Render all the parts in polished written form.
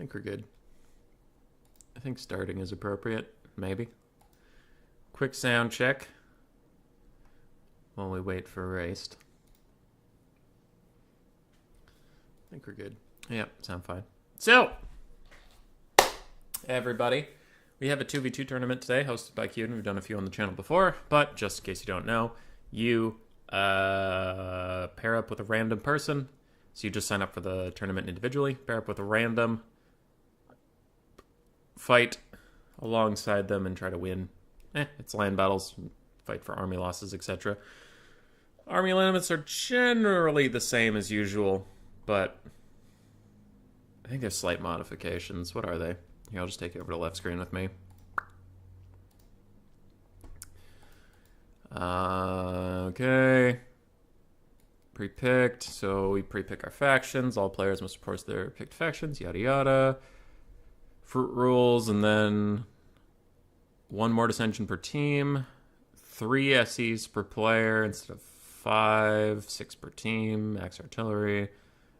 think we're good. I think starting is appropriate, maybe. Quick sound check while we wait for Raced. I think we're good. Yep, sound fine. So, everybody, we have a 2v2 tournament today hosted by Queden. We've done a few on the channel before, but just in case you don't know, you pair up with a random person. So you just sign up for the tournament individually, pair up with a random, fight alongside them and try to win. It's land battles, fight for army losses, etc. Army limits are generally the same as usual, but I think there's slight modifications. What are they? Here, I'll just take you over to left screen with me. Okay. Pre-picked. So we pre-pick our factions. All players must support their picked factions. Yada yada. Fruit rules, and then 1 more dissension per team. 3 SEs per player instead of 5. 6 per team. Max artillery.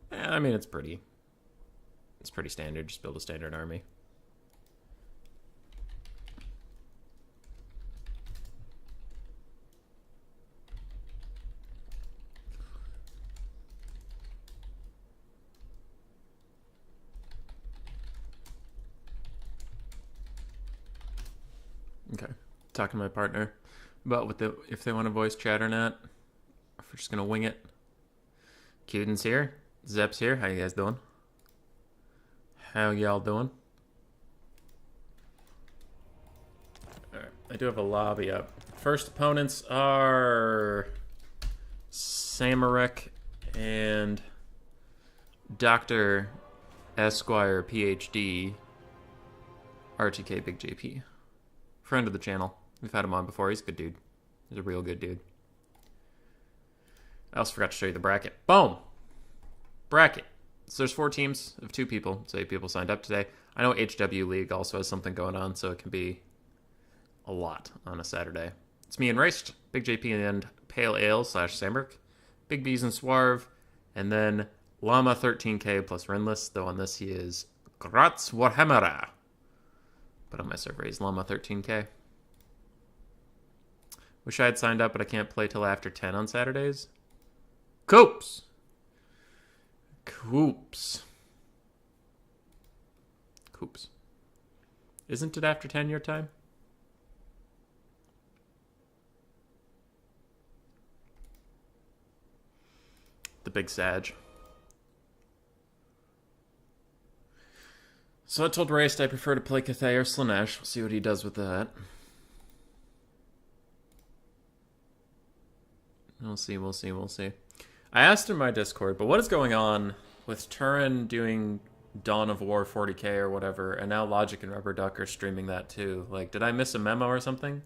I mean, it's pretty standard. Just build a standard army. Okay. Talking to my partner about if they want to voice chat or not. If we're just gonna wing it. Queden's here. Zep's here. How you guys doing? How y'all doing? Alright. I do have a lobby up. First opponents are Samarek and Dr. Esquire PhD RTK Big JP. Friend of the channel. We've had him on before. He's a good dude. He's a real good dude. I also forgot to show you the bracket. Boom! Bracket. So there's 4 teams of 2 people. So 8 people signed up today. I know HW League also has something going on, so it can be a lot on a Saturday. It's me and Raced, Big JP and Pale Ale / Samberg, Big B's and Swarve, and then Llama 13k plus Renless, though on this he is Gratz Warhammer. But on my server, he's Llama 13k. Wish I had signed up, but I can't play till after 10 on Saturdays. Coops! Coops. Coops. Isn't it after 10 your time? The big Sag. So I told Raced I prefer to play Cathay or Slanesh. We'll see what he does with that. We'll see. I asked in my Discord, but what is going on with Turin doing Dawn of War 40k or whatever, and now Logic and Rubber Duck are streaming that too? Like, did I miss a memo or something?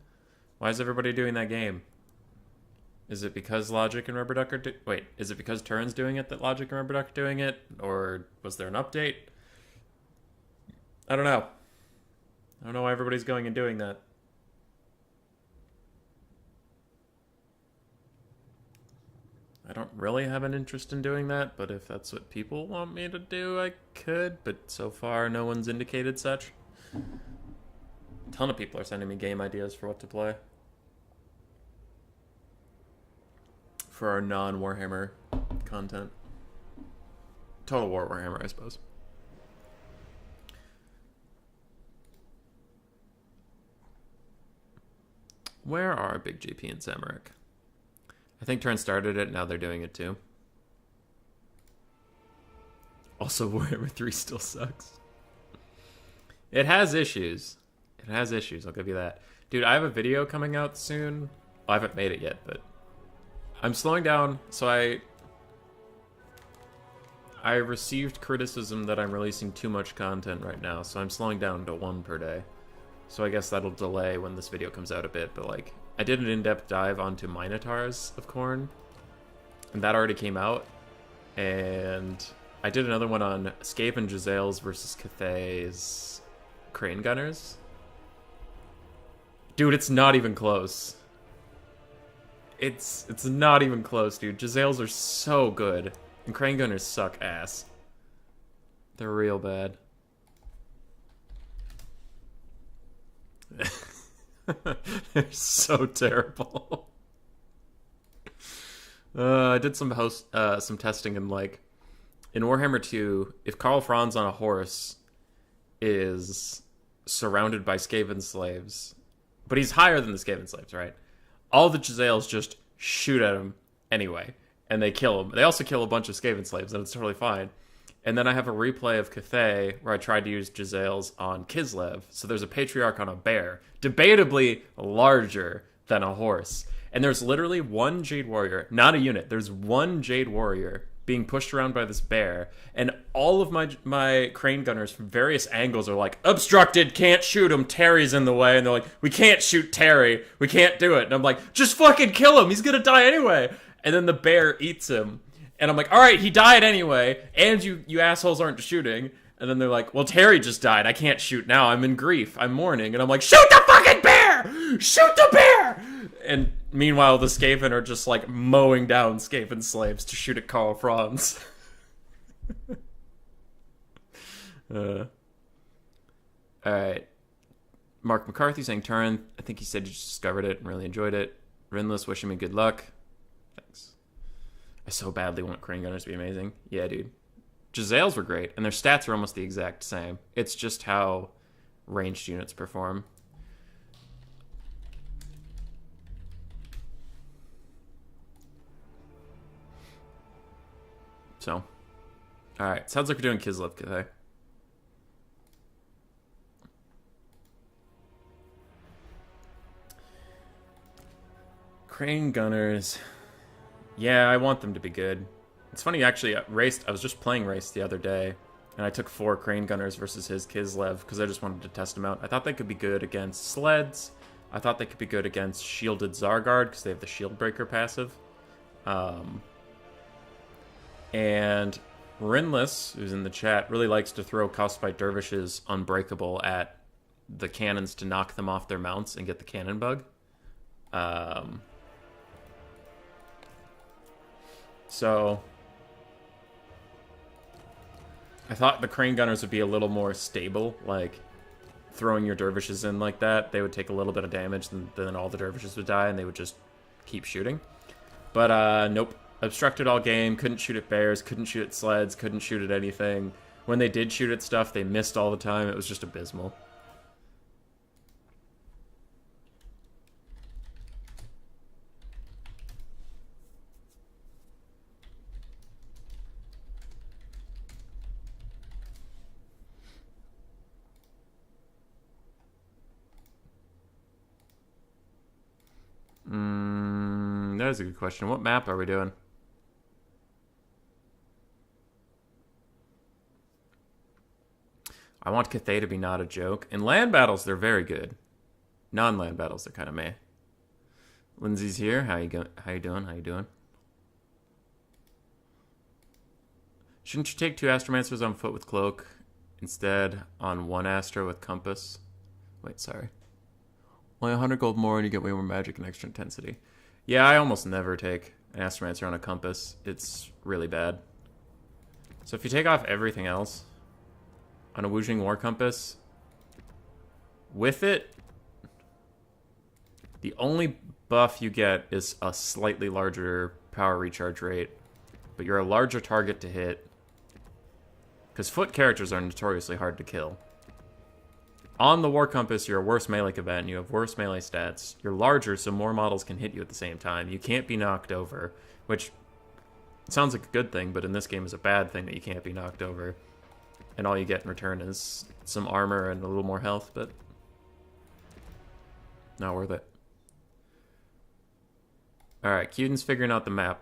Why is everybody doing that game? Is it because Logic and Rubber Duck are wait, is it because Turin's doing it that Logic and Rubber Duck are doing it? Or was there an update? I don't know. I don't know why everybody's going and doing that. I don't really have an interest in doing that, but if that's what people want me to do, I could. But so far, no one's indicated such. A ton of people are sending me game ideas for what to play. For our non-Warhammer content. Total War Warhammer, I suppose. Where are Big JP and Samarek? I think Turn started it, now they're doing it too. Also, Warhammer 3 still sucks. It has issues. It has issues, I'll give you that. Dude, I have a video coming out soon. Well, I haven't made it yet, but I'm slowing down. So I received criticism that I'm releasing too much content right now, so I'm slowing down to 1 per day. So I guess that'll delay when this video comes out a bit, but like, I did an in-depth dive onto Minotaurs of Khorne, and that already came out, and I did another one on Skaven Giselles versus Cathay's Crane Gunners. Dude, it's not even close. It's not even close, dude. Giselles are so good, and Crane Gunners suck ass. They're real bad. They're so terrible. I did some some testing and like in Warhammer 2, if Karl Franz on a horse is surrounded by Skaven slaves, but he's higher than the Skaven slaves, right? All the Giselles just shoot at him anyway, and they kill him. They also kill a bunch of Skaven slaves, and it's totally fine. And then I have a replay of Cathay where I tried to use Giselles on Kislev. So there's a patriarch on a bear, debatably larger than a horse. And there's literally one Jade Warrior, not a unit. There's one Jade Warrior being pushed around by this bear. And all of my crane gunners from various angles are like, obstructed, can't shoot him, Terry's in the way. And they're like, we can't shoot Terry, we can't do it. And I'm like, just fucking kill him, he's gonna die anyway. And then the bear eats him. And I'm like, all right, he died anyway, and you assholes aren't shooting. And then they're like, well, Terry just died. I can't shoot now. I'm in grief. I'm mourning. And I'm like, shoot the fucking bear! Shoot the bear! And meanwhile, the Skaven are just like mowing down Skaven slaves to shoot at Karl Franz. All right. Mark McCarthy saying, Turin, I think he said you just discovered it and really enjoyed it. Rinless, wishing me good luck. Thanks. I so badly want Crane Gunners to be amazing. Yeah, dude. Giselles were great, and their stats are almost the exact same. It's just how ranged units perform. So, alright. Sounds like we're doing Kislev today. Crane Gunners. Yeah, I want them to be good. It's funny, actually, I was just playing Race the other day, and I took 4 Crane Gunners versus his Kislev, because I just wanted to test them out. I thought they could be good against sleds. I thought they could be good against shielded Zargard, because they have the Shield Breaker passive. And Rinless, who's in the chat, really likes to throw Costbite Dervishes Unbreakable at the cannons to knock them off their mounts and get the cannon bug. So I thought the Crane Gunners would be a little more stable, like throwing your Dervishes in like that. They would take a little bit of damage, and then all the Dervishes would die, and they would just keep shooting. But nope. Obstructed all game, couldn't shoot at bears, couldn't shoot at sleds, couldn't shoot at anything. When they did shoot at stuff, they missed all the time. It was just abysmal. That is a good question. What map are we doing? I want Cathay to be not a joke. In land battles, they're very good. Non-land battles, they're kind of meh. Lindsay's here. How you doing? How you doing? Shouldn't you take 2 Astromancers on foot with cloak instead on 1 Astro with compass? Wait, sorry. Only 100 gold more and you get way more magic and extra intensity. Yeah, I almost never take an Astromancer on a compass. It's really bad. So if you take off everything else on a Wujing War Compass, with it, the only buff you get is a slightly larger power recharge rate, but you're a larger target to hit, because foot characters are notoriously hard to kill. On the War Compass, you're a worse melee event, you have worse melee stats, you're larger so more models can hit you at the same time, you can't be knocked over, which sounds like a good thing, but in this game is a bad thing that you can't be knocked over. And all you get in return is some armor and a little more health, but not worth it. Alright, Queden's figuring out the map.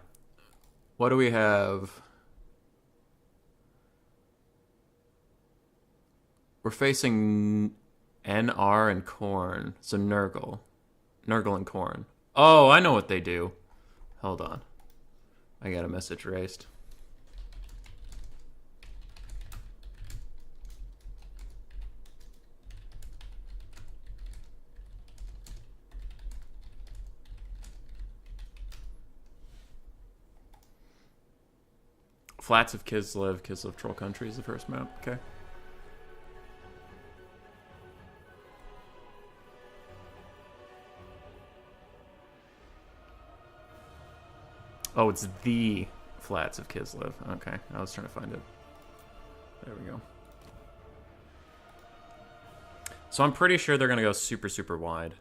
What do we have? We're facing NR and Khorne, so Nurgle. Nurgle and Khorne. Oh, I know what they do. Hold on. I got a message erased. Flats of Kislev, Kislev Troll Country is the first map, okay. Oh, it's the flats of Kislev. Okay, I was trying to find it. There we go. So I'm pretty sure they're going to go super, super wide.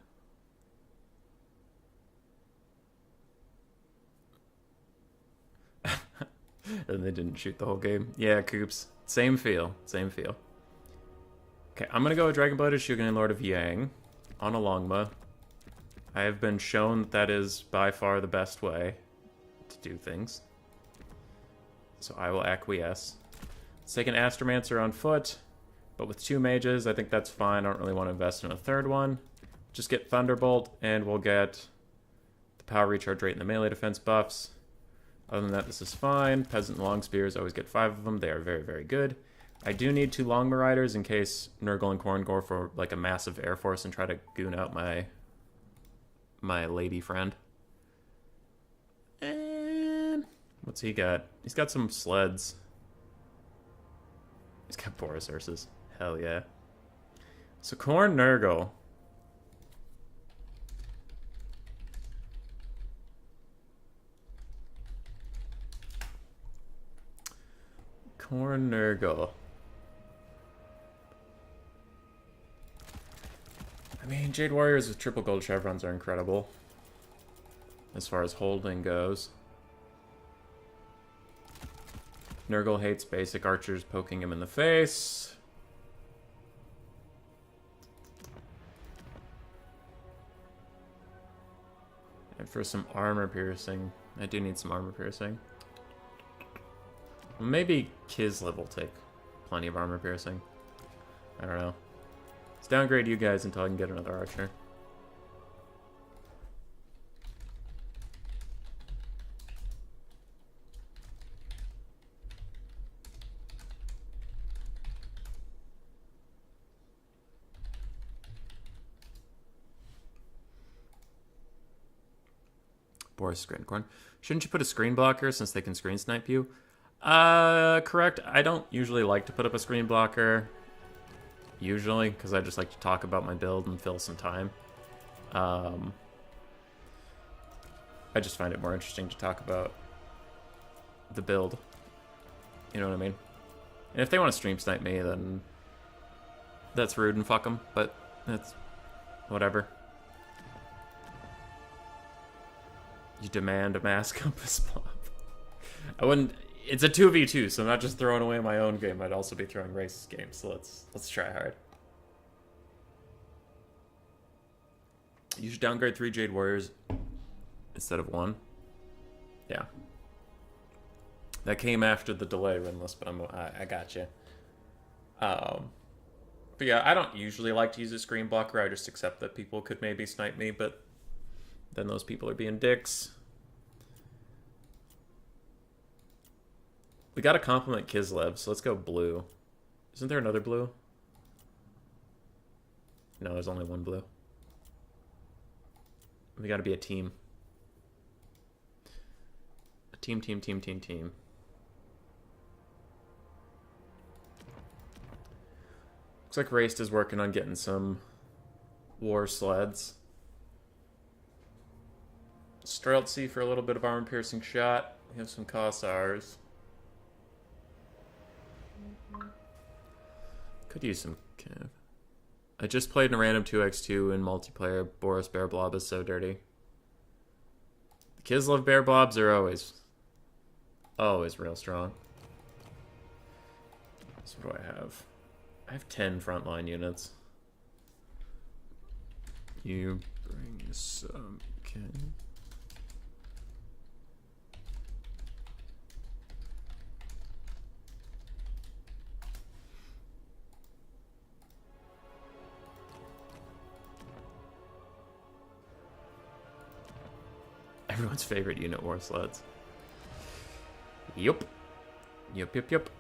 And they didn't shoot the whole game. Yeah, Coops. Same feel. Same feel. Okay, I'm going to go with Dragonblooded Shugen, Lord of Yang on a Longma. I have been shown that is by far the best way to do things. So I will acquiesce. Let's take an Astromancer on foot, but with 2 mages, I think that's fine. I don't really want to invest in a third one. Just get Thunderbolt, and we'll get the power recharge rate and the melee defense buffs. Other than that, this is fine. Peasant and Long Spears, always get 5 of them. They are very, very good. I do need 2 Longma Riders in case Nurgle and Khorne go for like a massive air force and try to goon out my lady friend. And what's he got? He's got some sleds. He's got Boris Ursus. Hell yeah. So Khorne Nurgle. Khorne Nurgle. I mean, Jade Warriors with triple gold chevrons are incredible. As far as holding goes. Nurgle hates basic archers poking him in the face. And for some armor piercing, I do need some armor piercing. Maybe Kislev will take plenty of armor piercing. I don't know. Let's downgrade you guys until I can get another archer. Boris Grandcorn. Shouldn't you put a screen blocker since they can screen snipe you? Correct. I don't usually like to put up a screen blocker. Usually, because I just like to talk about my build and fill some time. I just find it more interesting to talk about the build. You know what I mean? And if they want to stream snipe me, then that's rude and fuck them, but that's whatever. You demand a mass compass blob. I wouldn't... It's a 2v2, so I'm not just throwing away my own game, I'd also be throwing racist games, so let's try hard. You should downgrade 3 Jade Warriors instead of 1. Yeah. That came after the delay win list, but I got you. But yeah, I don't usually like to use a screen blocker, I just accept that people could maybe snipe me, but then those people are being dicks. We gotta compliment Kislev, so let's go blue. Isn't there another blue? No, there's only one blue. We gotta be a team. A team. Looks like Raced is working on getting some war sleds. Streltsy for a little bit of armor-piercing shot. We have some Kossars. Could use some Cav. I just played in a random 2x2 in multiplayer. Boris Bear Blob is so dirty. The Kislev Bear Blobs are always real strong. So what do I have? I have 10 frontline units. You bring some Ken. Everyone's favorite unit, war sleds. Yup. Yup.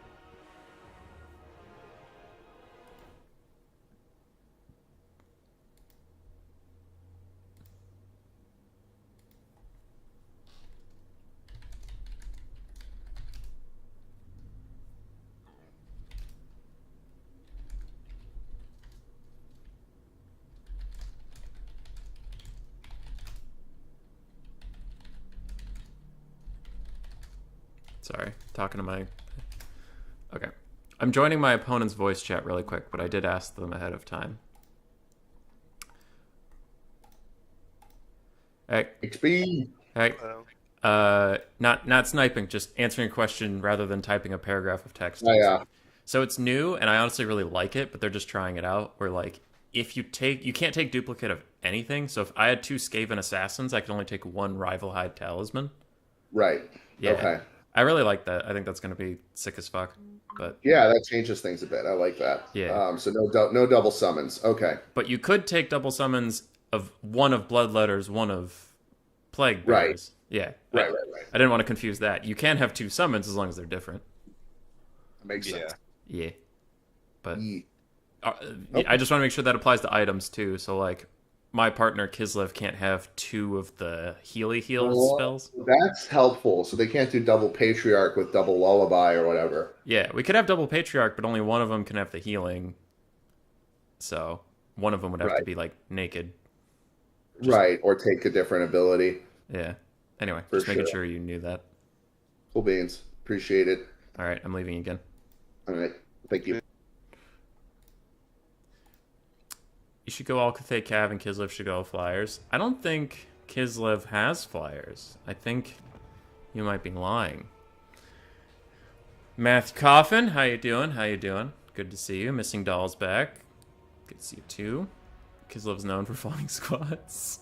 Sorry, talking to my... Okay. I'm joining my opponent's voice chat really quick, but I did ask them ahead of time. Hey. XP. Hey. Not sniping, just answering a question rather than typing a paragraph of text. Oh, yeah. So it's new, and I honestly really like it, but they're just trying it out. Where like, if you can't take duplicate of anything. So if I had 2 Skaven assassins, I could only take 1 rival hide talisman. Right. Yeah, Okay. I really like that. I think that's gonna be sick as fuck. But Yeah, that changes things a bit. I like that. yeah, So no double summons. Okay. but you could take double summons of 1 of Bloodletters, 1 of Plague Right. Bearers. Yeah, Right. Right. Right. I didn't want to confuse that. You can have 2 summons as long as they're different. That makes Yeah. sense. Yeah, but Ye- uh, Okay. I just want to make sure that applies to items too. So like, my partner Kislev can't have 2 of the heal Well, spells. that's helpful. So they can't do double patriarch with double lullaby or whatever. Yeah, we could have double patriarch, but only one of them can have the healing. So one of them would have to Right. be like naked. Just Right. Or take a different ability yeah. Anyway, for just making sure. sure you knew that. Cool beans. Appreciate it. All right, I'm leaving again. All right. Thank you. You should go all Cathay Cav and Kislev should go flyers. I don't think Kislev has flyers. I think you might be lying. Matthew Coffin, how you doing? How you doing? Good to see you. Missing Doll's back. Good to see you too. Kislev's known for flying squads.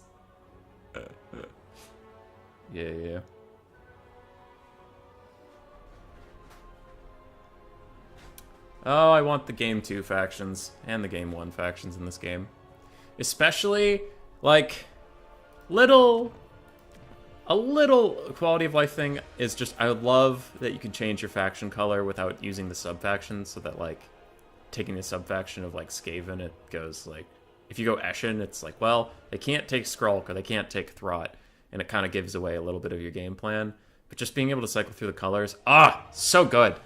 Yeah. Oh, I want the Game 2 factions and the Game 1 factions in this game. Especially, like, a little quality of life thing is just, I would love that you can change your faction color without using the sub-faction, so that, like, taking the sub-faction of, like, Skaven, it goes, like, if you go Eshin, it's like, well, they can't take Skrulk or they can't take Throt, and it kind of gives away a little bit of your game plan. But just being able to cycle through the colors, so good.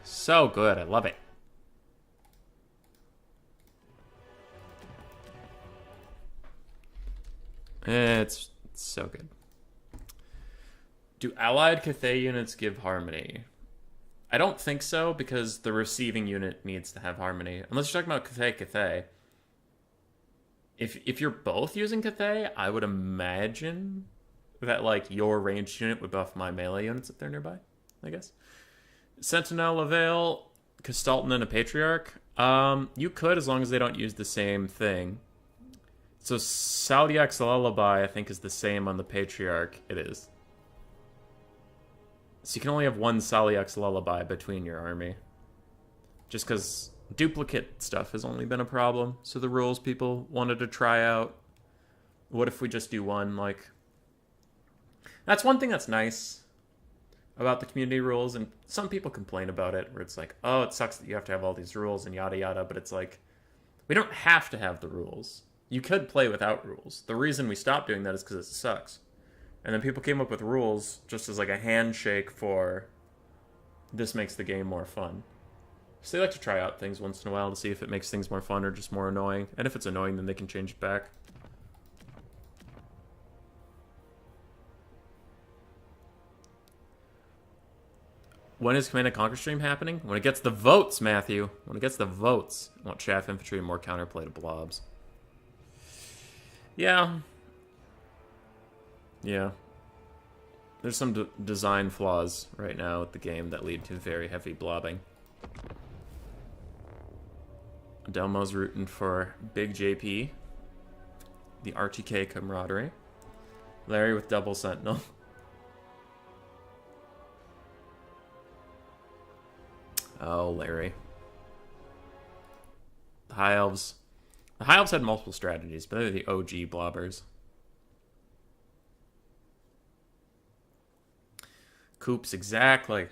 So good, I love it. It's so good. Do allied Cathay units give harmony? I don't think so, because the receiving unit needs to have harmony. Unless you're talking about Cathay. If you're both using Cathay, I would imagine that like your ranged unit would buff my melee units if they're nearby, I guess. Sentinel, Lavail, Castalton, and a Patriarch. You could, as long as they don't use the same thing. So Salyak's Lullaby, I think, is the same on the Patriarch. It is. So you can only have 1 Salyak's Lullaby between your army. Just because duplicate stuff has only been a problem. So the rules people wanted to try out. What if we just do 1, like... That's one thing that's nice about the community rules, and some people complain about it, where it's like, oh, it sucks that you have to have all these rules and yada yada, but it's like, we don't have to have the rules. You could play without rules. The reason we stopped doing that is because it sucks. And then people came up with rules just as like a handshake for this makes the game more fun. So they like to try out things once in a while to see if it makes things more fun or just more annoying. And if it's annoying, then they can change it back. When is Command & Conquer stream happening? When it gets the votes, Matthew. When it gets the votes. I want chaff infantry and more counterplay to blobs. Yeah. There's some design flaws right now with the game that lead to very heavy blobbing. Delmo's rooting for Big JP. The RTK camaraderie. Larry with double sentinel. Oh, Larry. The High Elves. The High Elves had multiple strategies, but they're the OG blobbers. Coops, exactly.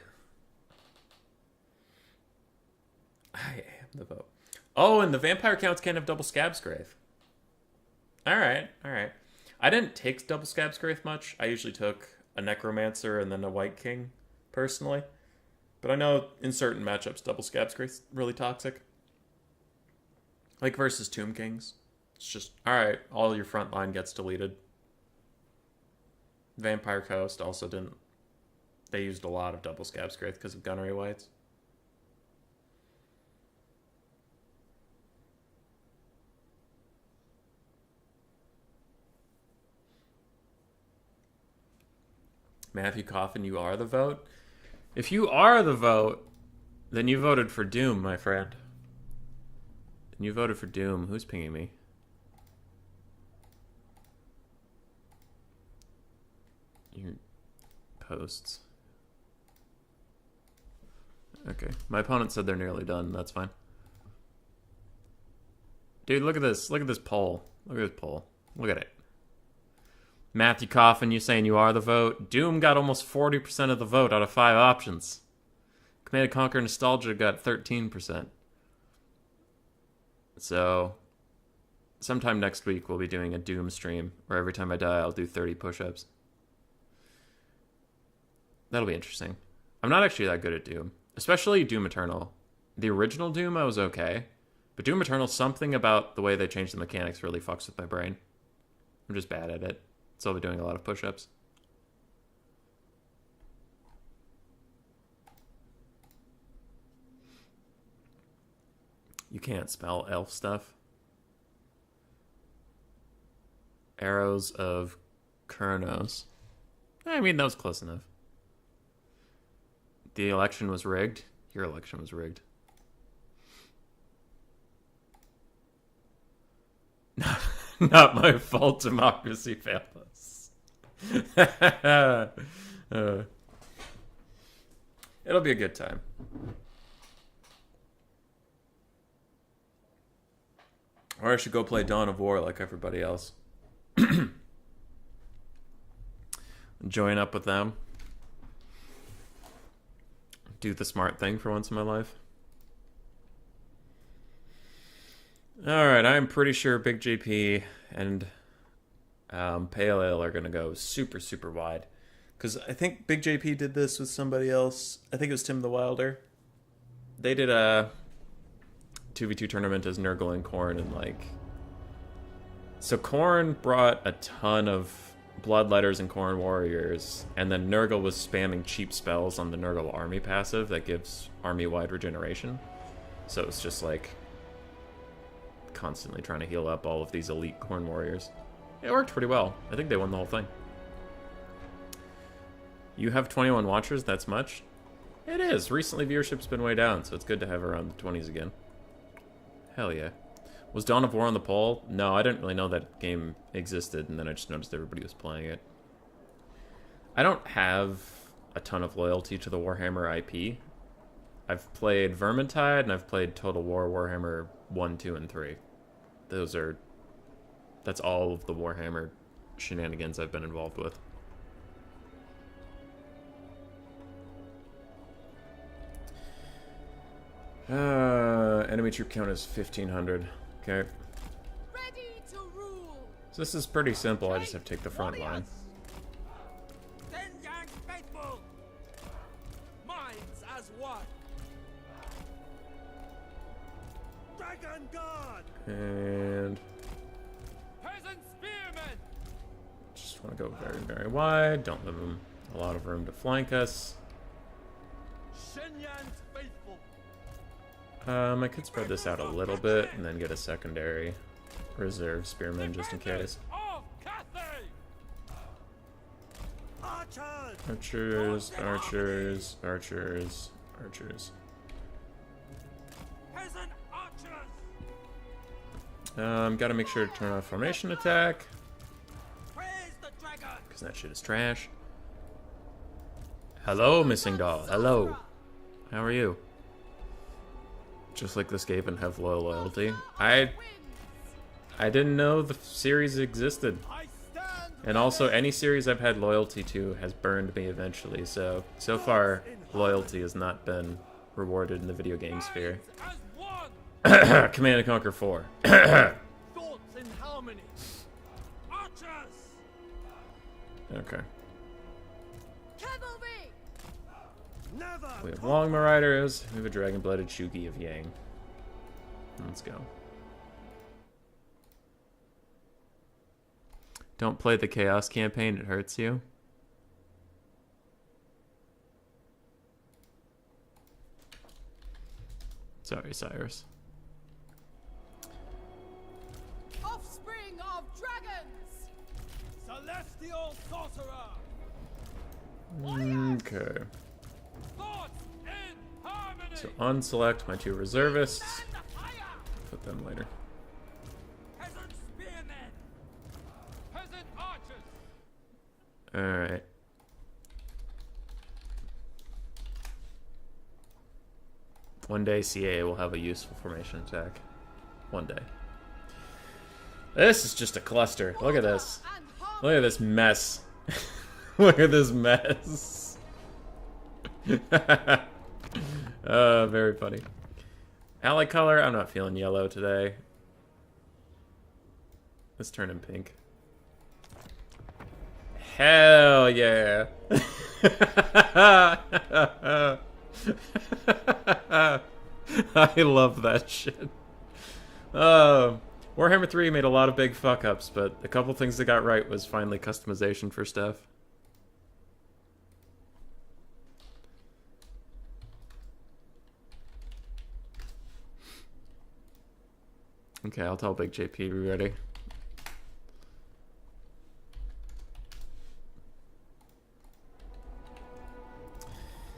I am the vote. Oh, and the vampire counts can't have double Scab's Grave. Alright. I didn't take double Scab's Grave much. I usually took a Necromancer and then a White King, personally. But I know in certain matchups, double Scab's Grave's really toxic. Like versus Tomb Kings. It's just, alright, all your front line gets deleted. Vampire Coast also didn't They used a lot of double scab scrape because of gunnery whites. Matthew Coffin, you are the vote? If you are the vote, then you voted for Doom, my friend. And you voted for Doom. Who's pinging me? Your posts. Okay. My opponent said they're nearly done. That's fine. Dude, look at this. Look at this poll. Look at this poll. Look at it. Matthew Coffin, you saying you are the vote? Doom got almost 40% of the vote out of 5 options. Command & Conquer Nostalgia got 13%. So, sometime next week we'll be doing a Doom stream where every time I die I'll do 30 push-ups. That'll be interesting. I'm not actually that good at Doom. Especially Doom Eternal. The original Doom I was okay. But Doom Eternal, something about the way they changed the mechanics really fucks with my brain. I'm just bad at it. So I'll be doing a lot of push-ups. You can't spell elf stuff. Arrows of Kurnos. I mean, that was close enough. The election was rigged. Your election was rigged. Not my fault democracy failed us. It'll be a good time. Or I should go play Dawn of War like everybody else. Join up with them. Do the smart thing for once in my life. Alright, I'm pretty sure Big JP and Pale Ale are going to go super, super wide. Because I think Big JP did this with somebody else. I think it was Tim the Wilder. They did a 2v2 tournament as Nurgle and Khorne, and like... So Khorne brought a ton of Bloodletters and Khorne Warriors, and then Nurgle was spamming cheap spells on the Nurgle army passive that gives army-wide regeneration. So it's just like... constantly trying to heal up all of these elite Khorne Warriors. It worked pretty well. I think they won the whole thing. You have 21 watchers? That's much? It is. Recently viewership's been way down, so it's good to have around the 20s again. Hell yeah. Was Dawn of War on the poll? No, I didn't really know that game existed, and then I just noticed everybody was playing it. I don't have a ton of loyalty to the Warhammer IP. I've played Vermintide, and I've played Total War Warhammer 1, 2, and 3. That's all of the Warhammer shenanigans I've been involved with. Enemy troop count is 1,500. Okay. Ready to rule. So this is pretty simple. I just have to take the front line. Faithful. Minds as one. Dragon Guard. And Peasant Spearmen. just want to go very, very wide. Don't leave them a lot of room to flank us. Shenyang's faithful. I could spread this out a little bit and then get a secondary reserve spearman just in case. Of Cathay. Archers, archers, archers, archers. Peasant archers. Gotta make sure to turn off formation attack, Praise the dragon. because that shit is trash. Hello, Missing Doll. Hello. How are you? Just like this Skaven have loyalty. I didn't know the series existed. I stand. And also, any series I've had loyalty to has burned me eventually, so far, loyalty has not been rewarded in the video game sphere. As one. Command & Conquer 4. Thoughts in harmony. Archers. Okay. Cavalry. Never. We have Longma Riders. We have a Dragon-Blooded Shugi of Yang. Let's go. Don't play the Chaos campaign, it hurts you. Sorry, Cyrus. Offspring of dragons. Celestial sorcerer. Okay. Thoughts in harmony. So unselect my 2 reservists. Stand higher. Put them later. Peasant spearmen. Peasant archers. Alright. One day CA will have a useful formation attack. One day. This is just a cluster. Look at this. Look at this mess. Look at this mess. Very funny. Ally color, I'm not feeling yellow today. Let's turn him pink. Hell yeah. I love that shit. Warhammer 3 made a lot of big fuck-ups, but a couple things that got right was finally customization for stuff. Okay, I'll tell Big JP be ready.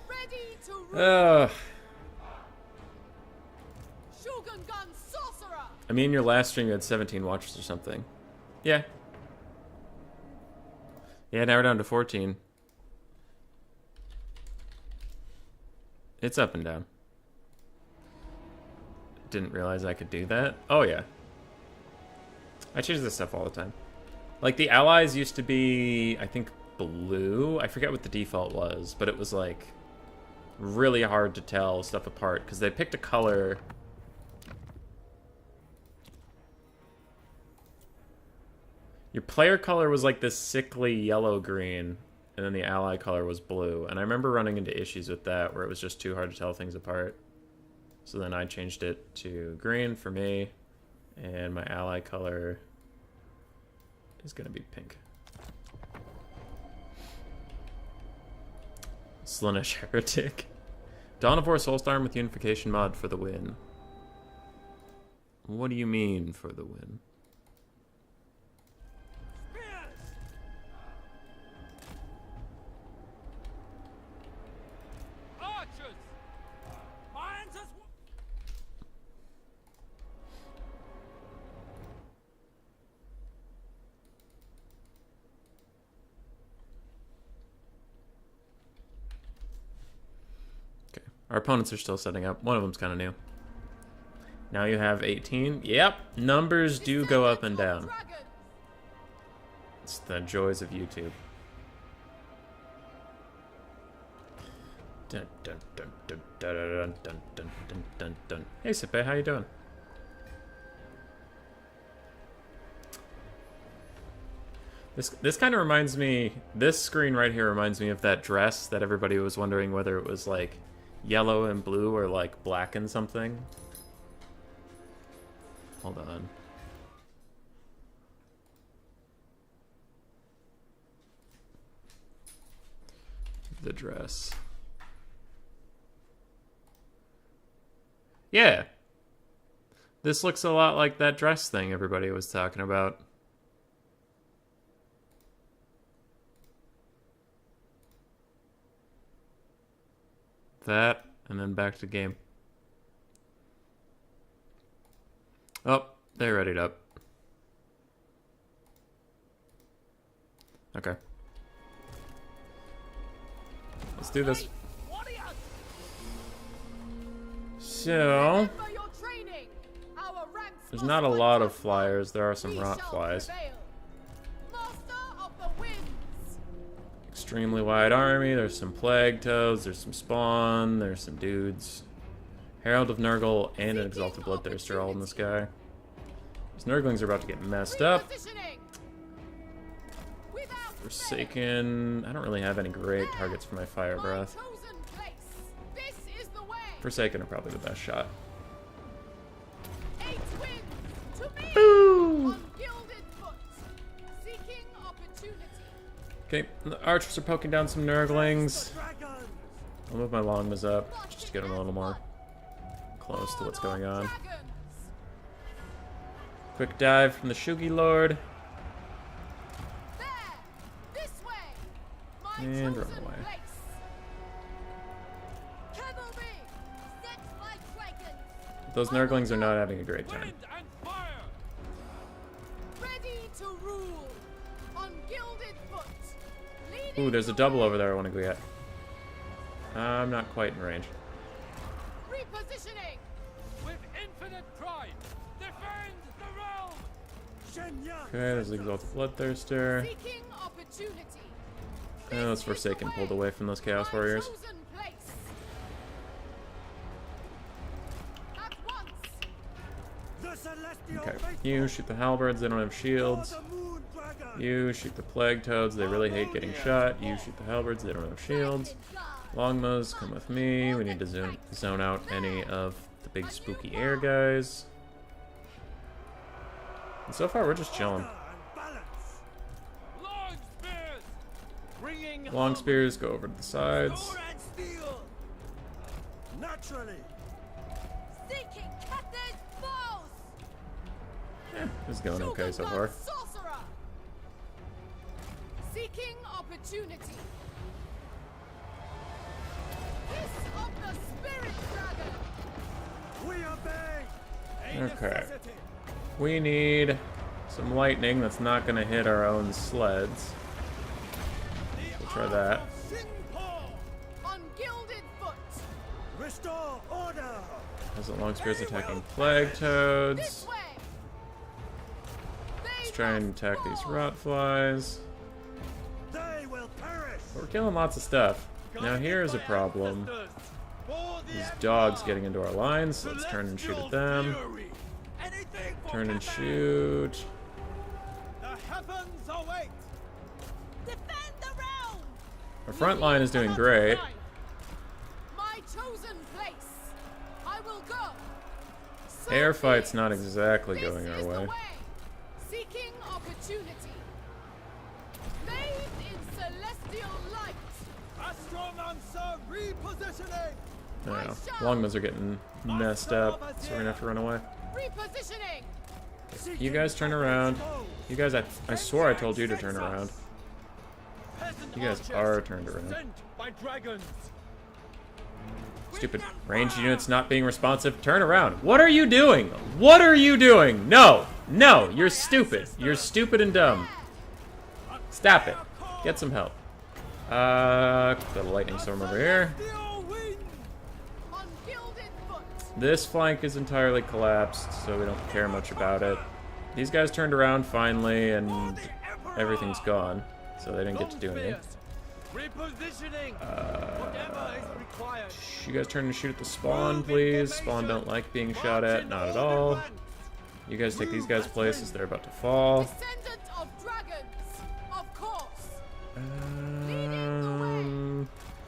Ready to rule. Shogun gun sorcerer. I mean, your last stream you had 17 watches or something. Yeah. Yeah, now we're down to 14. It's up and down. Didn't realize I could do that. Oh, yeah. I change this stuff all the time. Like, the allies used to be, I think, blue. I forget what the default was, but it was, like, really hard to tell stuff apart, because they picked a color. Your player color was, like, this sickly yellow-green, and then the ally color was blue. And I remember running into issues with that, where it was just too hard to tell things apart. So then I changed it to green for me, and my ally color is going to be pink. Slaanesh Heretic. Dawn of War Soulstorm with Unification mod for the win. What do you mean for the win? Spears. Archers. Minds as Okay, our opponents are still setting up. One of them's kind of new. Now you have 18. Yep, numbers do go up and down. Dragons. It's the joys of YouTube. Dun, dun, dun, dun, dun, dun, dun, dun, dun, dun, dun. Hey, Sippe, how you doing? This kind of reminds me. This screen right here reminds me of that dress that everybody was wondering whether it was like yellow and blue or like black and something. Hold on. The dress. Yeah. This looks a lot like that dress thing everybody was talking about. That, and then back to game. Oh, they readied up. Okay. Let's do this. Warriors. So, Remember your training. Our ranks there's must not a fight lot of tough. flyers. There are some We rot shall flies. prevail. Master of the winds. Extremely wide army. There's some plague toads. There's some spawn. There's some dudes. Herald of Nurgle and an Exalted Bloodthirster all in the sky. These Nurglings are about to get messed up. Repositioning. Without fail. Forsaken. I don't really have any great targets for my fire My breath. chosen place. This is the way. Forsaken are probably the best shot. 8 wins to me. Boo! On gilded foot. Seeking opportunity. Okay, the archers are poking down some Nurglings. dragons. I'll move my Longmas up just to get them a little more close to what's going on. Dragons. Quick dive from the Shugi Lord. There. This way. My And run chosen away. place. Cavalry. Set my dragons. Those Nurglings are not having a great time. Wind and fire! Ready to rule. On gilded foot. Leading Ooh, there's a the double way. over there I want to go get. I'm not quite in range. Repositioning. With infinite pride, defend the realm! Okay, there's the Exalted Bloodthirster. Seeking opportunity. And those This is the Forsaken pulled way. away from those Chaos My Warriors. chosen place. At once. Okay, you shoot the Halberds, they don't have shields. You shoot the Plague Toads, they really hate getting shot. You shoot the Halberds, they don't have shields. Longbows, come with me. We need to zone out any of the big spooky air guys. And so far, we're just chilling. Long spears! Bringing Long spears go over to the sides. and steel! Naturally. Seeking Cathay's foes. This is going okay so far. Sorcerer. Seeking opportunity. Kiss of the Spirit Dragon. We obey. Okay. We need some lightning that's not going to hit our own sleds. We'll try that. On gilded foot. Restore order. As the long spears attacking Plague Toads. This way. Let's try and attack these rot flies. They will perish. We're killing lots of stuff. Now here's a problem. These dogs getting into our lines, so let's turn and shoot at them. Turn and shoot. The heavens await! Defend the realm. Our front line is doing great. My chosen place. I will go. Serve Air me. fight's not exactly This going is our the way. Seeking opportunity. Bathed in celestial light. Astromancer repositioning! I don't know. Longbows are getting messed up, so we're gonna have to run away. Repositioning. You guys turn around. You guys, I swore I told you to turn around. You guys are turned around. Sent by dragons! Stupid ranged units not being responsive. Turn around. What are you doing? What are you doing? No. No. You're stupid. You're stupid and dumb. Stop it. Get some help. Got a lightning storm over here. On gilded foot. This flank is entirely collapsed, so we don't care much about it. These guys turned around finally, and everything's gone, so they didn't get to do anything. Repositioning! Whatever is required. You guys turn and shoot at the spawn, please. Spawn don't like being shot at, not at all. You guys take these guys' places, they're about to fall. Descendant of dragons. Of course.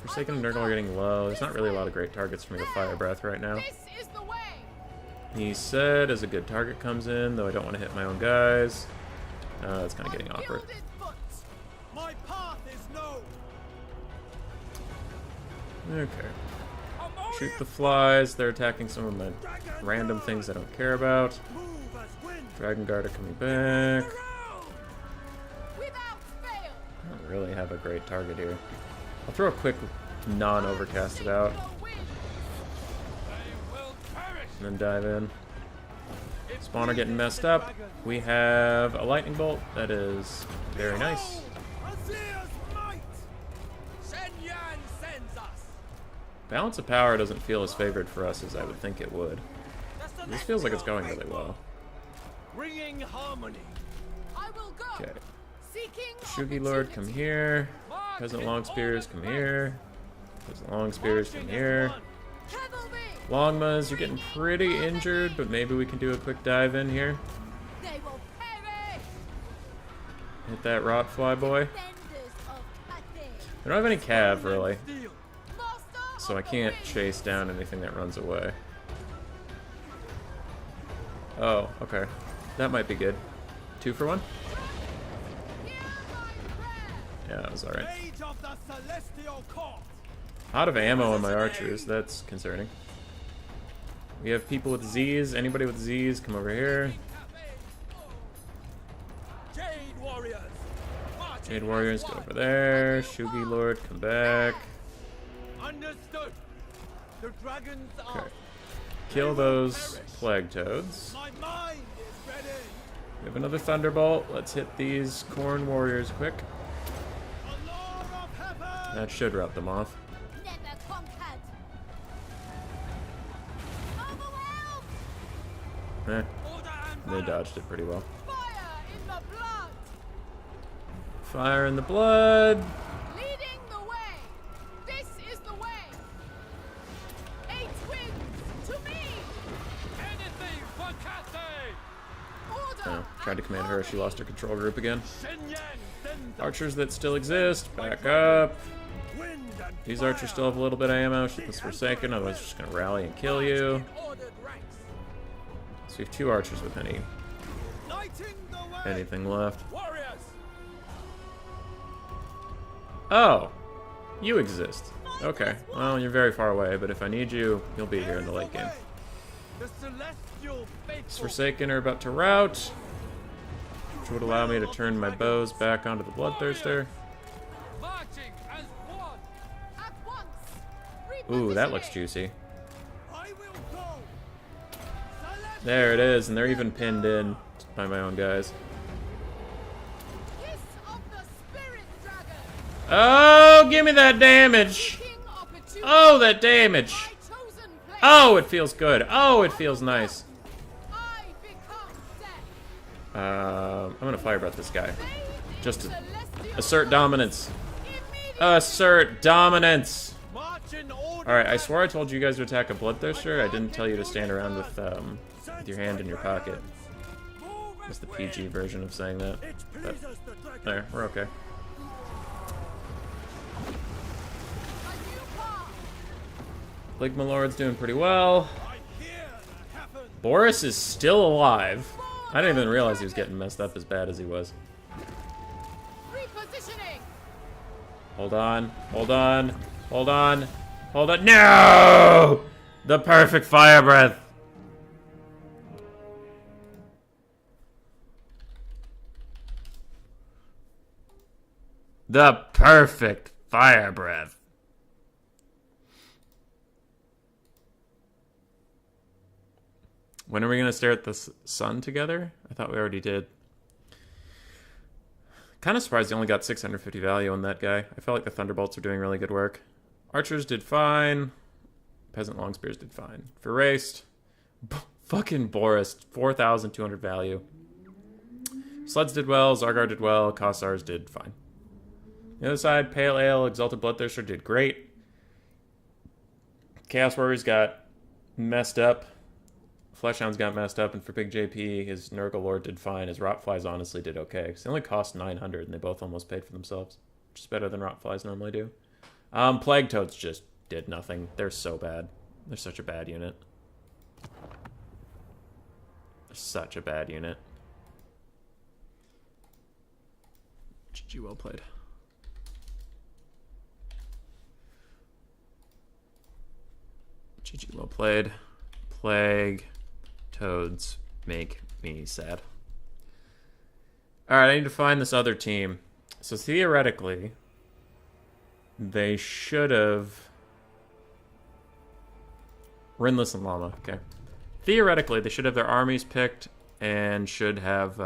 Forsaken and Nurgle are getting low. There's not really a lot of great targets for me to fire breath right now. This is the way. He said as a good target comes in, though I don't want to hit my own guys. It's kind of getting On awkward. gilded foot. My path is known! Okay. Shoot the flies. They're attacking some of my random things I don't care about. Move as wind. Dragon Guard are coming back. Without fail. I don't really have a great target here. I'll throw a quick non-overcasted out The wind. They will perish! and then dive in. Spawner getting messed up. We have a lightning bolt. That is very nice. Azir's might! Shen Yan sends us! Balance of power doesn't feel as favored for us as I would think it would. This feels like it's going really well. Bringing harmony! I will go. Okay. Seeking Shugi Lord, come here. Peasant Long Spears, come here. Peasant Long Spears, come here. Cavalry. Longmas, you're getting pretty injured, but maybe we can do a quick dive in here. They will perish. Hit that rot fly boy. Defenders of Cathay. I don't have any cav, really, Master so of I the can't wind. chase down anything that runs away. Oh, okay. That might be good. 2 for 1? Hear my prayer. Yeah, that was alright. Age of the celestial court! Out of ammo on my archers, that's concerning. We have people with Z's. Anybody with Z's, come over here. Jade warriors. Jade Warriors, go over there. Shugi Lord, come back. Understood. The dragons Okay. are. Kill those Plague Toads. My mind is ready. We have another Thunderbolt. Let's hit these Corn Warriors quick. Allure of heaven. That should rout them off. Never conquered. Overwhelmed. Eh, Order and they valor. dodged it pretty well. Fire in the blood. Fire in the blood. Leading the way. This is the way. 8 wins to me. Anything for Cathay. Order. Oh, tried to command her. She lost her control group again. Shen Yan sends Archers that still exist, back up. Wind and These archers still have a little bit of ammo. Shoot this Forsaken. Otherwise, just gonna rally and kill you. ordered ranks. So we have 2 archers with Lighting the way. anything left. Warriors. Oh, you exist. Okay. Well, you're very far away, but if I need you, you'll be here in the late game. The celestial This faithful. Forsaken are about to rout, which would allow me to turn my bows back onto the Bloodthirster. Marching as one. At once. Ooh, that looks Repositioning. juicy. I will go. Celestial. There it is, and they're even pinned in by my own guys. Kiss of the spirit dragon. Oh, give me that damage! King opportunity. Oh, that damage! My chosen place. Oh, it feels good. Oh, it feels nice. I become death. I'm gonna fire breath this guy. Bathe Just in to celestial assert light. dominance. Immediate Assert dominance! March in order. Alright, I swore I told you guys to attack a Bloodthirster. I didn't tell you to stand around with your hand in your pocket. That's the PG version of saying that. It But pleases the dragon. there, we're okay. a new path. Ligma Lord's doing pretty well. I hear the heaven. Boris is still alive. I didn't even realize he was getting messed up as bad as he was. Repositioning. Hold on, hold on, hold on, hold on. No! The perfect fire breath. The perfect fire breath. When are we going to stare at the sun together? I thought we already did. Kind of surprised he only got 650 value on that guy. I felt like the Thunderbolts were doing really good work. Archers did fine. Peasant Longspears did fine. For Raced, fucking Boris, 4,200 value. Sleds did well, Zargar did well, Kossars did fine. The other side, Pale Ale, Exalted Bloodthirster did great. Chaos Warriors got messed up. Fleshhounds got messed up, and for Big JP, his Nurgle Lord did fine. His Rotflies honestly did okay, because they only cost 900, and they both almost paid for themselves, which is better than Rotflies normally do. Plague Toads just did nothing. They're so bad. They're such a bad unit. They're such a bad unit. GG, well played. GG, well played. Plague Toads make me sad. Alright, I need to find this other team. So theoretically, they should have... Rinless and Llama, okay. Theoretically, they should have their armies picked and should have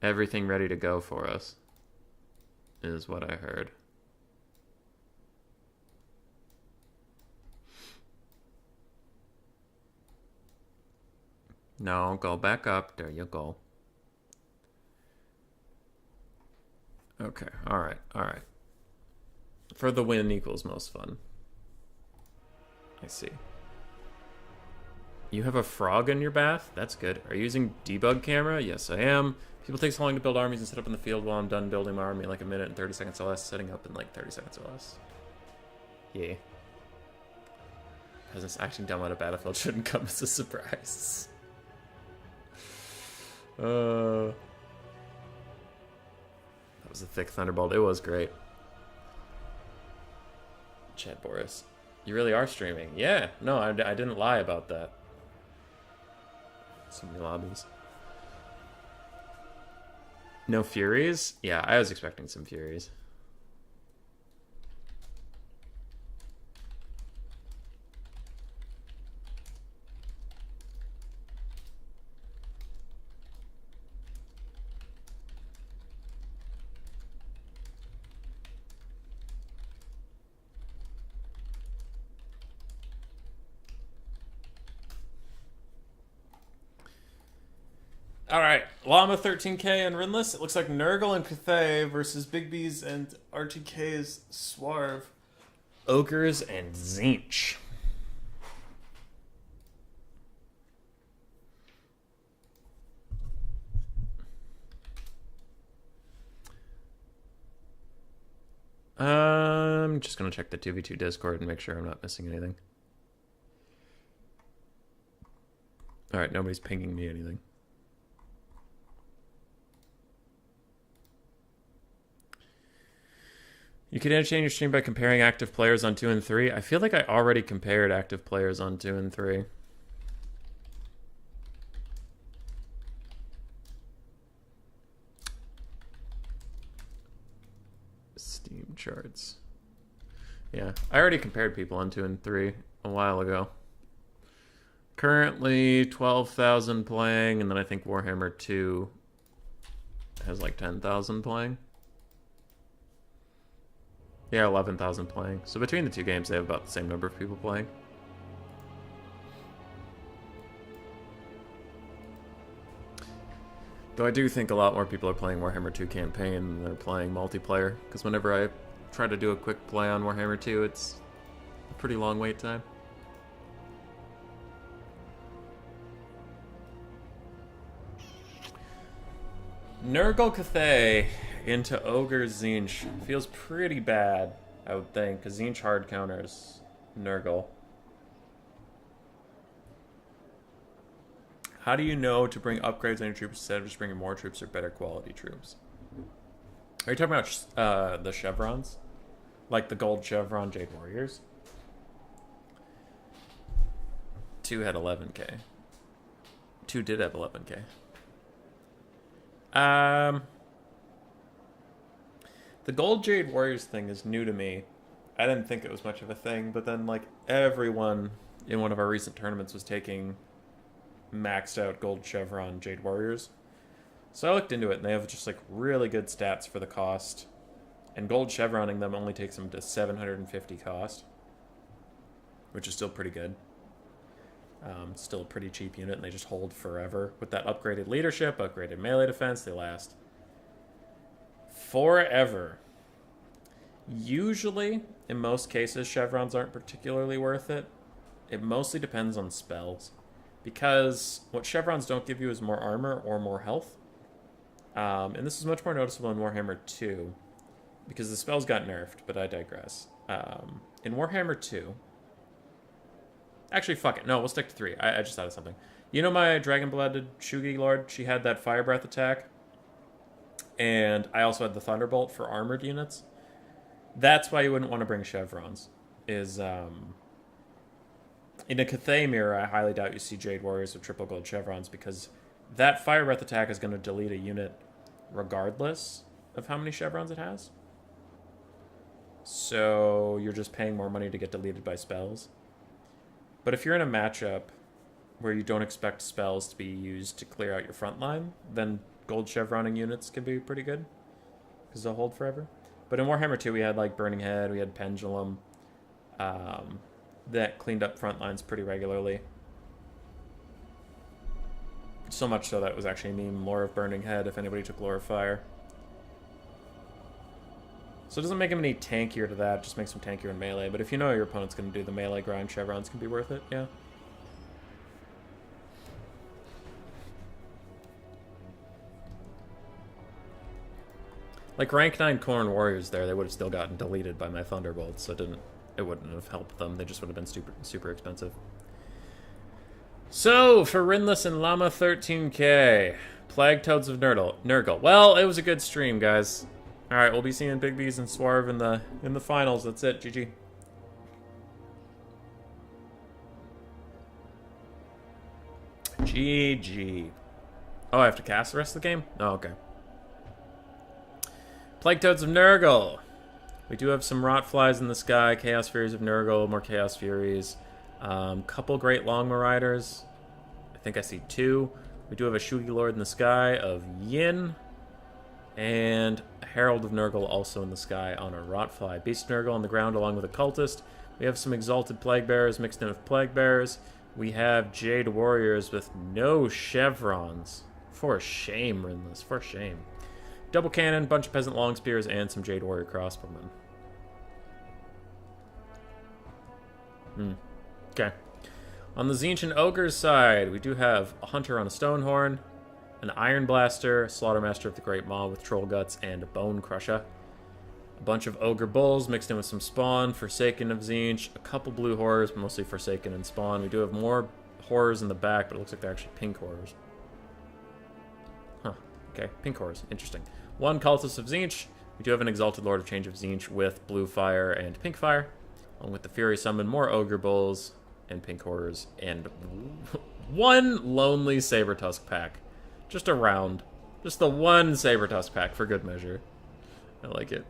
everything ready to go for us, is what I heard. No, go back up. There you go. Okay, alright, alright. For the win equals most fun. I see. You have a frog in your bath? That's good. Are you using debug camera? Yes, I am. People take so long to build armies and set up in the field while I'm done building my army, like a minute and 30 seconds or less, setting up in like 30 seconds or less. Yeah. Peasants acting dumb on a battlefield shouldn't come as a surprise. That was a thick thunderbolt. It was great. Chad Boris. You really are streaming. Yeah, no, I didn't lie about that. So many lobbies. No Furies? Yeah, I was expecting some Furies. Alright, Llama 13k and Rinless. It looks like Nurgle and Cathay versus Big B's and RTK's Swarv. Ogres and Zinch. I'm just gonna check the 2v2 Discord and make sure I'm not missing anything. Alright, nobody's pinging me anything. You could entertain your stream by comparing active players on 2 and 3. I feel like I already compared active players on 2 and 3. Steam charts. Yeah, I already compared people on 2 and 3 a while ago. Currently 12,000 playing, and then I think Warhammer 2 has like 10,000 playing. Yeah, 11,000 playing. So between the two games, they have about the same number of people playing. Though I do think a lot more people are playing Warhammer 2 campaign than they're playing multiplayer. Because whenever I try to do a quick play on Warhammer 2, it's a pretty long wait time. Nurgle Cathay into Ogre Zinch feels pretty bad, I would think, because Zinch hard counters Nurgle. How do you know to bring upgrades on your troops instead of just bringing more troops or better quality troops? Are you talking about the chevrons? Like the gold chevron Jade Warriors? 2 had 11k. 2 did have 11k. The Gold Jade Warriors thing is new to me. I didn't think it was much of a thing, but then like everyone in one of our recent tournaments was taking maxed out Gold Chevron Jade Warriors. So I looked into it and they have just like really good stats for the cost. And Gold Chevroning them only takes them to 750 cost, which is still pretty good. Still a pretty cheap unit, and they just hold forever. With that upgraded leadership, upgraded melee defense, they last forever. Usually, in most cases, chevrons aren't particularly worth it. It mostly depends on spells. Because what chevrons don't give you is more armor or more health. And this is much more noticeable in Warhammer 2. Because the spells got nerfed, but I digress. In Warhammer 2... Actually, fuck it. No, we'll stick to 3. I just thought of something. You know my Dragon-Blooded Shugi Lord? She had that Fire Breath attack. And I also had the Thunderbolt for armored units. That's why you wouldn't want to bring chevrons. In a Cathay mirror, I highly doubt you see Jade Warriors with triple gold chevrons, because that Fire Breath attack is going to delete a unit regardless of how many chevrons it has. So you're just paying more money to get deleted by spells. But if you're in a matchup where you don't expect spells to be used to clear out your front line, then gold chevroning units can be pretty good, because they'll hold forever. But in Warhammer 2, we had like Burning Head, we had Pendulum, that cleaned up front lines pretty regularly. So much so that it was actually a meme, Lore of Burning Head, if anybody took Lore of Fire. So it doesn't make him any tankier to that, just makes him tankier in melee. But if you know your opponent's going to do the melee grind, chevrons can be worth it, yeah. Like rank 9 Khorne Warriors there, they would have still gotten deleted by my Thunderbolts, so it wouldn't have helped them. They just would have been super expensive. So, for Rinless and Llama 13k, Plague Toads of Nurgle. Well, it was a good stream, guys. Alright, we'll be seeing Big B's and Swarv in the finals. That's it. GG. GG. Oh, I have to cast the rest of the game? Oh, okay. Plague Toads of Nurgle. We do have some Rot Flies in the sky, Chaos Furies of Nurgle, more Chaos Furies. Couple Great Longma Riders. I think I see 2. We do have a Shugi Lord in the sky of Yin. And a Herald of Nurgle also in the sky on a Rotfly. Beast Nurgle on the ground along with a Cultist. We have some Exalted Plague Bearers mixed in with Plague Bearers. We have Jade Warriors with no chevrons. For shame, Rinless. For shame. Double Cannon, bunch of Peasant Long Spears, and some Jade Warrior Crossbowmen. Okay. On the Tzeentch and Ogre's side, we do have a Hunter on a Stonehorn, an Iron Blaster, Slaughtermaster of the Great Maw with Troll Guts, and a Bone Crusher. A bunch of Ogre Bulls mixed in with some Spawn, Forsaken of Tzeentch, a couple Blue Horrors, mostly Forsaken and Spawn. We do have more Horrors in the back, but it looks like they're actually Pink Horrors. Huh. Okay, Pink Horrors. Interesting. 1 Cultist of Tzeentch. We do have an Exalted Lord of Change of Tzeentch with Blue Fire and Pink Fire. Along with the Fury Summon, more Ogre Bulls and Pink Horrors, and 1 lonely Sabertusk pack. Just a round. Just the 1 Sabertusk pack for good measure. I like it.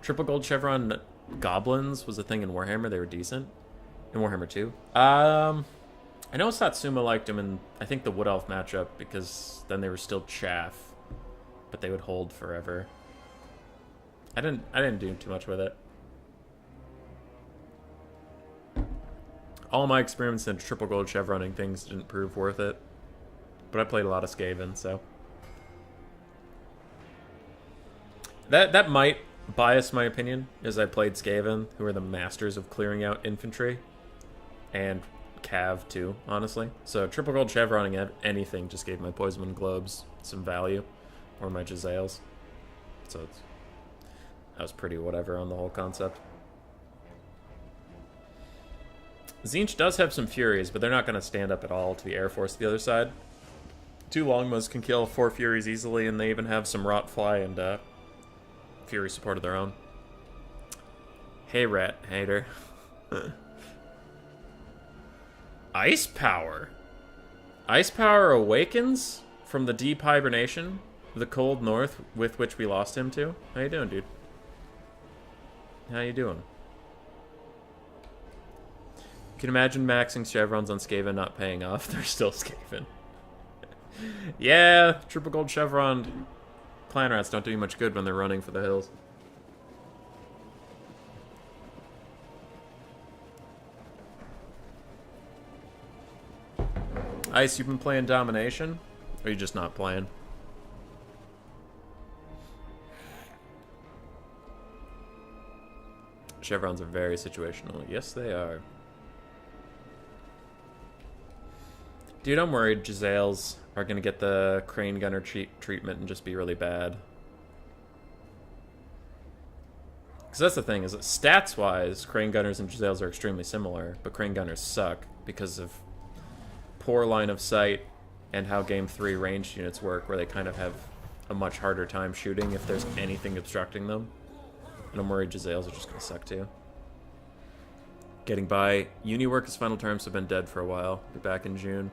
Triple Gold Chevron Goblins was a thing in Warhammer. They were decent. In Warhammer 2. I know Satsuma liked him in, I think, the Wood Elf matchup, because then they were still chaff. But they would hold forever. I didn't do too much with it. All my experiments in triple gold chevroning things didn't prove worth it. But I played a lot of Skaven, so. That might bias my opinion, as I played Skaven, who are the masters of clearing out infantry. And Cav, too, honestly. So triple gold chevroning anything just gave my Poisonman Globes some value. Or my Jezzails. So that was pretty whatever on the whole concept. Tzeentch does have some Furies, but they're not going to stand up at all to the Air Force the other side. 2 Longmas can kill 4 Furies easily, and they even have some Rotfly and Fury support of their own. Hey, Rat Hater. Ice Power. Ice Power awakens from the deep hibernation, the cold north with which we lost him to. How you doing, dude? How you doing? You can imagine maxing chevrons on Skaven not paying off. They're still Skaven. Yeah, triple gold chevron clan rats don't do you much good when they're running for the hills. Ice, you've been playing Domination? Or are you just not playing? Chevrons are very situational. Yes, they are. Dude, I'm worried Jezzails are going to get the Crane Gunner treatment and just be really bad. Because that's the thing, is that stats-wise, Crane Gunners and Jezzails are extremely similar, but Crane Gunners suck because of poor line of sight and how Game 3 ranged units work, where they kind of have a much harder time shooting if there's anything obstructing them. And I'm worried Jezzails are just going to suck too. Getting by. Uni work his final terms have been dead for a while. Be back in June.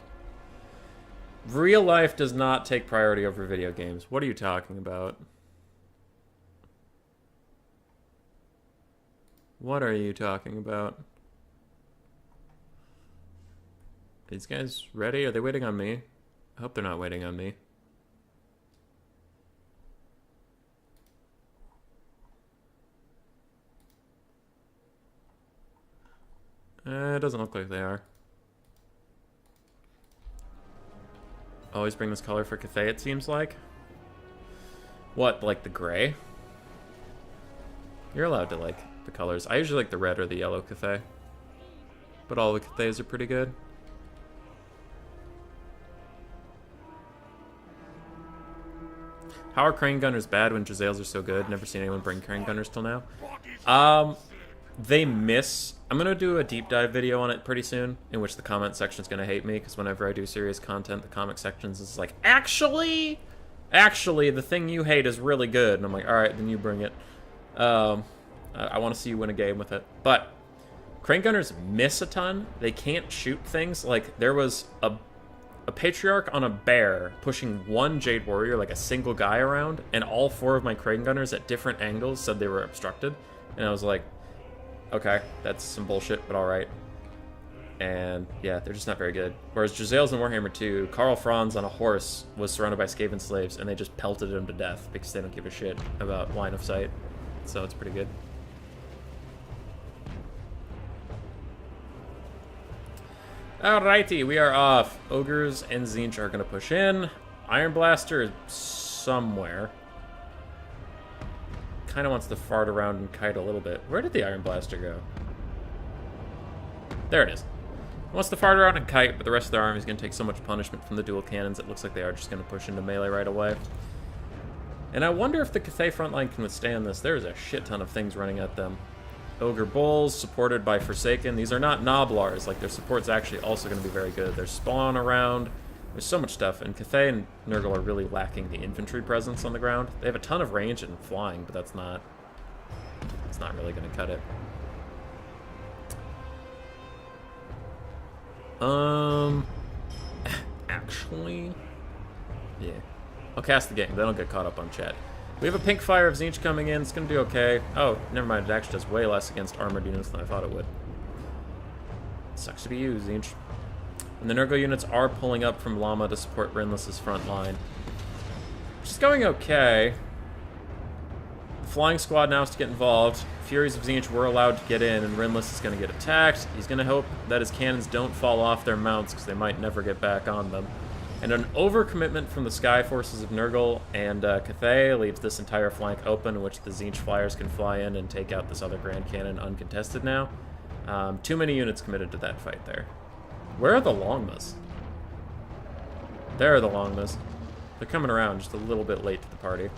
Real life does not take priority over video games. What are you talking about? What are you talking about? Are these guys ready? Are they waiting on me? I hope they're not waiting on me. It doesn't look like they are. Always bring this color for Cathay, it seems like. What, like the gray? You're allowed to like the colors. I usually like the red or the yellow Cathay. But all the Cathays are pretty good. How are Crane Gunners bad when Jezzails are so good? Never seen anyone bring Crane Gunners till now. They miss. I'm going to do a deep dive video on it pretty soon, in which the comment section is going to hate me, because whenever I do serious content, the comment sections is like, actually, the thing you hate is really good. And I'm like, alright, then you bring it. I want to see you win a game with it. But Crane Gunners miss a ton. They can't shoot things. Like, there was a Patriarch on a bear pushing one Jade Warrior, like a single guy around, and all 4 of my Crane Gunners at different angles said they were obstructed. And I was like, okay, that's some bullshit, but alright. And yeah, they're just not very good. Whereas Gisele's in Warhammer 2, Karl Franz on a horse was surrounded by Skaven slaves, and they just pelted him to death because they don't give a shit about line of sight. So it's pretty good. Alrighty, we are off. Ogres and Tzeentch are going to push in. Iron Blaster is somewhere. Kind of wants to fart around and kite a little bit. Where did the Iron Blaster go? There it is. Wants to fart around and kite, but the rest of their army is going to take so much punishment from the dual cannons, it looks like they are just going to push into melee right away. And I wonder if the Cathay front line can withstand this. There's a shit ton of things running at them. Ogre Bulls, supported by Forsaken. These are not Noblars. Like, their support's actually also going to be very good. There's Spawn around. There's so much stuff. And Cathay and Nurgle are really lacking the infantry presence on the ground. They have a ton of range and flying, but that's not... It's not really going to cut it. Actually... Yeah. I'll cast the game. They don't get caught up on chat. We have a pink fire of Tzeentch coming in. It's going to do okay. Oh, never mind. It actually does way less against armored units than I thought it would. Sucks to be you, Tzeentch. And the Nurgle units are pulling up from Llama to support Rinless's front line. Which is going okay. The flying squad now has to get involved. Furies of Tzeentch were allowed to get in, and Rinless is going to get attacked. He's going to hope that his cannons don't fall off their mounts, because they might never get back on them. And an overcommitment from the Sky Forces of Nurgle and Cathay leaves this entire flank open, in which the Tzeentch flyers can fly in and take out this other Grand Cannon uncontested now. Too many units committed to that fight there. Where are the Longmas? There are the Longmas. They're coming around just a little bit late to the party.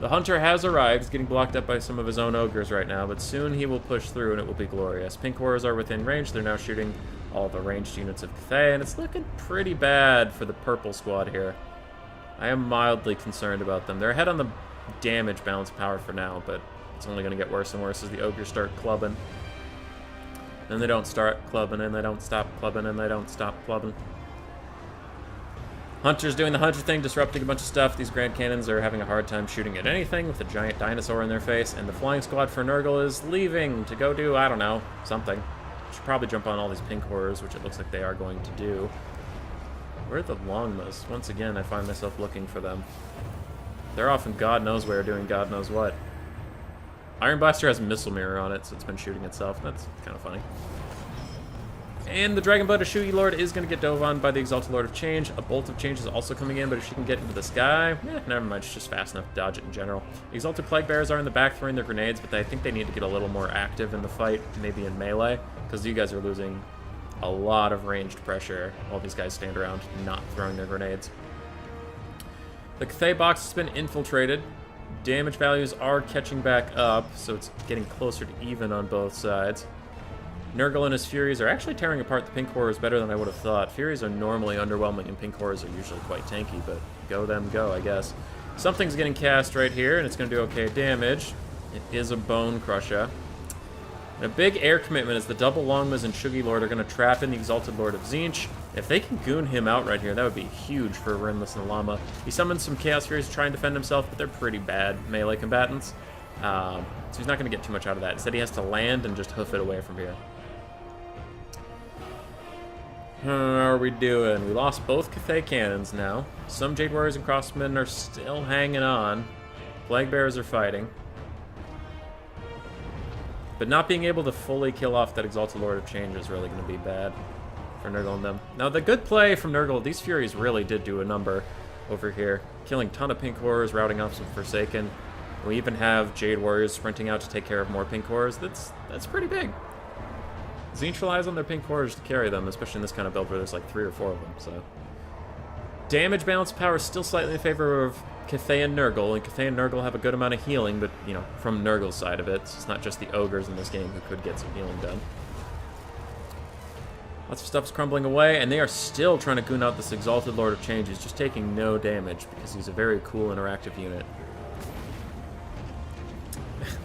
The Hunter has arrived. He's getting blocked up by some of his own ogres right now, but soon he will push through and it will be glorious. Pink Horrors are within range. They're now shooting all the ranged units of Cathay, and it's looking pretty bad for the purple squad here. I am mildly concerned about them. They're ahead on the damage balance power for now, but it's only going to get worse and worse as the ogres start clubbing. And they don't start clubbing, and they don't stop clubbing, and they don't stop clubbing. Hunter's doing the Hunter thing, disrupting a bunch of stuff. These Grand Cannons are having a hard time shooting at anything with a giant dinosaur in their face, and the flying squad for Nurgle is leaving to go do, I don't know, something. Should probably jump on all these pink horrors, which it looks like they are going to do. Where are the Longmas? Once again, I find myself looking for them. They're off in God knows where, doing God knows what. Iron Blaster has a missile mirror on it, so it's been shooting itself. That's kind of funny. And the Dragonblood Ashugi Lord is going to get dove on by the Exalted Lord of Change. A Bolt of Change is also coming in, but if she can get into the sky, never mind, she's just fast enough to dodge it in general. Exalted Plague Bearers are in the back throwing their grenades, but I think they need to get a little more active in the fight, maybe in melee, because you guys are losing a lot of ranged pressure while these guys stand around not throwing their grenades. The Cathay box has been infiltrated. Damage values are catching back up, so it's getting closer to even on both sides. Nurgle and his Furies are actually tearing apart the Pink Horrors better than I would have thought. Furies are normally underwhelming, and Pink Horrors are usually quite tanky, but go them go, I guess. Something's getting cast right here, and it's going to do okay damage. It is a Bone Crusher. And a big air commitment is the double Longmas and Shugi Lord are going to trap in the Exalted Lord of Tzeentch. If they can goon him out right here, that would be huge for Rinless and Llama. He summons some Chaos Furies to try and defend himself, but they're pretty bad melee combatants. So he's not going to get too much out of that. Instead, he has to land and just hoof it away from here. How are we doing? We lost both Cathay cannons now. Some Jade Warriors and Crossmen are still hanging on. Plague Bearers are fighting. But not being able to fully kill off that Exalted Lord of Change is really going to be bad for Nurgle and them. Now, the good play from Nurgle, these Furies really did do a number over here. Killing a ton of Pink Horrors, routing off some Forsaken. We even have Jade Warriors sprinting out to take care of more Pink Horrors. That's pretty big. Tzeentch relies on their Pink Horrors to carry them, especially in this kind of build where there's like 3 or 4 of them, so. Damage balance power is still slightly in favor of Cathay and Nurgle, and Cathay and Nurgle have a good amount of healing, but, you know, from Nurgle's side of it, so it's not just the ogres in this game who could get some healing done. Lots of stuff's crumbling away, and they are still trying to goon out this Exalted Lord of Change. He's just taking no damage because he's a very cool interactive unit.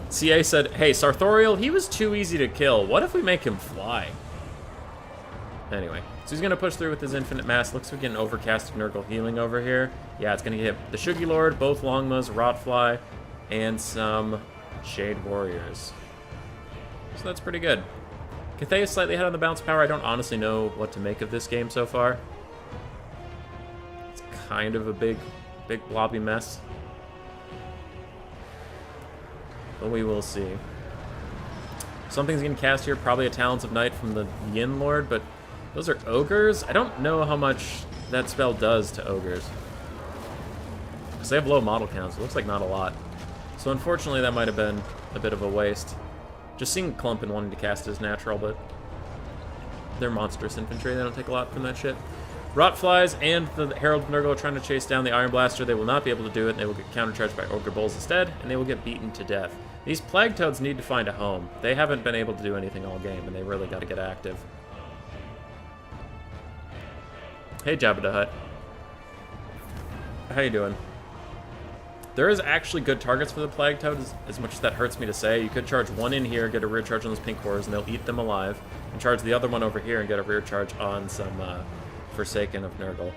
CA said, hey, Sartorial, he was too easy to kill. What if we make him fly? Anyway, so he's going to push through with his infinite mass. Looks like we get an overcast of Nurgle healing over here. Yeah, it's going to hit the Shugi Lord, both Longmas, Rotfly, and some Shade Warriors. So that's pretty good. Cathay is slightly ahead on the bounce power. I don't honestly know what to make of this game so far. It's kind of a big blobby mess. But we will see. Something's getting cast here, probably a Talons of Night from the Yin Lord, but those are ogres? I don't know how much that spell does to ogres. Because they have low model counts. It looks like not a lot. So unfortunately, that might have been a bit of a waste. Just seeing Clump and wanting to cast is natural, but they're monstrous infantry. They don't take a lot from that shit. Rotflies and the Herald of Nurgle are trying to chase down the Iron Blaster. They will not be able to do it, and they will get countercharged by Ogre Bulls instead, and they will get beaten to death. These Plague Toads need to find a home. They haven't been able to do anything all game, and they really got to get active. Hey, Jabba the Hutt. How you doing? There is actually good targets for the Plague Toad, as much as that hurts me to say. You could charge one in here, get a rear charge on those pink cores, and they'll eat them alive. And charge the other one over here and get a rear charge on some Forsaken of Nurgle.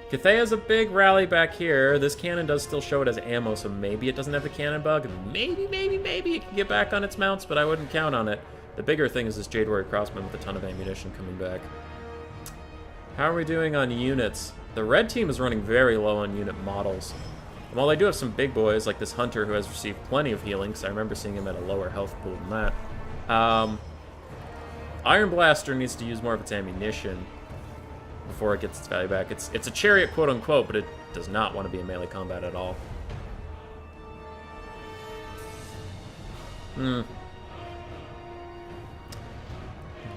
Cathay has a big rally back here. This cannon does still show it as ammo, so maybe it doesn't have the cannon bug. Maybe it can get back on its mounts, but I wouldn't count on it. The bigger thing is this Jade Warrior Crossman with a ton of ammunition coming back. How are we doing on units? The red team is running very low on unit models. And while they do have some big boys, like this Hunter who has received plenty of healing, because I remember seeing him at a lower health pool than that, Iron Blaster needs to use more of its ammunition before it gets its value back. It's a chariot, quote-unquote, but it does not want to be in melee combat at all.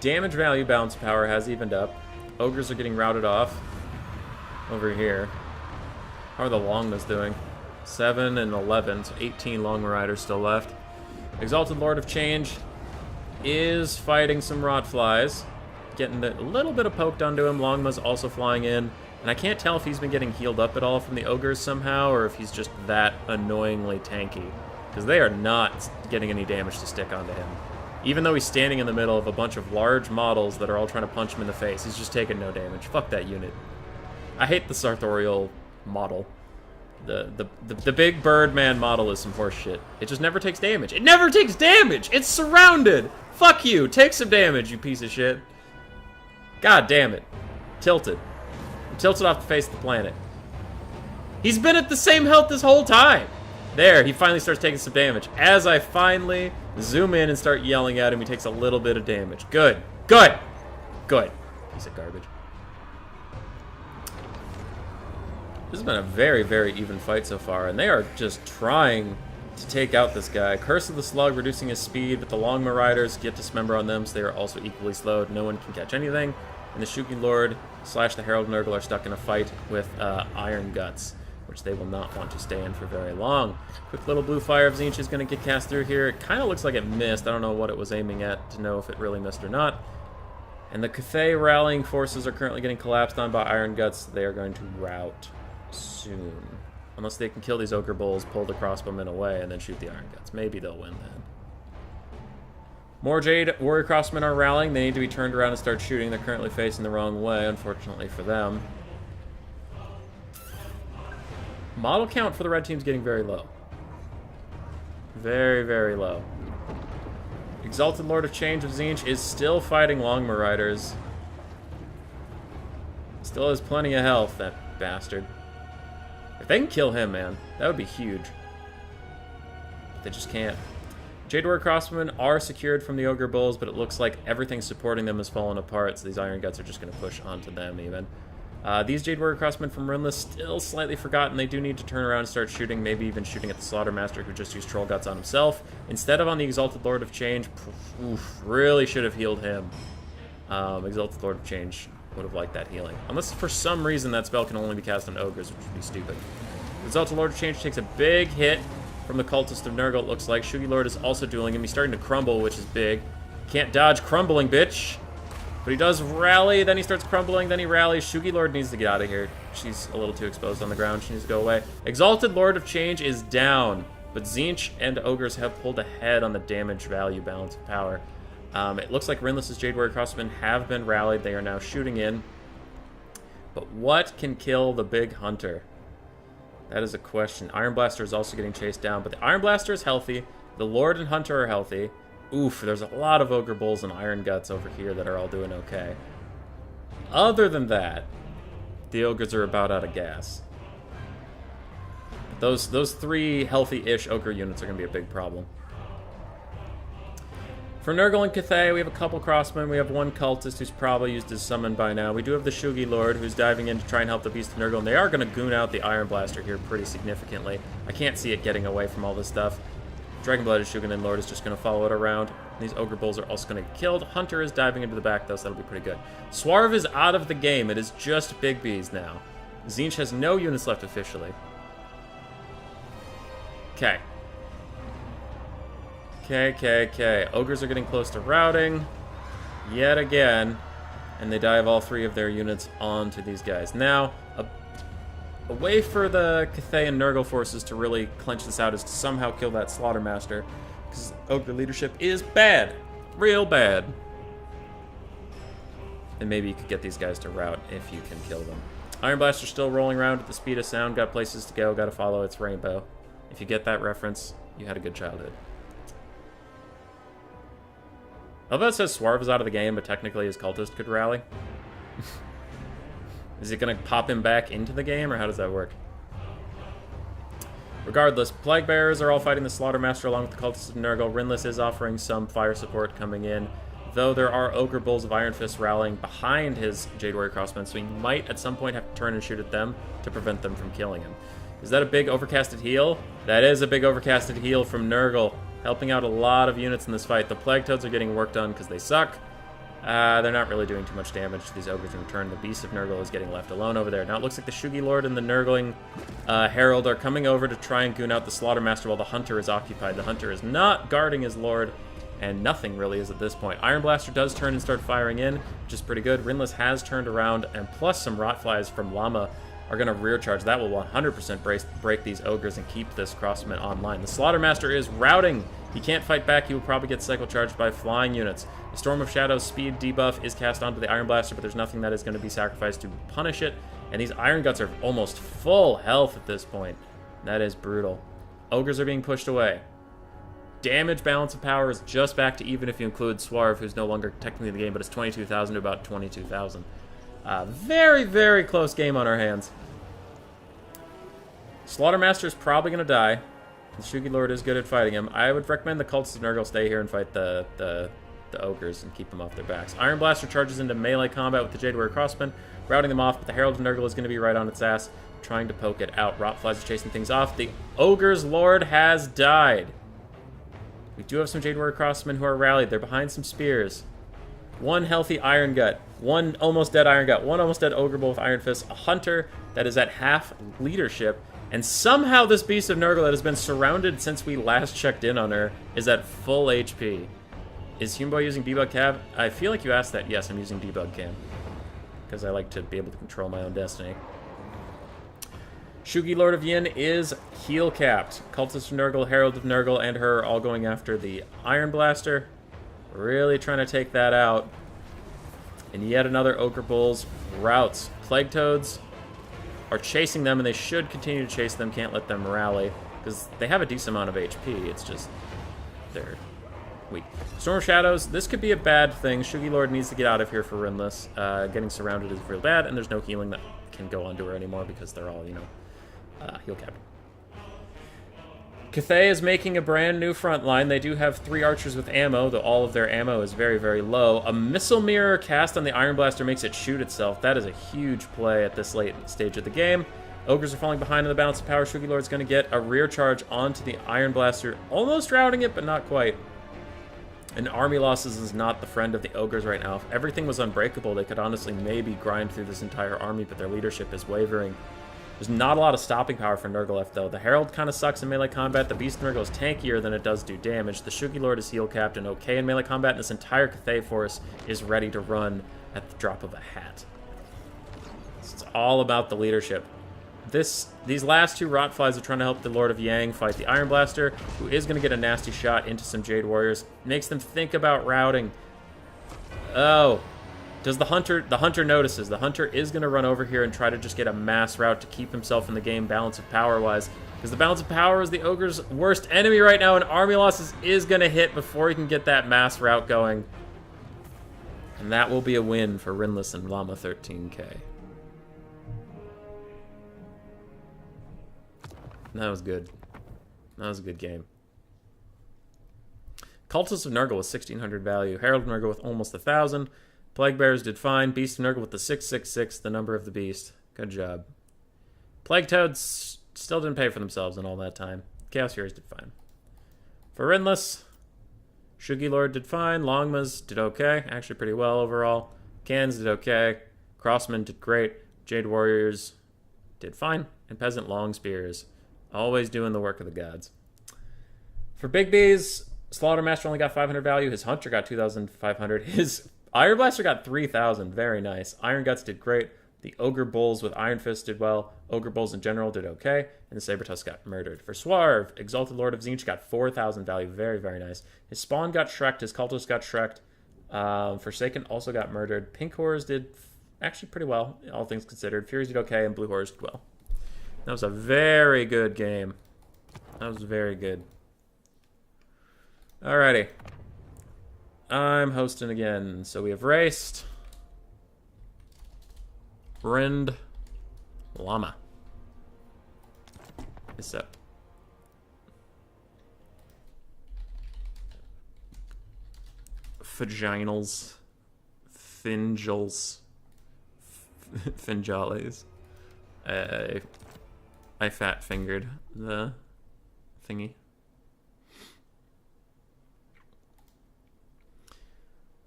Damage value bounce power has evened up. Ogres are getting routed off over here. How are the Longmas doing? 7 and 11, so 18 Longma Riders still left. Exalted Lord of Change is fighting some Rotflies. Getting a little bit of poke done to him. Longma's also flying in. And I can't tell if he's been getting healed up at all from the ogres somehow, or if he's just that annoyingly tanky. Because they are not getting any damage to stick onto him. Even though he's standing in the middle of a bunch of large models that are all trying to punch him in the face, he's just taking no damage. Fuck that unit. I hate the Sartorial model. The big Birdman model is some horse shit. It just never takes damage. It never takes damage! It's surrounded! Fuck you! Take some damage, you piece of shit. God damn it. Tilted. I'm tilted off the face of the planet. He's been at the same health this whole time! There, he finally starts taking some damage. As I finally zoom in and start yelling at him, he takes a little bit of damage. Good. Good! Good. Piece of garbage. This has been a very, very even fight so far, and they are just trying to take out this guy. Curse of the Slug reducing his speed, but the Longma Riders get dismember on them, so they are also equally slowed. No one can catch anything. And the Shuki Lord / the Herald Nurgle are stuck in a fight with Iron Guts, which they will not want to stay in for very long. Quick little blue fire of Tzeentch is going to get cast through here. It kind of looks like it missed. I don't know what it was aiming at to know if it really missed or not. And the Cathay rallying forces are currently getting collapsed on by Iron Guts. They are going to rout soon. Unless they can kill these Ogre Bulls, pull the crossbowmen away, and then shoot the Iron Guts. Maybe they'll win then. More Jade Warrior Crossmen are rallying. They need to be turned around and start shooting. They're currently facing the wrong way, unfortunately for them. Model count for the red team's getting very low. Very, very low. Exalted Lord of Change of Tzeentch is still fighting Longma Riders. Still has plenty of health, that bastard. If they can kill him, man, that would be huge. But they just can't. Jade Warrior Crossbowmen are secured from the Ogre Bulls, but it looks like everything supporting them has fallen apart, so these Iron Guts are just going to push onto them even. These Jade Warrior Crossbowmen from Runeless still slightly forgotten. They do need to turn around and start shooting, maybe even shooting at the Slaughtermaster, who just used Troll Guts on himself, instead of on the Exalted Lord of Change. Oof, really should have healed him. Exalted Lord of Change would have liked that healing. Unless for some reason that spell can only be cast on Ogres, which would be stupid. Exalted Lord of Change takes a big hit from the Cultist of Nurgle, it looks like. Shugi Lord is also dueling him. He's starting to crumble, which is big. Can't dodge crumbling, bitch. But he does rally, then he starts crumbling, then he rallies. Shugi Lord needs to get out of here. She's a little too exposed on the ground. She needs to go away. Exalted Lord of Change is down. But Tzeentch and Ogres have pulled ahead on the damage value balance of power. It looks like Rinless's Jade Warrior Crossmen have been rallied. They are now shooting in. But what can kill the big hunter? That is a question. Iron Blaster is also getting chased down, but the Iron Blaster is healthy. The Lord and Hunter are healthy. Oof, there's a lot of Ogre Bulls and Iron Guts over here that are all doing okay. Other than that, the Ogres are about out of gas. Those 3 healthy-ish Ogre units are going to be a big problem. For Nurgle and Cathay, we have a couple Crossmen. We have one Cultist who's probably used his summon by now. We do have the Shugi Lord who's diving in to try and help the Beast of Nurgle, and they are going to goon out the Iron Blaster here pretty significantly. I can't see it getting away from all this stuff. Dragon-Blooded Shugenin Lord is just going to follow it around. These Ogre Bulls are also going to get killed. Hunter is diving into the back, though, so that'll be pretty good. Swarv is out of the game. It is just Big Bees now. Tzeentch has no units left officially. Okay. Okay. Ogres are getting close to routing. Yet again. And they dive all 3 of their units onto these guys. Now, a way for the Cathay and Nurgle forces to really clench this out is to somehow kill that Slaughtermaster. Because Ogre leadership is bad. Real bad. And maybe you could get these guys to rout if you can kill them. Iron Blaster's still rolling around at the speed of sound. Got places to go. Got to follow its rainbow. If you get that reference, you had a good childhood. Although it says Swarv is out of the game, but technically his cultist could rally. Is it going to pop him back into the game, or how does that work? Regardless, Plague Bearers are all fighting the Slaughtermaster along with the cultists of Nurgle. Rinless is offering some fire support coming in, though there are Ogre Bulls of Iron Fist rallying behind his Jade Warrior Crossmen, so he might at some point have to turn and shoot at them to prevent them from killing him. Is that a big overcasted heal? That is a big overcasted heal from Nurgle, helping out a lot of units in this fight. The Plague Toads are getting work done because they suck. They're not really doing too much damage to these Ogres in return. The Beast of Nurgle is getting left alone over there. Now it looks like the Shugi Lord and the Nurgling Herald are coming over to try and goon out the Slaughtermaster while the Hunter is occupied. The Hunter is not guarding his Lord, and nothing really is at this point. Iron Blaster does turn and start firing in, which is pretty good. Rinless has turned around, and plus some Rotflies from Llama are going to rear charge. That will 100% break these Ogres and keep this Crossman online. The Slaughtermaster is routing. He can't fight back. He will probably get cycle charged by flying units. The Storm of Shadows speed debuff is cast onto the Iron Blaster, but there's nothing that is going to be sacrificed to punish it. And these Iron Guts are almost full health at this point. That is brutal. Ogres are being pushed away. Damage balance of power is just back to even if you include Swarv, who's no longer technically in the game, but it's 22,000 to about 22,000. Very, very close game on our hands. Slaughtermaster is probably going to die. The Shugi Lord is good at fighting him. I would recommend the Cultists of Nurgle stay here and fight the Ogres and keep them off their backs. Iron Blaster charges into melee combat with the Jade Warrior Crossmen, routing them off, but the Herald of Nurgle is going to be right on its ass, trying to poke it out. Rotflies are chasing things off. The Ogre's Lord has died. We do have some Jade Warrior Crossmen who are rallied. They're behind some spears. One healthy Iron Gut. One almost dead Iron Gut. One almost dead Ogre Bull with Iron Fist. A Hunter that is at half leadership. And somehow this Beast of Nurgle that has been surrounded since we last checked in on her is at full HP. Is Humeboy using Debug Cab? I feel like you asked that. Yes, I'm using Debug Cam. Because I like to be able to control my own destiny. Shugi Lord of Yin is heal capped. Cultist of Nurgle, Herald of Nurgle, and her all going after the Iron Blaster. Really trying to take that out. And yet another Ogre Bulls routes. Plague Toads are chasing them, and they should continue to chase them. Can't let them rally, because they have a decent amount of HP. It's just they're weak. Storm of Shadows, this could be a bad thing. Shugi Lord needs to get out of here for Rinless. Getting surrounded is real bad, and there's no healing that can go onto her anymore because they're all, heal capped. Cathay is making a brand new front line. They do have 3 archers with ammo, though all of their ammo is very, very low. A missile mirror cast on the Iron Blaster makes it shoot itself. That is a huge play at this late stage of the game. Ogres are falling behind in the balance of power. Shugi Lord's going to get a rear charge onto the Iron Blaster, almost routing it, but not quite. And army losses is not the friend of the Ogres right now. If everything was unbreakable, they could honestly maybe grind through this entire army, but their leadership is wavering. There's not a lot of stopping power for Nurgle left, though. The Herald kind of sucks in melee combat. The Beast Nurgle is tankier than it does do damage. The Shugi Lord is heal capped and okay in melee combat, and this entire Cathay force is ready to run at the drop of a hat. It's all about the leadership. These last two Rotflies are trying to help the Lord of Yang fight the Iron Blaster, who is going to get a nasty shot into some Jade Warriors. Makes them think about routing. Oh. Does the Hunter notices. The Hunter is going to run over here and try to just get a mass route to keep himself in the game balance of power-wise. Because the balance of power is the Ogre's worst enemy right now, and Army Losses is going to hit before he can get that mass route going. And that will be a win for Rinless and Llama 13k. That was good. That was a good game. Cultists of Nurgle with 1600 value. Herald of Nurgle with almost 1000. Plague Bearers did fine. Beast of Nurgle with the 666, the number of the beast. Good job. Plague Toads still didn't pay for themselves in all that time. Chaos Furies did fine. For Rinless, Shugi Lord did fine. Longmas did okay. Actually pretty well overall. Cans did okay. Crossmen did great. Jade Warriors did fine. And Peasant Long Spears, always doing the work of the gods. For Big B's, Slaughtermaster only got 500 value. His Hunter got 2,500. His Iron Blaster got 3,000. Very nice. Iron Guts did great. The Ogre Bulls with Iron Fist did well. Ogre Bulls in general did okay. And the Sabertusk got murdered. For Swarv, Exalted Lord of Tzeentch got 4,000 value. Very, very nice. His Spawn got Shrek'd. His Cultist got Shrek'd. Forsaken also got murdered. Pink Horrors did actually pretty well, all things considered. Furies did okay, and Blue Horrors did well. That was a very good game. That was very good. Alrighty. I'm hosting again. So we have raced. Rind. Llama. What's up? Vaginals. Fingals. Finjales. I fat-fingered the thingy.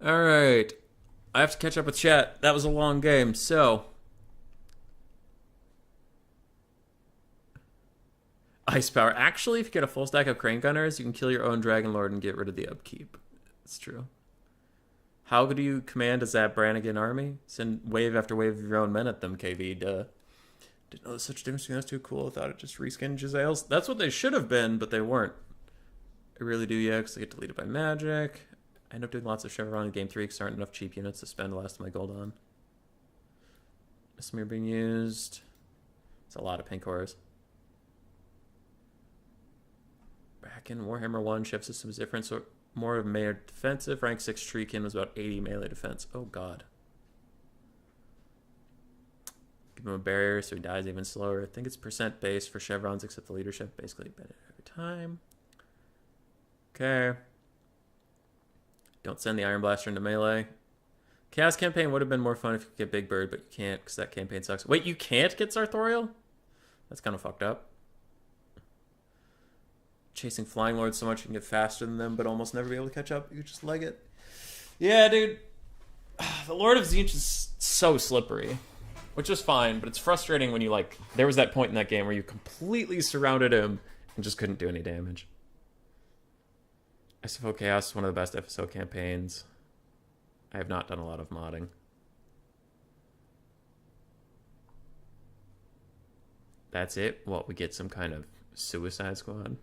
Alright. I have to catch up with chat. That was a long game, so... Ice Power. Actually, if you get a full stack of Crane Gunners, you can kill your own Dragon Lord and get rid of the upkeep. It's true. How could you command a Zap Brannigan army? Send wave after wave of your own men at them, KV, duh. Didn't know there's such a difference between those two. Cool. I thought it just reskinned Giselles. That's what they should have been, but they weren't. I really do, yeah, because they get deleted by magic. I end up doing lots of Chevron in Game 3 because there aren't enough cheap units to spend the last of my gold on. Smear being used. It's a lot of pink horrors. Back in Warhammer 1, shift system is different, so more of melee defensive. Rank 6 Treekin was about 80 melee defense. Oh, God. Give him a barrier so he dies even slower. I think it's percent base for chevrons except the leadership. Basically, better every time. Okay. Don't send the Iron Blaster into melee. Chaos Campaign would have been more fun if you could get Big Bird, but you can't because that campaign sucks. Wait, you can't get Sartorial? That's kind of fucked up. Chasing Flying Lords so much you can get faster than them, but almost never be able to catch up. You just leg it. Yeah, dude. The Lord of Tzeentch is so slippery. Which is fine, but it's frustrating when you, like... There was that point in that game where you completely surrounded him and just couldn't do any damage. SFO Chaos is one of the best FSO campaigns. I have not done a lot of modding. That's it? What, we get some kind of Suicide Squad?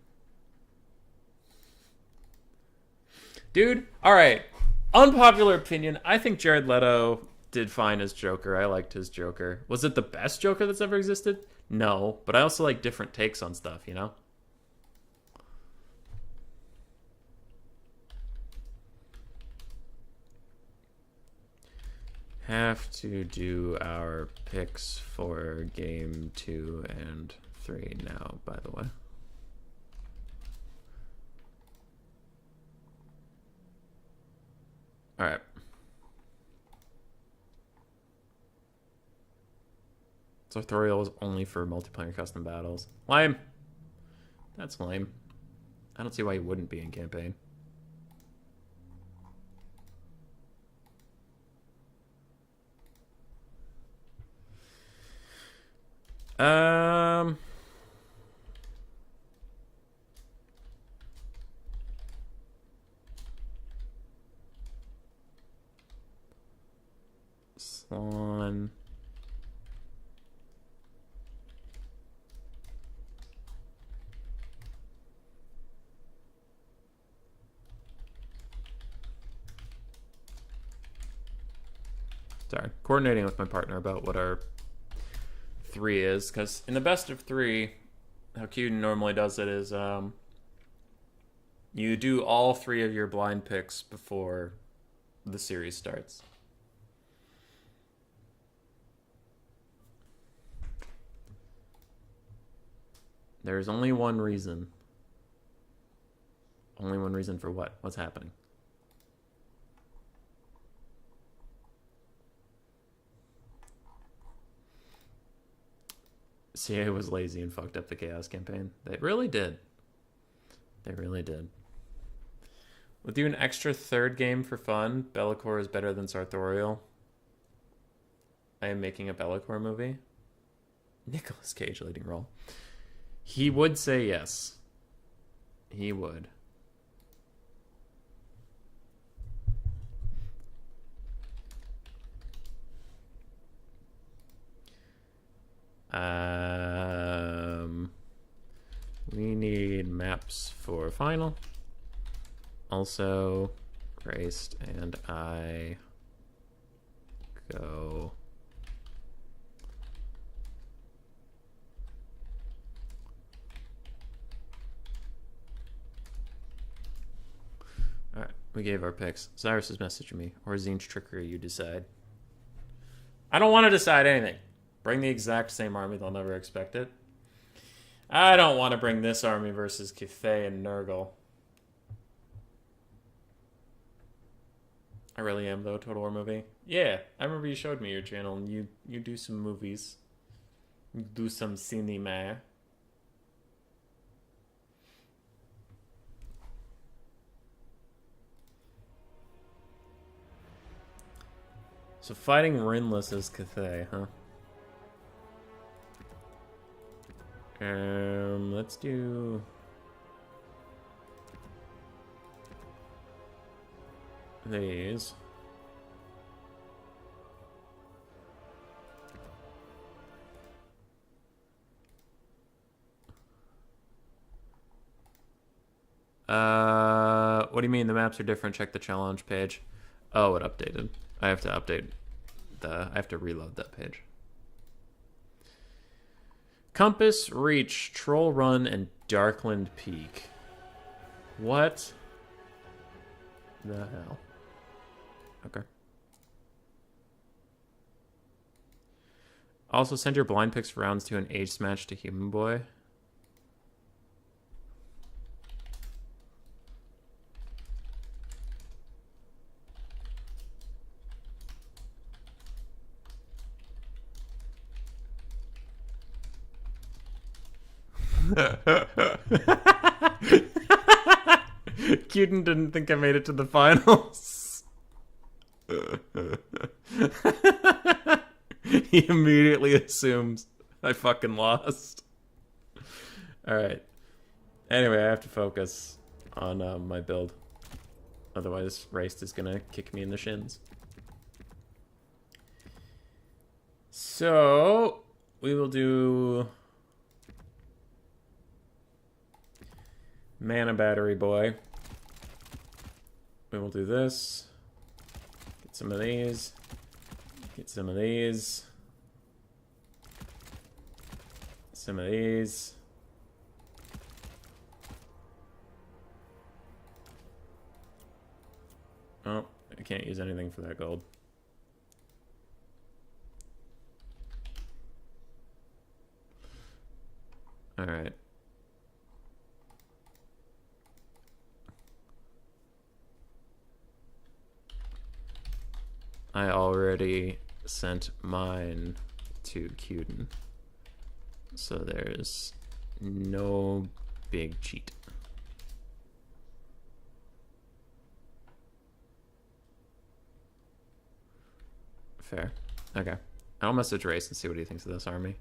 Dude, alright. Unpopular opinion, I think Jared Leto did fine as Joker. I liked his Joker. Was it the best Joker that's ever existed? No, but I also like different takes on stuff, you know? Have to do our picks for game 2 and 3 now, by the way. Alright. Sartorial is only for multiplayer custom battles. Lame. That's lame. I don't see why you wouldn't be in campaign. Swan. Sorry. Coordinating with my partner about what our 3 is, because in the best of 3, how Queden normally does it is you do all 3 of your blind picks before the series starts. There's only one reason. Only one reason for what? What's happening? CA was lazy and fucked up the Chaos campaign. They really did. They really did. We'll do an extra 3rd game for fun. Be'lakor is better than Sartorial. I am making a Be'lakor movie. Nicolas Cage leading role. He would say yes. He would. We need maps for final. Also, Raced and I go. Alright, we gave our picks. Cyrus is messaging me. Or Zine's trickery, you decide. I don't want to decide anything. Bring the exact same army, they'll never expect it. I don't want to bring this army versus Cathay and Nurgle. I really am, though, Total War movie. Yeah, I remember you showed me your channel, and you do some movies. You do some cinema. So fighting Rinless is Cathay, huh? Let's do these. What do you mean the maps are different? Check the challenge page. Oh, it updated. I have to update I have to reload that page. Compass, Reach, Troll Run, and Darkland Peak. What the hell? Okay. Also, send your blind picks for rounds 2 and age smash to Human Boy. Queden didn't think I made it to the finals. He immediately assumes I fucking lost. Alright. Anyway, I have to focus on my build. Otherwise, Raced is gonna kick me in the shins. So, we will do Mana Battery Boy. We will do this. Get some of these. Get some of these. Some of these. Oh, I can't use anything for that gold. All right. I already sent mine to Queden, so there's no big cheat. Fair. Okay. I'll message Race and see what he thinks of this army.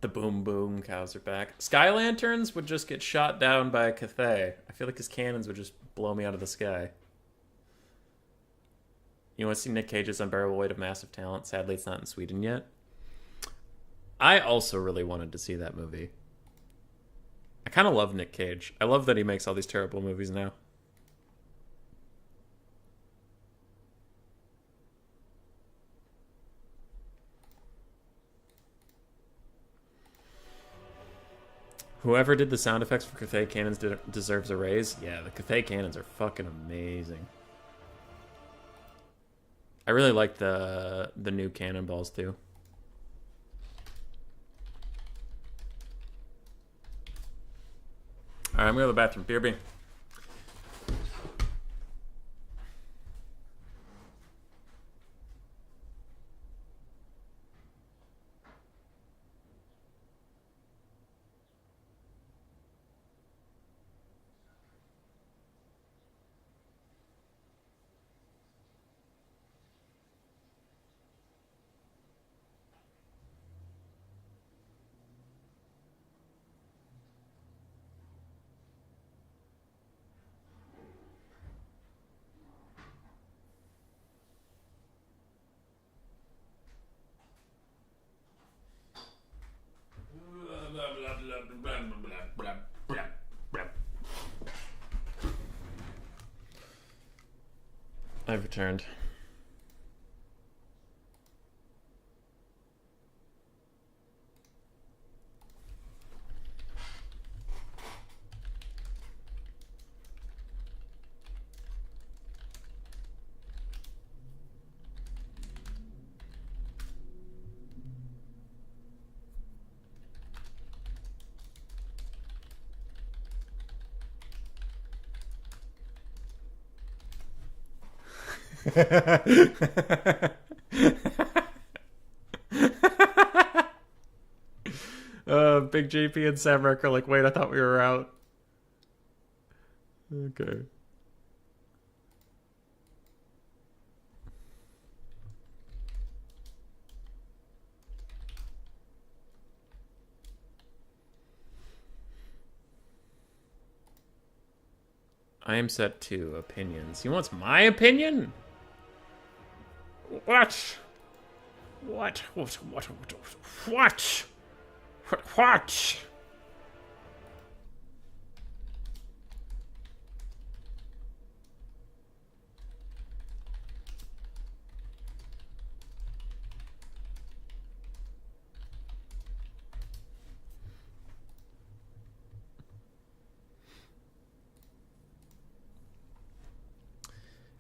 The boom boom cows are back. Sky Lanterns would just get shot down by a Cathay. I feel like his cannons would just blow me out of the sky. You want to see Nick Cage's Unbearable Weight of Massive Talent? Sadly, it's not in Sweden yet. I also really wanted to see that movie. I kind of love Nick Cage. I love that he makes all these terrible movies now. Whoever did the sound effects for Cathay Cannons deserves a raise. Yeah, the Cathay Cannons are fucking amazing. I really like the new cannonballs too. Alright, I'm going to the bathroom. BRB. I've returned. Big JP and Samrock are like, wait, I thought we were out. Okay. I am set to opinions. He wants my opinion? What? What? What? What? What? What?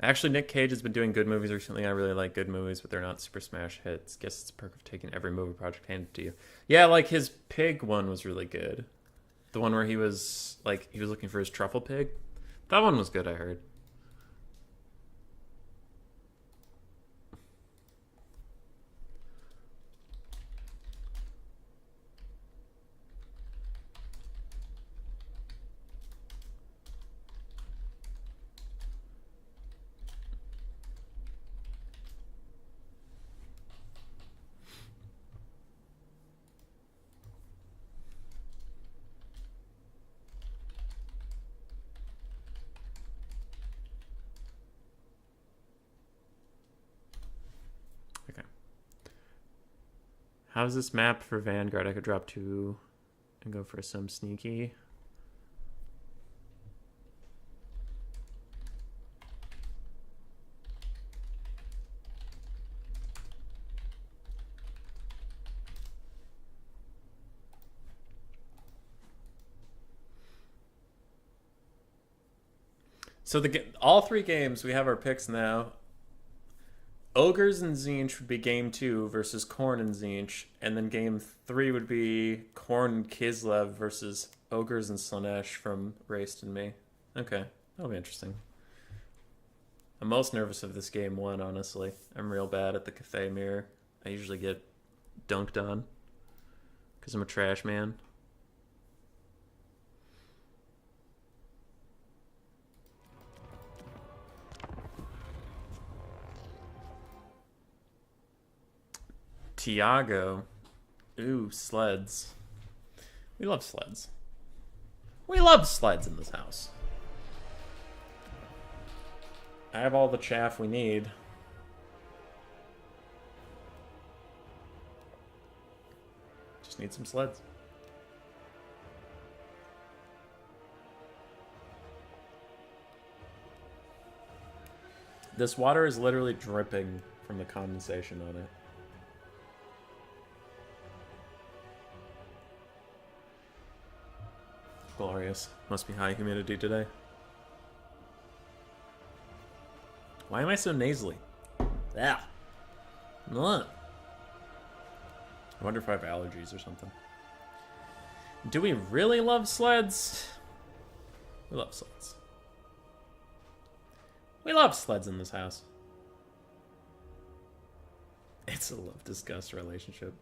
Actually, Nick Cage has been doing good movies recently. I really like good movies, but they're not super smash hits. Guess it's a perk of taking every movie project handed to you. Yeah, like his pig one was really good. The one where he was looking for his truffle pig. That one was good, I heard. How's this map for Vanguard? I could drop 2 and go for some sneaky. So all 3 games, we have our picks now. Ogres and Zinch would be game 2 versus Korn and Zinch, and then game 3 would be Korn and Kislev versus Ogres and Slanesh from Raced and me. Okay, that'll be interesting. I'm most nervous of this game 1, honestly. I'm real bad at the Cathay mirror. I usually get dunked on because I'm a trash man. Tiago. Ooh, sleds. We love sleds. We love sleds in this house. I have all the chaff we need. Just need some sleds. This water is literally dripping from the condensation on it. Glorious. Must be high humidity today. Why am I so nasally? Yeah. Ugh. I wonder if I have allergies or something. Do we really love sleds? We love sleds. We love sleds in this house. It's a love-disgust relationship.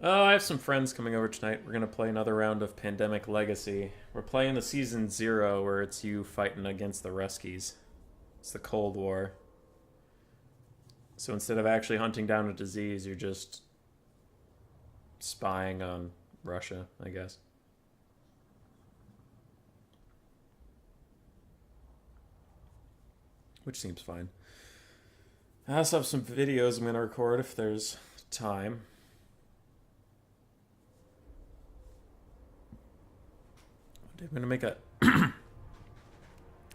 Oh, I have some friends coming over tonight. We're going to play another round of Pandemic Legacy. We're playing the Season 0, where it's you fighting against the Ruskies. It's the Cold War. So instead of actually hunting down a disease, you're just spying on Russia, I guess. Which seems fine. I also have some videos I'm going to record if there's time. I'm going to make a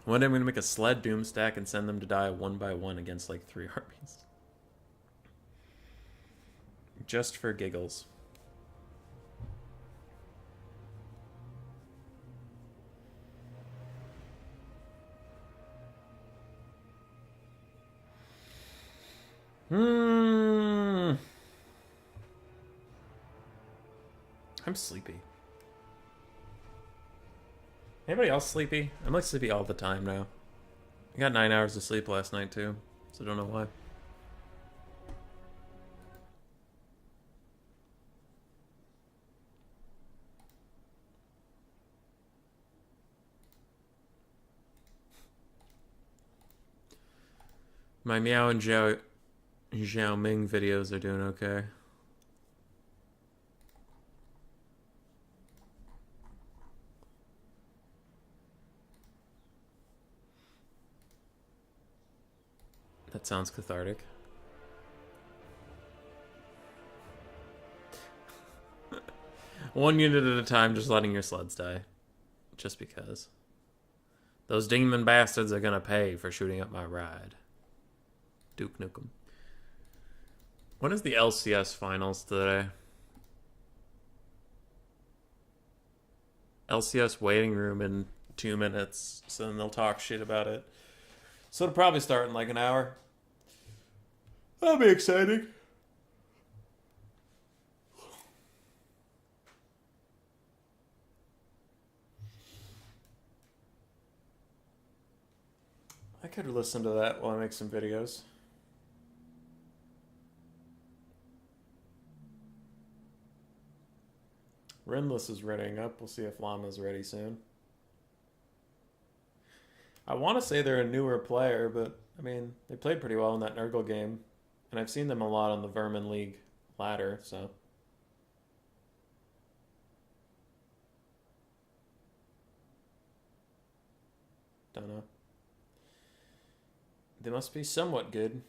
one day I'm going to make a sled doom stack and send them to die one by one against like 3 armies. Just for giggles. I'm sleepy. Anybody else sleepy? I'm like sleepy all the time now. I got 9 hours of sleep last night too, so I don't know why. My Meow and Xiao Ming videos are doing okay. That sounds cathartic. One unit at a time, just letting your sleds die. Just because. Those demon bastards are gonna pay for shooting up my ride. Duke Nukem. When is the LCS finals today? LCS waiting room in 2 minutes, so then they'll talk shit about it. So it'll probably start in like an hour. That'll be exciting. I could listen to that while I make some videos. Rinless is readying up. We'll see if Llama's ready soon. I want to say they're a newer player, but I mean, they played pretty well in that Nurgle game. And I've seen them a lot on the Vermin League ladder, so. Don't know. They must be somewhat good.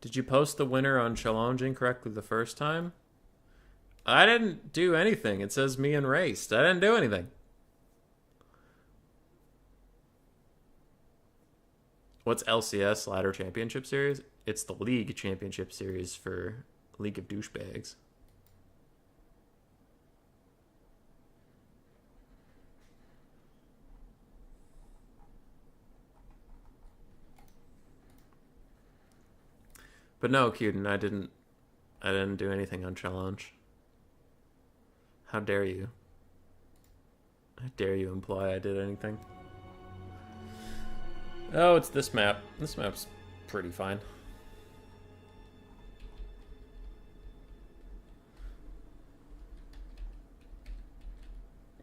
Did you post the winner on challenging correctly the first time? I didn't do anything. It says me and raced. I didn't do anything. What's LCS, Ladder Championship Series? It's the League Championship Series for League of Douchebags. But no, Queden, I didn't do anything on challenge. How dare you? How dare you imply I did anything? Oh, it's this map. This map's pretty fine.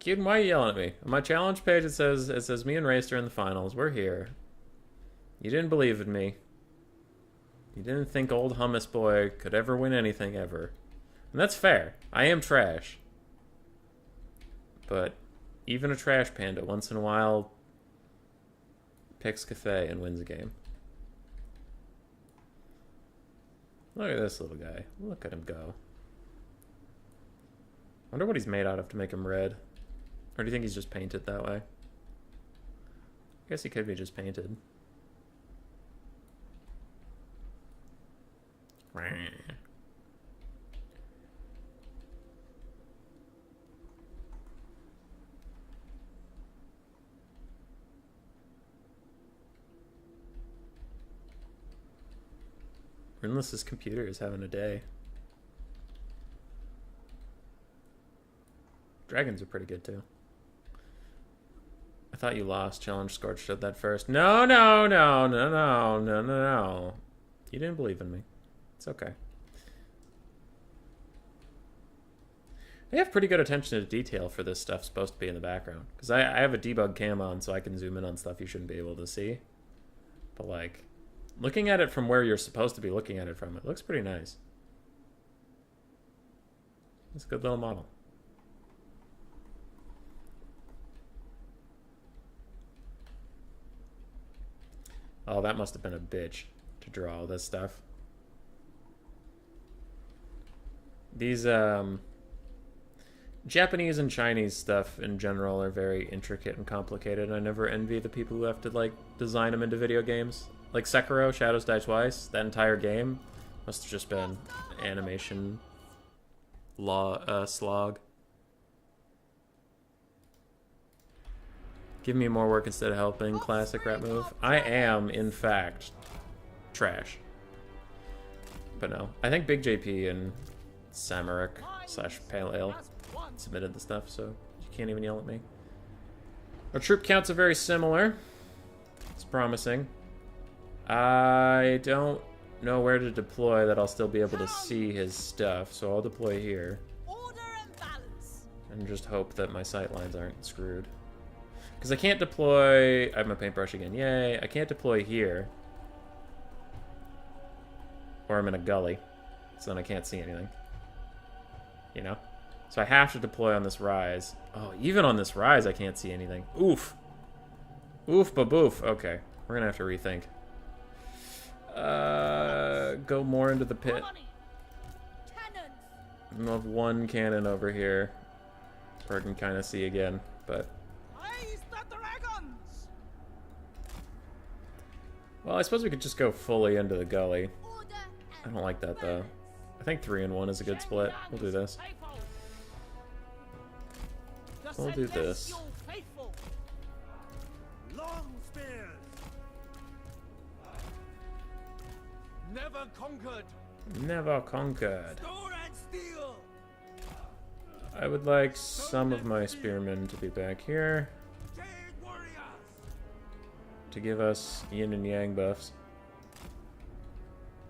Queden, why are you yelling at me? On my challenge page it says me and Race are in the finals. We're here. You didn't believe in me. You didn't think old Hummus Boy could ever win anything ever. And that's fair. I am trash. But even a trash panda once in a while picks Cathay and wins a game. Look at this little guy. Look at him go. wonder what he's made out of to make him red. Or do you think he's just painted that way? I guess he could be just painted. Rinless's computer is having a day. Dragons are pretty good too. I thought you lost. Challenge Scorch did that first. No, no, no, no, no, no, no, no. You didn't believe in me. It's okay. They have pretty good attention to detail for this stuff supposed to be in the background. Because I have a debug cam on so I can zoom in on stuff you shouldn't be able to see. But like, looking at it from where you're supposed to be looking at it from, it looks pretty nice. It's a good little model. Oh, that must have been a bitch to draw all this stuff. These, Japanese and Chinese stuff in general are very intricate and complicated. I never envy the people who have to, like, design them into video games. Like Sekiro, Shadows Die Twice, that entire game must have just been animation slog. Give me more work instead of helping. Classic rap move. I am, in fact, trash. But no. I think Big JP and Samarik / Pale Ale submitted the stuff, so you can't even yell at me. Our troop counts are very similar. It's promising. I don't know where to deploy that I'll still be able to see his stuff, so I'll deploy here. And just hope that my sight lines aren't screwed. Because I can't deploy... I have my paintbrush again. Yay. I can't deploy here. Or I'm in a gully. So then I can't see anything. You know? So I have to deploy on this rise. Oh, even on this rise I can't see anything. Oof. Oof baboof. Okay. We're gonna have to rethink. Go more into the pit. I have one cannon over here. Where I can kind of see again, but... Well, I suppose we could just go fully into the gully. I don't like that, though. I think 3 and 1 is a good split. We'll do this. We'll do this. Long spears. Never conquered. Never conquered. Sword and steel. I would like some of my spearmen to be back here. Jade warriors. To give us yin and yang buffs.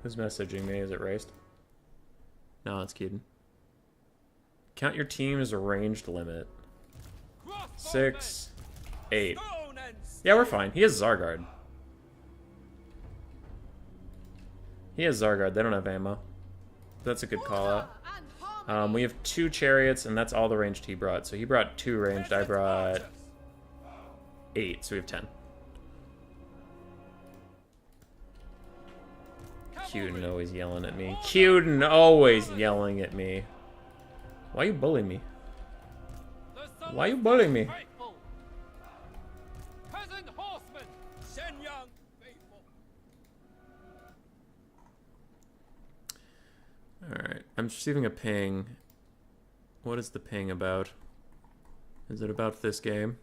Who's messaging me? Is it Raced? No, it's Queden. Count your team's ranged limit. 6, 8. Yeah, we're fine. He has Zargard. He has Zargard. They don't have ammo. That's a good call out. We have 2 chariots, and that's all the ranged he brought. So he brought 2 ranged. I brought 8, so we have 10. Queden always yelling at me. Queden always yelling at me. Why you bullying me? Why you bullying me? Peasant horsemen. Shenyang faithful. Alright, I'm receiving a ping. What is the ping about? Is it about this game?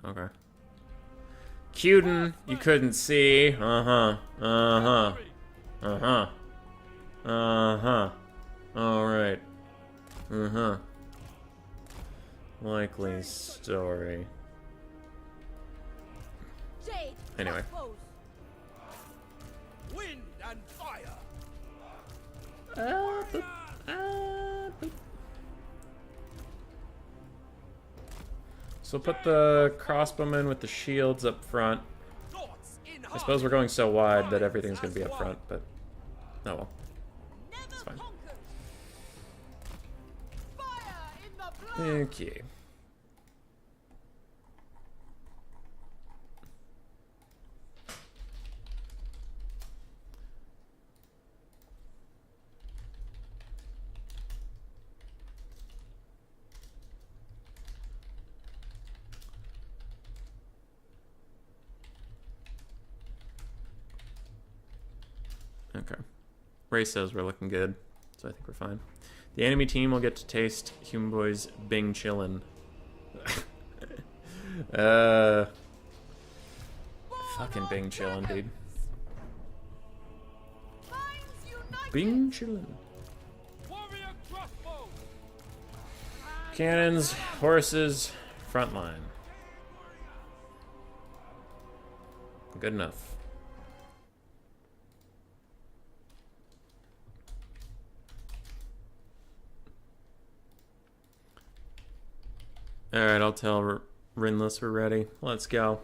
Okay. Queden, you couldn't see. Uh-huh. Uh-huh. Uh-huh. Uh-huh. Alright. Uh-huh. Likely story. Anyway. Wind and fire. So put the crossbowmen with the shields up front. I suppose we're going so wide that everything's going to be up front, but oh well. It's fine. Okay. Okay. Ray says we're looking good, so I think we're fine. The enemy team will get to taste Human Boy's Bing Chillin'. Fucking Bing Chillin', dude. Bing Chillin'. Warrior crossbow. Cannons, horses, front line. Good enough. Alright, I'll tell Rinless we're ready. Let's go.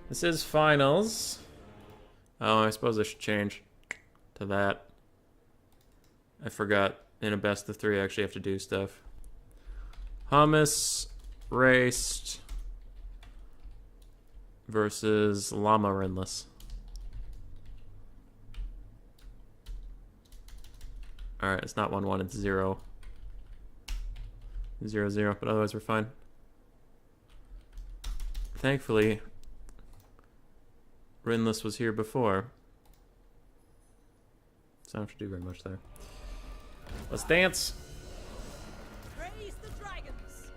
This is finals. Oh, I suppose I should change to that. I forgot. In a best of 3, I actually have to do stuff. Hummus raced versus Llama Rinless. Alright, it's not 1-1, it's 0. 0-0, but otherwise we're fine. Thankfully, Rinless was here before. So I don't have to do very much there. Let's dance! Praise the dragons.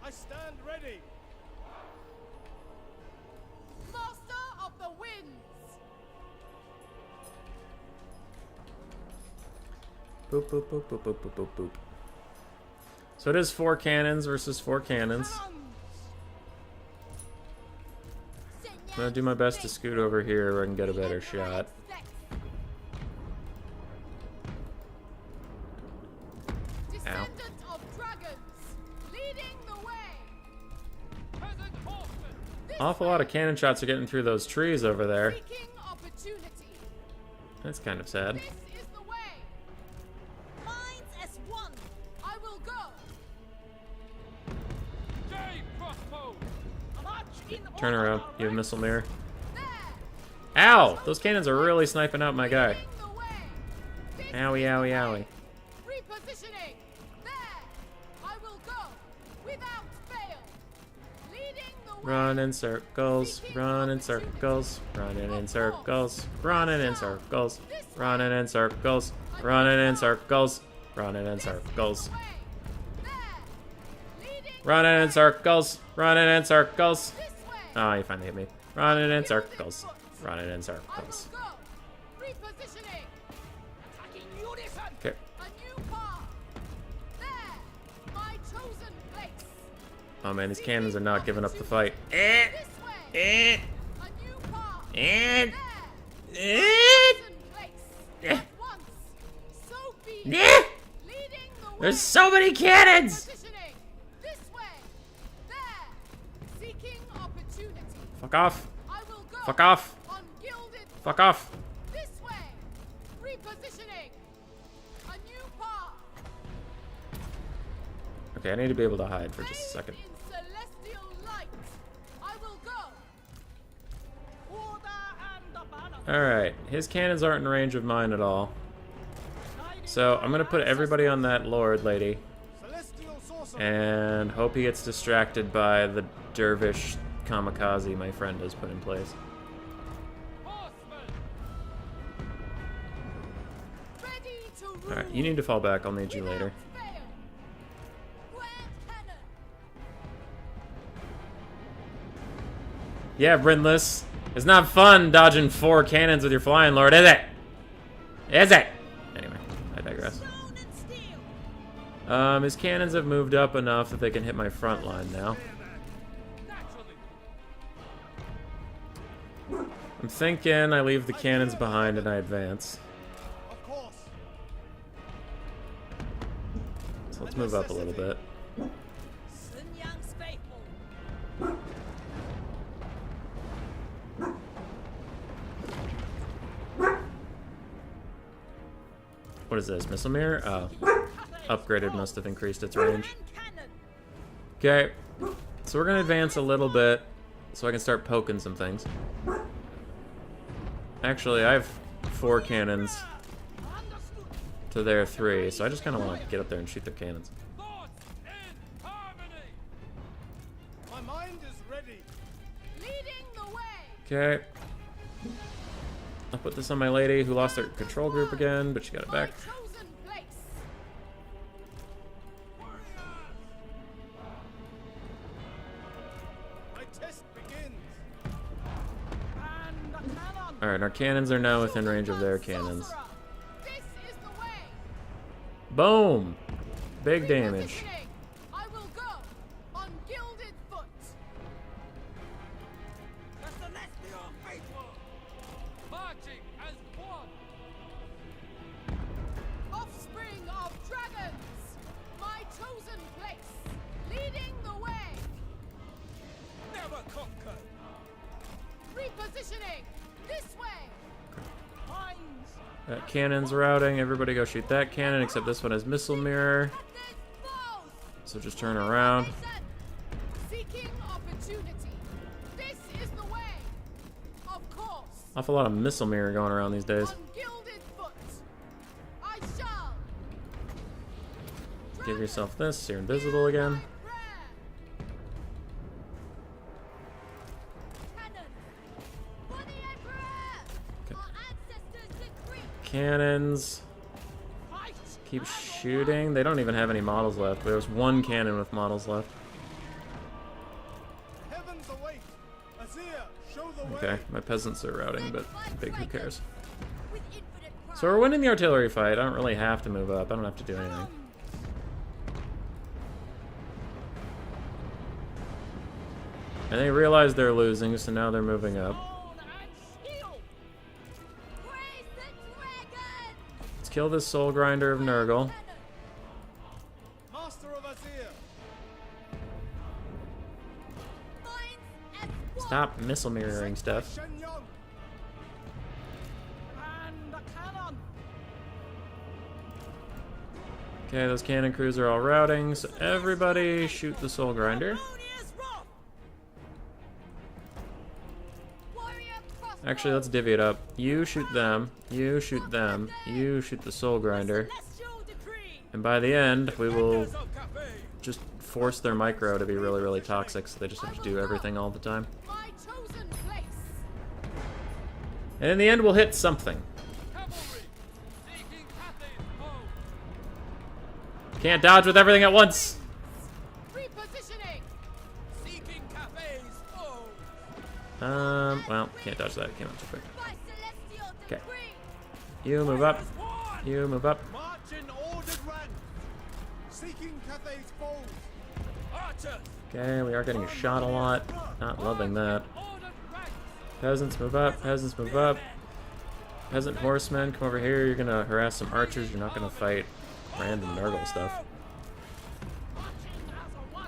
I stand ready. Master of the winds. Boop, boop, boop, boop, boop, boop, boop, boop. So it is 4 cannons versus 4 cannons. I'm gonna do my best to scoot over here where I can get a better shot. Descendant of dragons, leading the way. Peasant horsemen. Awful lot of cannon shots are getting through those trees over there. Seeking opportunity. That's kind of sad. This is the way. Minds as one. I will go. Gay crossbow. March in Turn order. around. You have missile mirror. There. Ow! Those cannons are really sniping out my guy. Leading the way. This Owie, is the owie, way. owie. Repositioning. There. I will go. Without fail. Leading the way. Run in circles, run in circles, running in circles, running in circles, running in circles, running in circles, running in circles, running in circles, running in circles. Oh, you finally hit me. Running in circles, running in circles. Repositioning. Attacking unison. Okay. A new path. There. My chosen place. Oh man, these cannons are not giving up the fight. This way. A new path. There. Chosen place. At once. So be it. Leading the way. There's so many cannons! Positioning. This way. There. Seeking opportunity. Fuck off. I will go. Fuck off. On gilded. Fuck off. This way. Repositioning. A new path. Okay, I need to be able to hide for just a second. In celestial light. I will go. Order and the balance. Alright, his cannons aren't in range of mine at all. So I'm gonna put everybody on that Lord lady Celestial sorcerer. and hope he gets distracted by the dervish kamikaze my friend has put in place. Horsemen. Ready to rule. Alright, you need to fall back, I'll need you later. Without fail. Grand cannon. Yeah, Brindless. It's not fun dodging 4 cannons with your flying lord, is it? Is it? Anyway, I digress. Stone and steel. His cannons have moved up enough that they can hit my front line now. Naturally. I'm thinking I leave the cannons behind and I advance. Of course. So let's move up a little bit. Sun Yang's faithful. What is this? Missile mirror? Oh. Upgraded must have increased its range. Cannon. Okay. So we're gonna advance a little bit so I can start poking some things. Actually, I have 4 cannons to their 3, so I just kinda wanna get up there and shoot their cannons. Thoughts in harmony. Okay. I'll put this on my lady who lost her control group again, but she got it back. My chosen place. My test begins. And a cannon. Alright, our cannons are now within range of their cannons. Sorcerer. This is the way. Boom! Big damage. Repositioning. I will go on gilded foot. The celestial faithful. Marching as one. Offspring of dragons. My chosen place. Leading the way. Never conquered. Repositioning. This way. Mines. That cannon's routing. Everybody go shoot that cannon, except this one has missile mirror. So just turn around. Seeking opportunity. This is the way. Of course. Awful lot of missile mirror going around these days. On gilded foot. I shall. Give yourself this, so you're invisible again. My prayer. Cannon. For the Emperor. Our ancestors decree. Cannons. Fight. Keep shooting. They don't even have any models left. There's one cannon with models left. Heavens await. Azir, show the way. Okay, my peasants are routing, but big who cares. With infinite pride. So we're winning the artillery fight. I don't really have to move up. I don't have to do anything. And they realize they're losing, so now they're moving up. Stone and steel. Praise the dragon. Let's kill this soul grinder of Nurgle. Master of Azir. Minds as one. Stop missile mirroring stuff. Shen Yong. And a cannon. Okay, those cannon crews are all routing, so everybody shoot the soul grinder. Harmonious wrath. Warrior crossbow. Actually, let's divvy it up. You shoot them, you shoot them, you shoot the soul grinder. Celestial decree. And by the end, we will Of cafe. just force their micro to be really, really toxic, so they just have to do everything all the time. My chosen place. And in the end, we'll hit something. Cavalry. Seeking Cathay's foe. Can't dodge with everything at once. Repositioning. Seeking Cathay's foe. Well, can't dodge that. It came out too quick. By celestial 'Kay. decree. You move up. As one. You move up. March in ordered rank. Seeking Cathay's foes. Archers. Okay, we are getting shot a lot. Not loving that. Ordered ranks. Peasants move up. Peasants move up. Peasant horsemen, come over here. You're gonna harass some archers. You're not gonna fight random Nurgle stuff.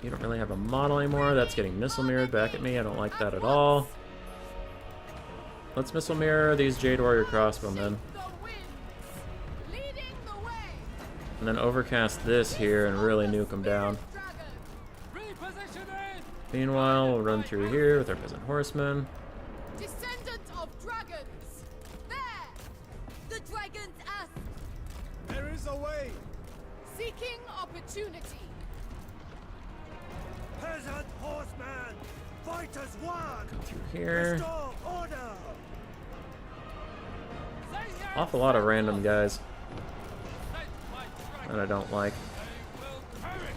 You don't really have a model anymore. That's getting missile mirrored back at me. I don't like that at all. Let's missile mirror these Jade Warrior crossbowmen. The winds. Leading the way. And then overcast this here and really nuke them down. Dragon. Repositioning. Meanwhile, we'll run through here with our peasant horsemen. Descendant of dragons. There. The dragons ask. There is a way. Seeking opportunity. Peasant horseman. Fight as one. Through here. Restore order. Say yes. Awful lot of random guys Sent my dragon. that I don't like. They will perish.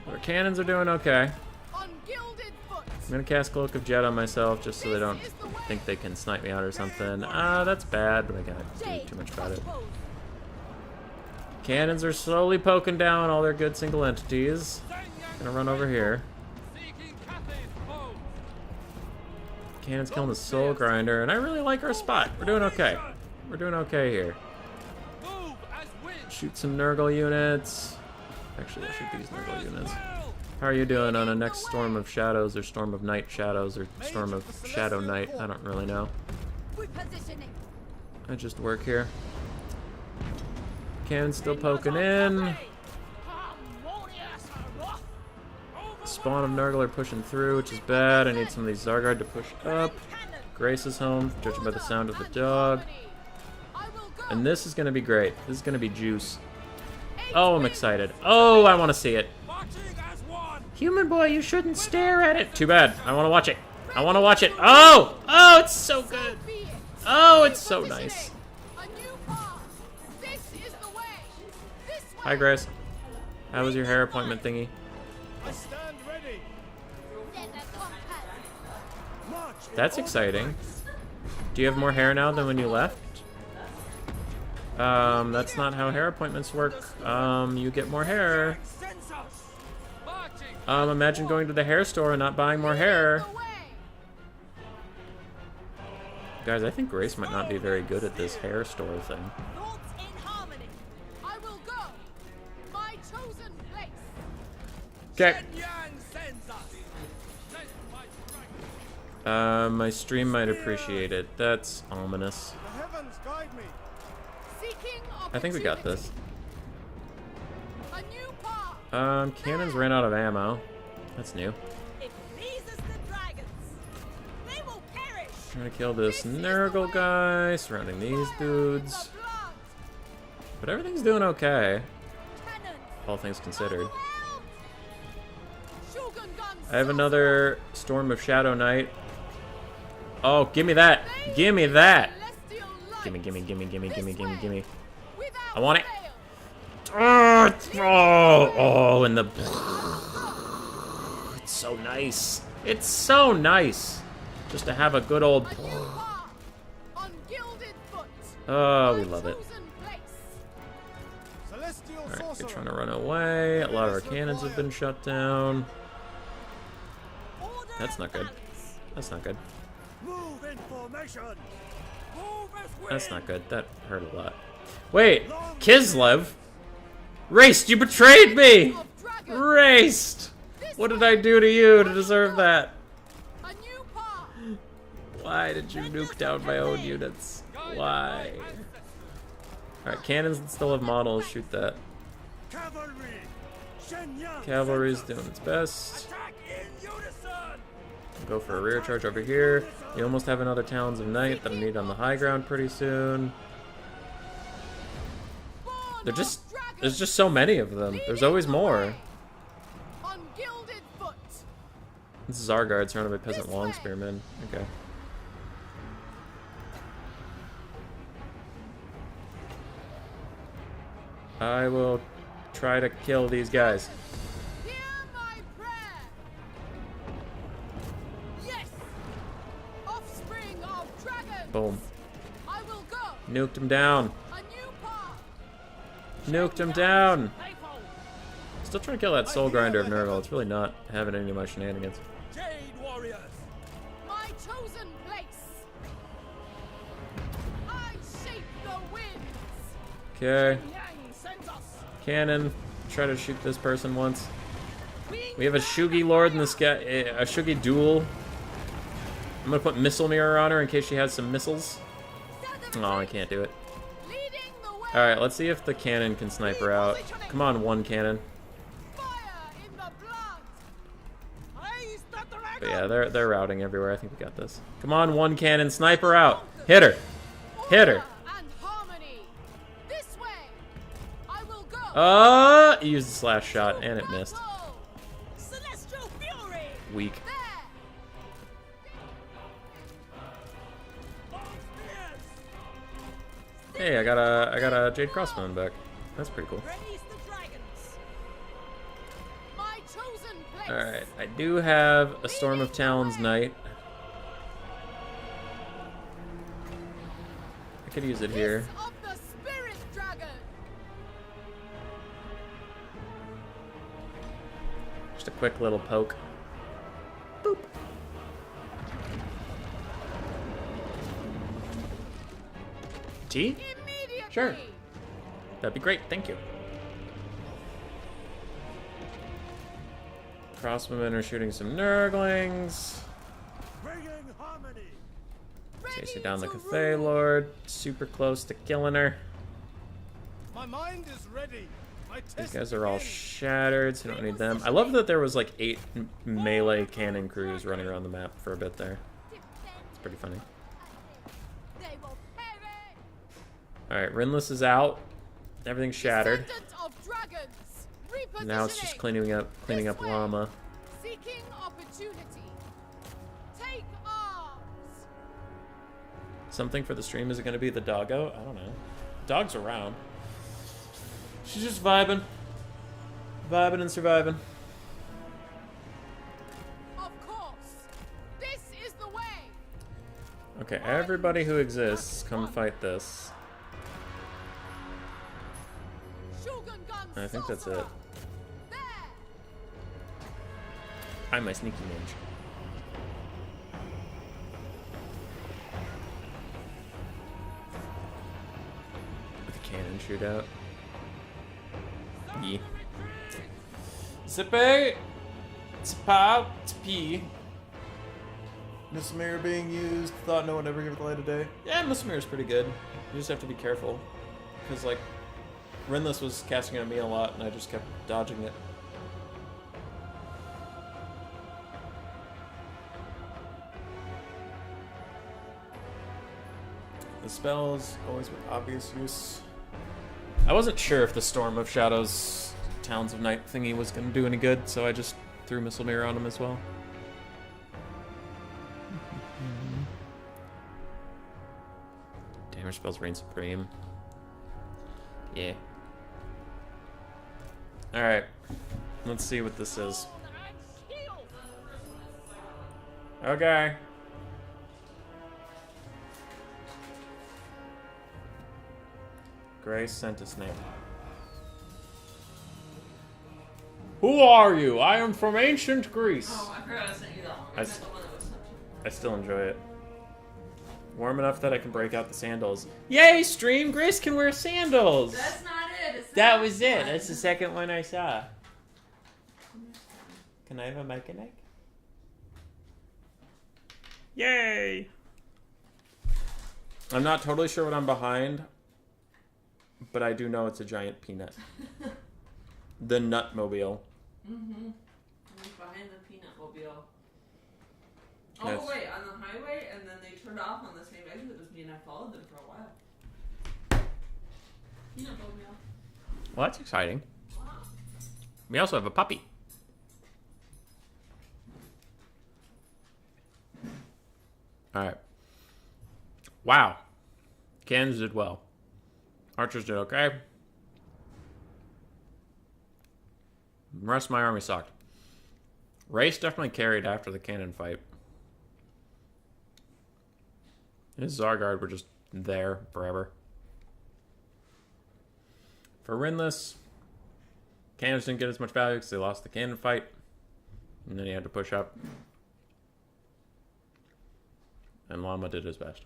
Our cannons are doing okay. On gilded foot. I'm gonna cast Cloak of Jet on myself just so they don't think they can snipe me out or something. That's bad, but I can't do too much about it. Cannons are slowly poking down all their good single entities. Gonna run over here. Seeking Cathay's foe. Cannon's killing the soul grinder, and I really like our spot. We're doing okay. We're doing okay here. Move as wind. Shoot some Nurgle units. Actually, I'll shoot these Nurgle units. How are you doing on a next Storm of Shadows, or Storm of Night Shadows, or Storm of Shadow Night? I don't really know. Repositioning. I just work here. Cannon's still poking in. Harmonious wrath. Spawn of Nurgle are pushing through, which is bad. I need some of these Zargard to push up. Grace is home, judging by the sound of the dog. I will go. And this is going to be great. This is going to be juice. Oh, I'm excited. Oh, I want to see it. Marching as one. Human boy, you shouldn't stare at it. Too bad. I want to watch it. I want to watch it. Oh! Oh, it's so good. Be it. Oh, it's so nice. A new path. This is the way. This way. Hi, Grace. How was your hair appointment thingy? I stand ready. March in That's all exciting. ranks. Do you have more hair now than when you left? That's not how hair appointments work. You get more hair. Sends us. Marching. Imagine going to the hair store and not buying more hair. The way. Guys, I think Grace might not be very good at this hair store thing. Thoughts in harmony. I will go. My chosen place. Okay. Yang sends us. Send my dragon. My stream might appreciate it. That's ominous. The heavens guide me. Seeking I think we got this. opportunity. A new path. Cannons ran out of ammo. That's new. It pleases the dragons. They will perish. Trying to kill this Nurgle guy, surrounding these dudes. The blood. But everything's doing okay, Cannon. all things considered. Overwhelmed. Shogun guns. I have another Storm of Shadow Knight. Oh, give me that! Give me that! Celestial light. Gimme, gimme, gimme, gimme, gimme, This gimme, way. gimme. Without I want it. fail. Oh, and the... It's so nice. It's so nice. Just to have a good old... A new path. On gilded foot. Oh, we My love it. chosen place. Celestial Alright, sorcerer. you're trying to run away. A lot of our cannons have been shut down. Order That's not good. advance. That's not good. Move in formation. Move as we. That's not good. That hurt a lot. Wait! Kislev? Raced, you betrayed me! Of dragons. Raced! What did I do to you to deserve that? A new path. Why did you nuke down my own units? Why? Alright, cannons that still have models, shoot that. Cavalry. Shenyang Cavalry's sends us. doing its best. Attack in unison. Go for a rear charge over here. You almost have another Talons of Night that I need on the high ground pretty soon. Born They're of just... dragons. There's just so many of them. There's always more. On gilded foot. This is our guard surrounded by peasant This long way. spearmen. Okay. I will try to kill these guys. Hear my prayer. Yes. Offspring of dragons. Boom. I will go. Nuked him down. A new path. Nuked him down. Faithful. Still trying to kill that soul grinder of Nergal. It's really not having any of my shenanigans. Jade warriors. My chosen place. I shape the winds. Okay. Yang sends us. Cannon. Try to shoot this person once. Wings We have a Shugi Lord in this guy. A Shugi duel. I'm gonna put Missile Mirror on her in case she has some missiles. Oh, I can't do it. leading the way. Alright, let's see if the cannon can snipe her out. Come on, one cannon. Fire in the blood. Praise the dragon. But yeah, they're routing everywhere. I think we got this. Come on, one cannon, snipe her out. Hit her. Hit her. Order and harmony. This way. I will go. Used the slash shot and it missed. Battle. Celestial fury. Weak. There. Hey, I got a Jade Crossbone back. That's pretty cool. Praise the dragons. My chosen place. Alright, I do have a Storm of Talons Knight. I could use it here. Kiss of the spirit dragon. Just a quick little poke. Boop. Tea? Immediately. Sure. That'd be great, thank you. Crossbowmen are shooting some Nurglings. Bringing harmony. Chasing down the Cathay Lord. Super close to killing her. My mind is ready. My These test guys are all begins. shattered, so you don't need them. I love that there was like 8 melee cannon crews running around the map for a bit there. It's pretty funny. They will perish. Alright, Rinless is out. Everything's shattered. Descendant of dragons. Now it's just Repositioning. cleaning up This way. Llama. Seeking opportunity. Take Something for the stream. Is it going to be the doggo? I don't know. Dog's around. She's just vibing. Vibing and surviving. Of course. This is the way. Okay, everybody who exists, come fight this. Shogun gun I think that's sorcerer. it. There. I'm my sneaky ninja. With a cannon shootout. Yeah. Zippy! Zippow! Zippy! Missile mirror being used. Thought no one ever give it the light of day. Yeah, missile mirror is pretty good. You just have to be careful. Because, like, Rinless was casting on me a lot, and I just kept dodging it. The spells, always with obvious use. I wasn't sure if the Storm of Shadows Towns of Night thingy was going to do any good, so I just threw Missile Mirror on him as well. Damage spells reign supreme. Yeah. Alright. Let's see what this is. Okay. Grace sent a snake. Who are you? I am from ancient Greece. Oh, I forgot I sent you that one. I I sent the one that was sent to you. I still enjoy it. Warm enough that I can break out the sandals. Yay, stream! Grace can wear sandals! That's not it. It's That not was it. one. That's the second one I saw. Can I have a mechanic? Yay! I'm not totally sure what I'm behind, but I do know it's a giant peanut. The Nutmobile. Mm-hmm. Behind the peanut mobile. Oh Yes. wait, on the highway, and then they turned off on the same exit as me, and I followed them for a while. Peanut mobile. Well, that's exciting. Wow. We also have a puppy. Alright. Wow. Cannons did well. Archers did okay. The rest of my army sucked. Race definitely carried after the cannon fight. His Zargard were just there forever. For Rinless, cannons didn't get as much value because they lost the cannon fight. And then he had to push up. And Llama did his best.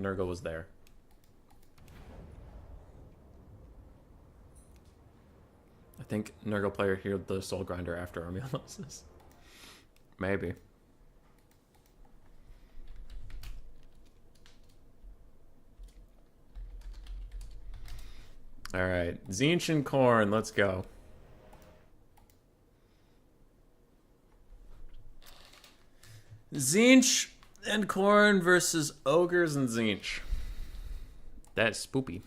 Nurgle was there. I think Nurgle player healed the Soul Grinder after army analysis. Maybe. Alright. Zinch and Korn, let's go. Zinch and Korn versus Ogres and Zinch. That's spoopy.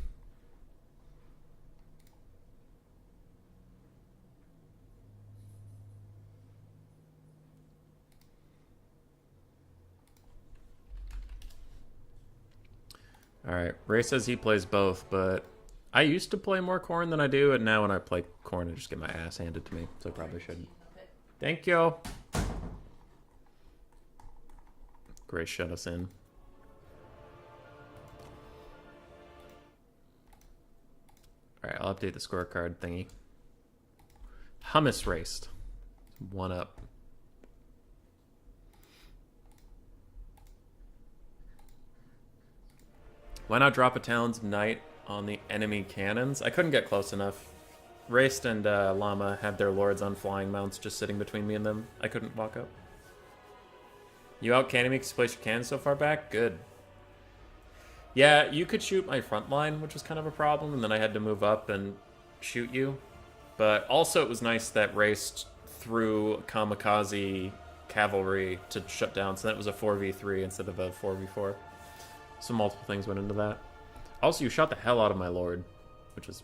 Alright, Ray says he plays both, but I used to play more Korn than I do, and now when I play Korn, I just get my ass handed to me, so I probably shouldn't. Thank you. Grace shut us in. Alright, I'll update the scorecard thingy. Hummus raced. 1 up. Why not drop a Talons of Night on the enemy cannons? I couldn't get close enough. Raced and Llama had their lords on flying mounts just sitting between me and them. I couldn't walk up. You out canning me because you placed your cannons so far back? Good. Yeah, you could shoot my front line, which was kind of a problem, and then I had to move up and shoot you. But also it was nice that Raced threw kamikaze cavalry to shut down, so that was a 4v3 instead of a 4v4. So multiple things went into that. Also, you shot the hell out of my lord, which was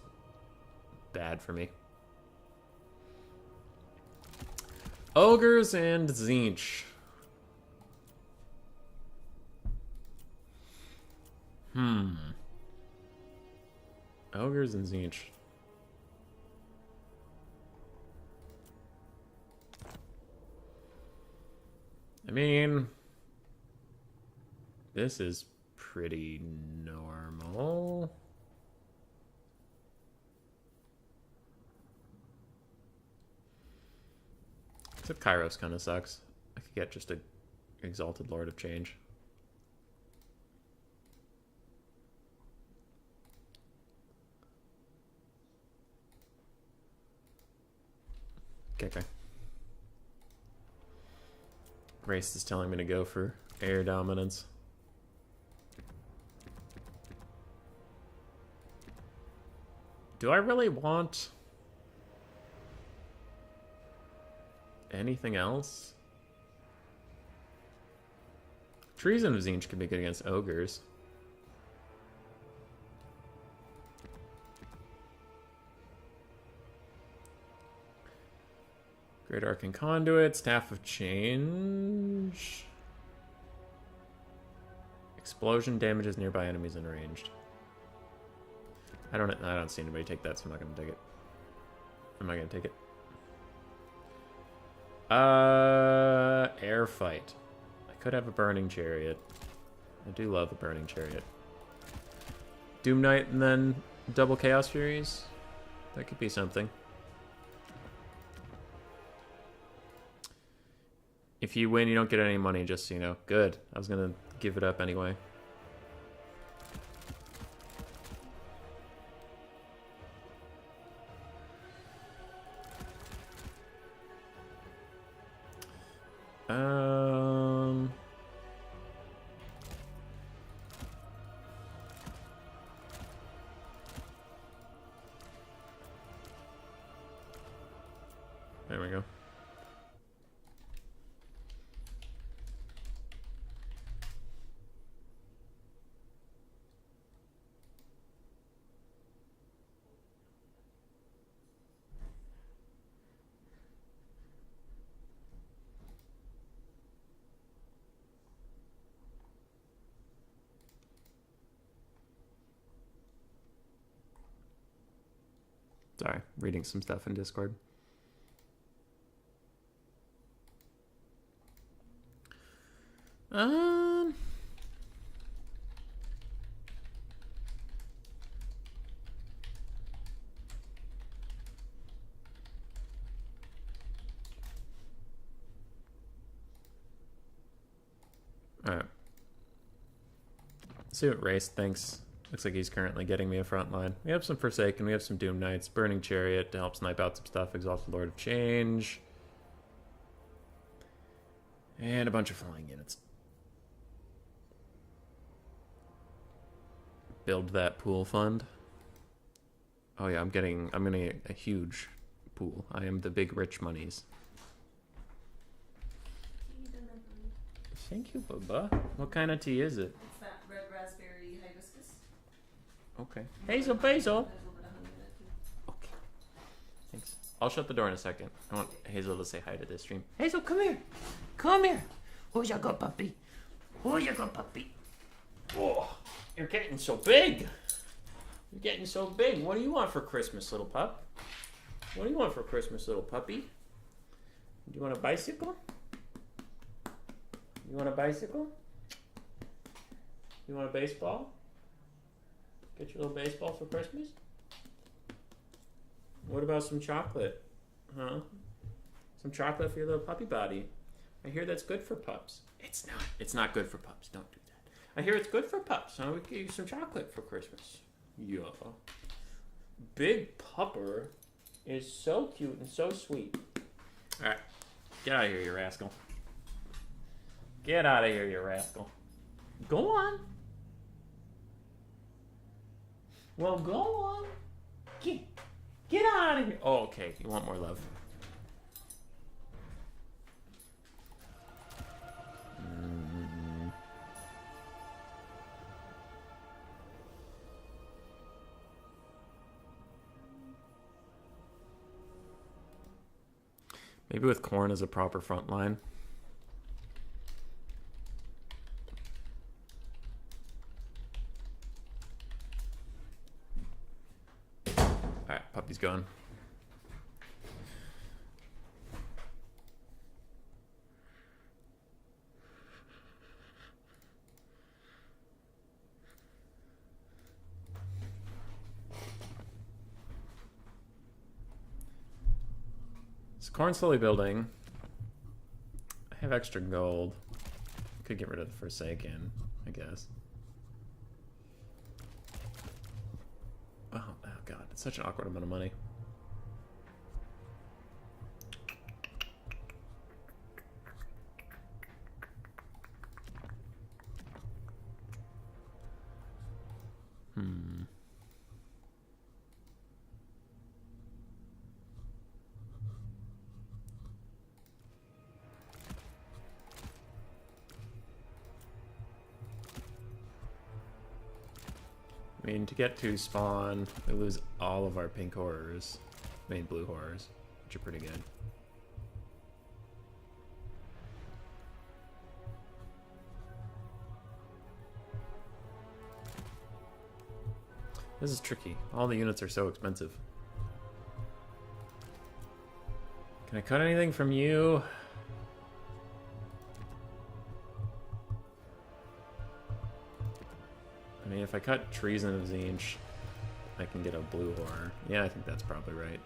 bad for me. Ogres and Zinch. Ogres and Zinch. I mean, this is pretty normal. Except Kairos kind of sucks. I could get just a Exalted Lord of Change. Okay. Grace is telling me to go for air dominance. Do I really want anything else? Treason of Zinch could be good against ogres. Great Arcane Conduit, Staff of Change. Explosion damages nearby enemies and ranged. I don't see anybody take that, so I'm not gonna take it. I'm not gonna take it. Air fight. I could have a burning chariot. I do love a burning chariot. Doom Knight and then double Chaos Furies. That could be something. If you win, you don't get any money, just so you know. Good. I was gonna give it up anyway. There we go. Sorry, reading some stuff in Discord. Alright. See what Race thinks. Looks like he's currently getting me a front line. We have some Forsaken, we have some Doom Knights, Burning Chariot to help snipe out some stuff, Exalted Lord of Change. And a bunch of flying units. Build that pool fund. Oh yeah, I'm getting a huge pool. I am the big rich monies. Thank you, Bubba. What kind of tea is it? It's that red raspberry hibiscus. Okay. Hazel Basil. Okay. Thanks. I'll shut the door in a second. I want Hazel to say hi to this stream. Hazel, come here. Come here. Who's your good puppy? Who's your good puppy? Oh, you're getting so big. You're getting so big. What do you want for Christmas, little pup? What do you want for Christmas, little puppy? Do you want a bicycle? You want a bicycle? You want a baseball? Get your little baseball for Christmas? What about some chocolate? Huh? Some chocolate for your little puppy body. I hear that's good for pups. It's not. It's not good for pups. Don't do that. I hear it's good for pups. Huh? We could give you some chocolate for Christmas. Yeah. Big Pupper is so cute and so sweet. Alright. Get out of here, you rascal. Get out of here, you rascal. Go on. Well, go on. Get out of here. Oh, okay. You want more love. Maybe with Corn as a proper front line. Alright, puppy's gone. So corn's slowly building. I have extra gold. Could get rid of the Forsaken, I guess. Oh god, it's such an awkward amount of money. I mean, to get to spawn, we lose all of our pink horrors. I mean, blue horrors, which are pretty good. This is tricky. All the units are so expensive. Can I cut anything from you? I mean, if I cut Treason of Zinch, I can get a blue horror. Yeah, I think that's probably right.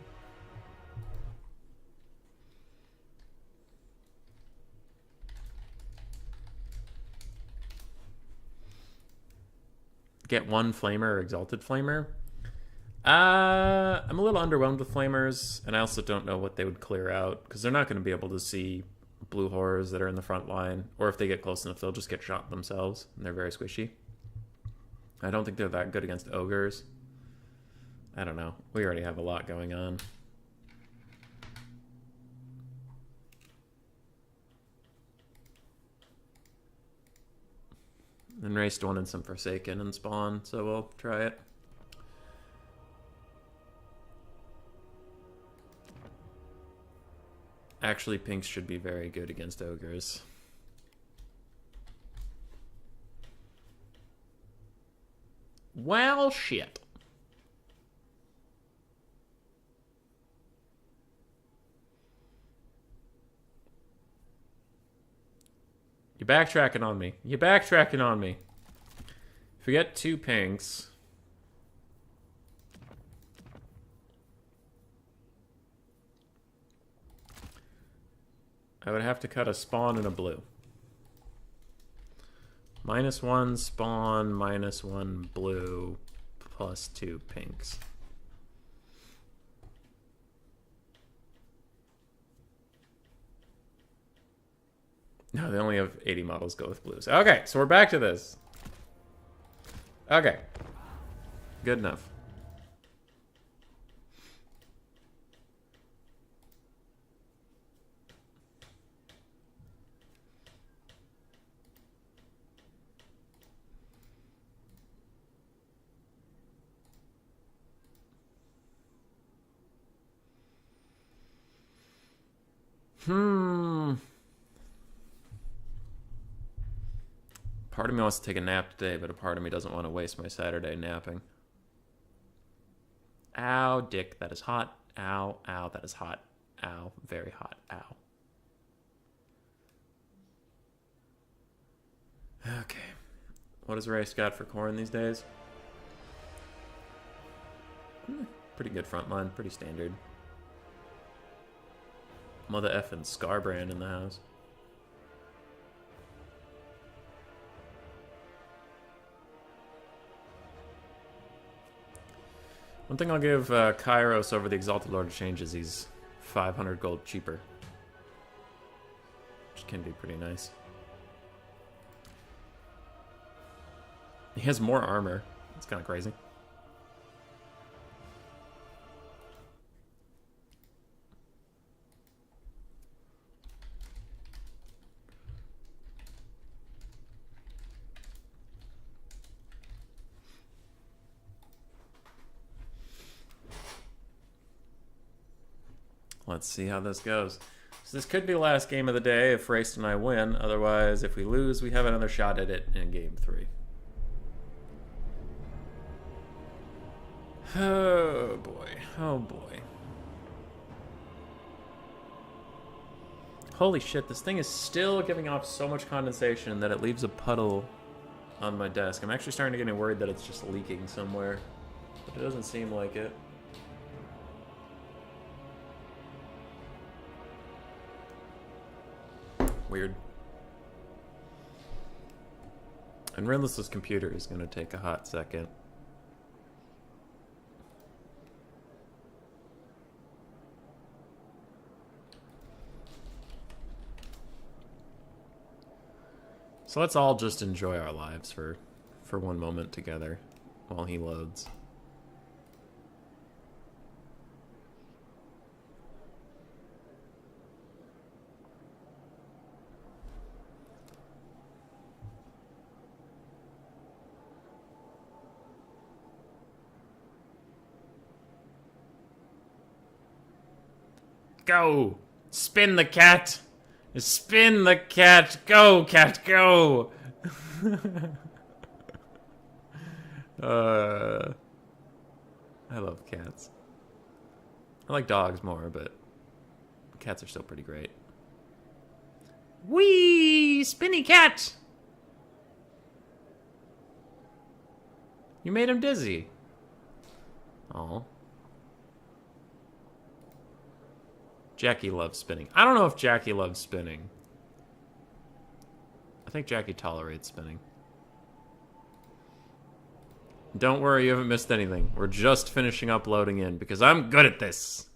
Get one Flamer or Exalted Flamer. I'm a little underwhelmed with Flamers, and I also don't know what they would clear out, because they're not going to be able to see blue horrors that are in the front line, or if they get close enough, they'll just get shot themselves, and they're very squishy. I don't think they're that good against ogres. I don't know. We already have a lot going on. And raced one and some Forsaken and spawn, so we'll try it. Actually, pinks should be very good against ogres. Well, shit. You're backtracking on me. You're backtracking on me. If we get 2 pinks... I would have to cut a spawn and a blue. -1 spawn, -1 blue, plus 2 pinks. No, they only have 80 models go with blues. Okay, so we're back to this. Okay. Good enough. Part of me wants to take a nap today, but a part of me doesn't want to waste my Saturday napping. Ow, dick, that is hot. Ow, ow, that is hot. Ow, very hot. Ow. Okay. What has Race got for corn these days? Pretty good front line, pretty standard. Mother effing Scarbrand in the house. One thing I'll give Kairos over the Exalted Lord of Change is he's 500 gold cheaper. Which can be pretty nice. He has more armor. It's kind of crazy. Let's see how this goes. So this could be the last game of the day if Race and I win. Otherwise, if we lose, we have another shot at it in game 3. Oh boy. Oh boy. Holy shit, this thing is still giving off so much condensation that it leaves a puddle on my desk. I'm actually starting to get worried that it's just leaking somewhere. But it doesn't seem like it. Weird. And Rindless's computer is going to take a hot second. So let's all just enjoy our lives for one moment together while he loads. Go! Spin the cat! Spin the cat! Go, cat, go! I love cats. I like dogs more, but cats are still pretty great. Whee! Spinny cat! You made him dizzy. Oh. Jackie loves spinning. I don't know if Jackie loves spinning. I think Jackie tolerates spinning. Don't worry, you haven't missed anything. We're just finishing uploading in because I'm good at this.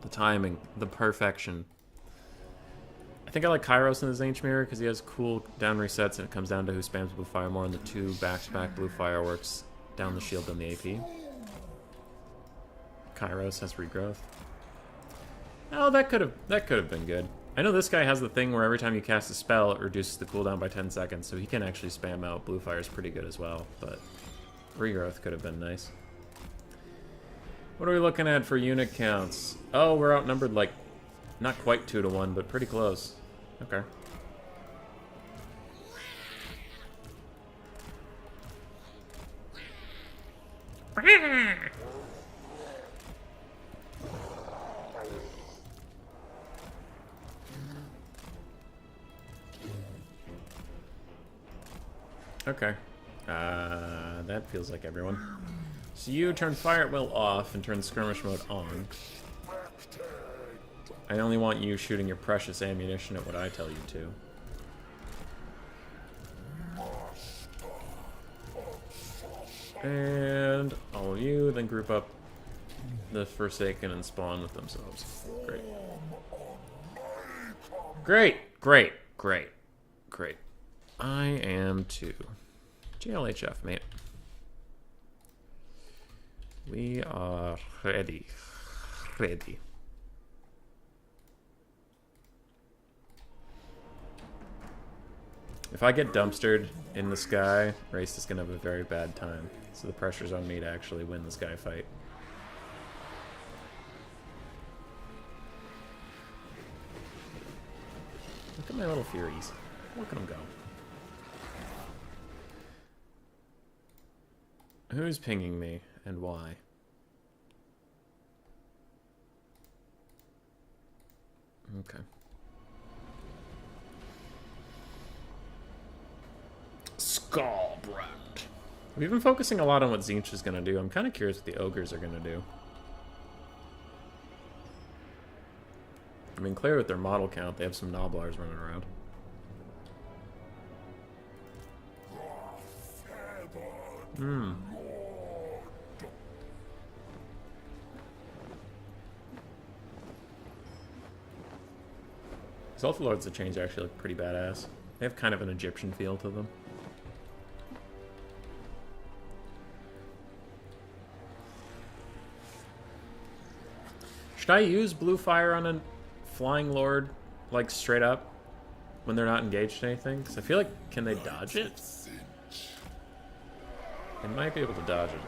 The timing, the perfection. I think I like Kairos in the Zange Mirror because he has cool down resets and it comes down to who spams blue fire more, and the 2 back-to-back blue fireworks down the shield than the AP. Kairos has regrowth. Oh, that could have been good. I know this guy has the thing where every time you cast a spell, it reduces the cooldown by 10 seconds, so he can actually spam out blue fires pretty good as well, but regrowth could have been nice. What are we looking at for unit counts? Oh, we're outnumbered like not quite 2 to 1, but pretty close. Okay. Okay. That feels like everyone. So you turn fire at will off and turn skirmish mode on. I only want you shooting your precious ammunition at what I tell you to. And all of you then group up the Forsaken and spawn with themselves. Great. Great, great, great, great. I am too. GLHF, mate. We are ready. Ready. If I get dumpstered in the sky, Race is going to have a very bad time. So the pressure's on me to actually win the sky fight. Look at my little Furies. Look at them go. Who's pinging me and why? Okay. Skullbrat. We've been focusing a lot on what Zinch is going to do. I'm kind of curious what the ogres are going to do. I mean, clear with their model count, they have some Noblars running around. Hmm. These Alpha Lords of Change actually look pretty badass. They have kind of an Egyptian feel to them. Should I use blue fire on a flying lord, like straight up, when they're not engaged in anything? Because I feel like, can they dodge it? They might be able to dodge it.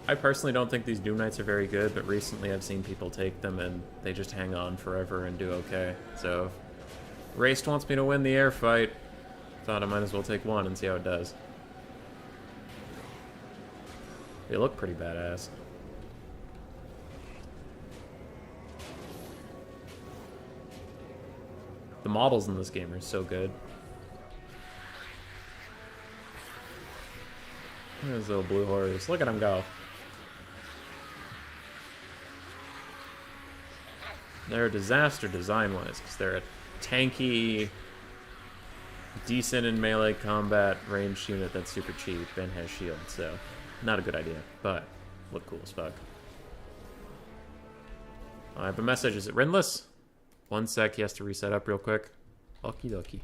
I personally don't think these Doom Knights are very good, but recently I've seen people take them and they just hang on forever and do okay. So Raced wants me to win the air fight. Thought I might as well take one and see how it does. They look pretty badass. The models in this game are so good. Look at those little blue horrors. Look at them go. They're a disaster design-wise, because they're a tanky, decent in melee combat ranged unit that's super cheap and has shield, so not a good idea, but look cool as fuck. I have a message. Is it Rindless? 1 sec, he has to reset up real quick. Okie dokie.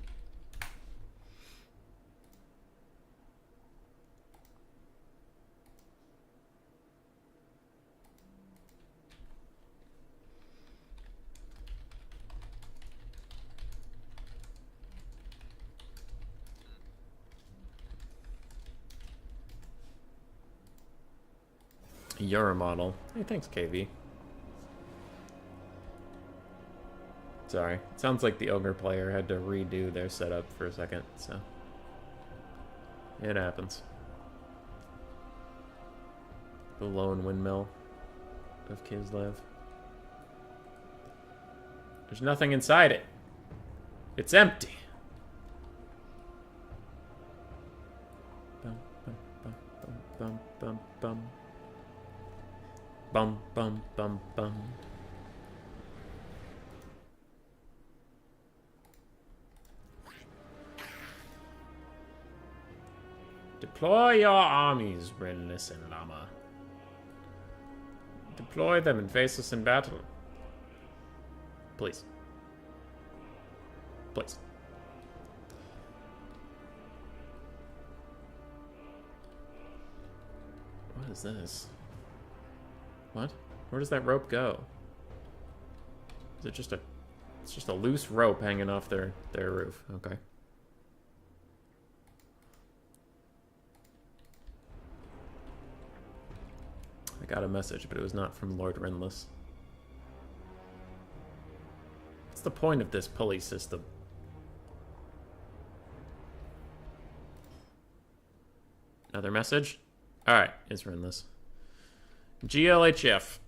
You're a model. Hey, thanks, KV. Sorry. It sounds like the Ogre player had to redo their setup for a second, so... it happens. The lone windmill of Kislev. There's nothing inside it. It's empty. Bum, bum, bum, bum, bum, bum. Bum, bum, bum, bum. Deploy your armies, Brynless and Lama. Deploy them and face us in battle. Please. Please. What is this? What? Where does that rope go? Is it just a... it's just a loose rope hanging off their roof. Okay. I got a message, but it was not from Lord Rindless. What's the point of this pulley system? Another message? Alright, it's Rindless. GLHF.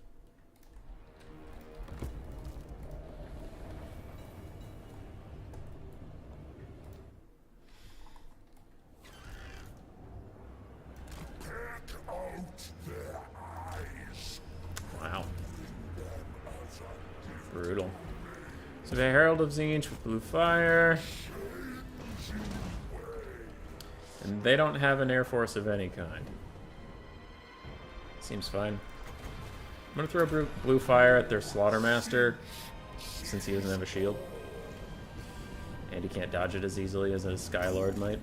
Wow. Brutal. So the Herald of Zinch with blue fire. And they don't have an air force of any kind. Seems fine. I'm gonna throw blue fire at their Slaughtermaster, since he doesn't have a shield. And he can't dodge it as easily as a Skylord might.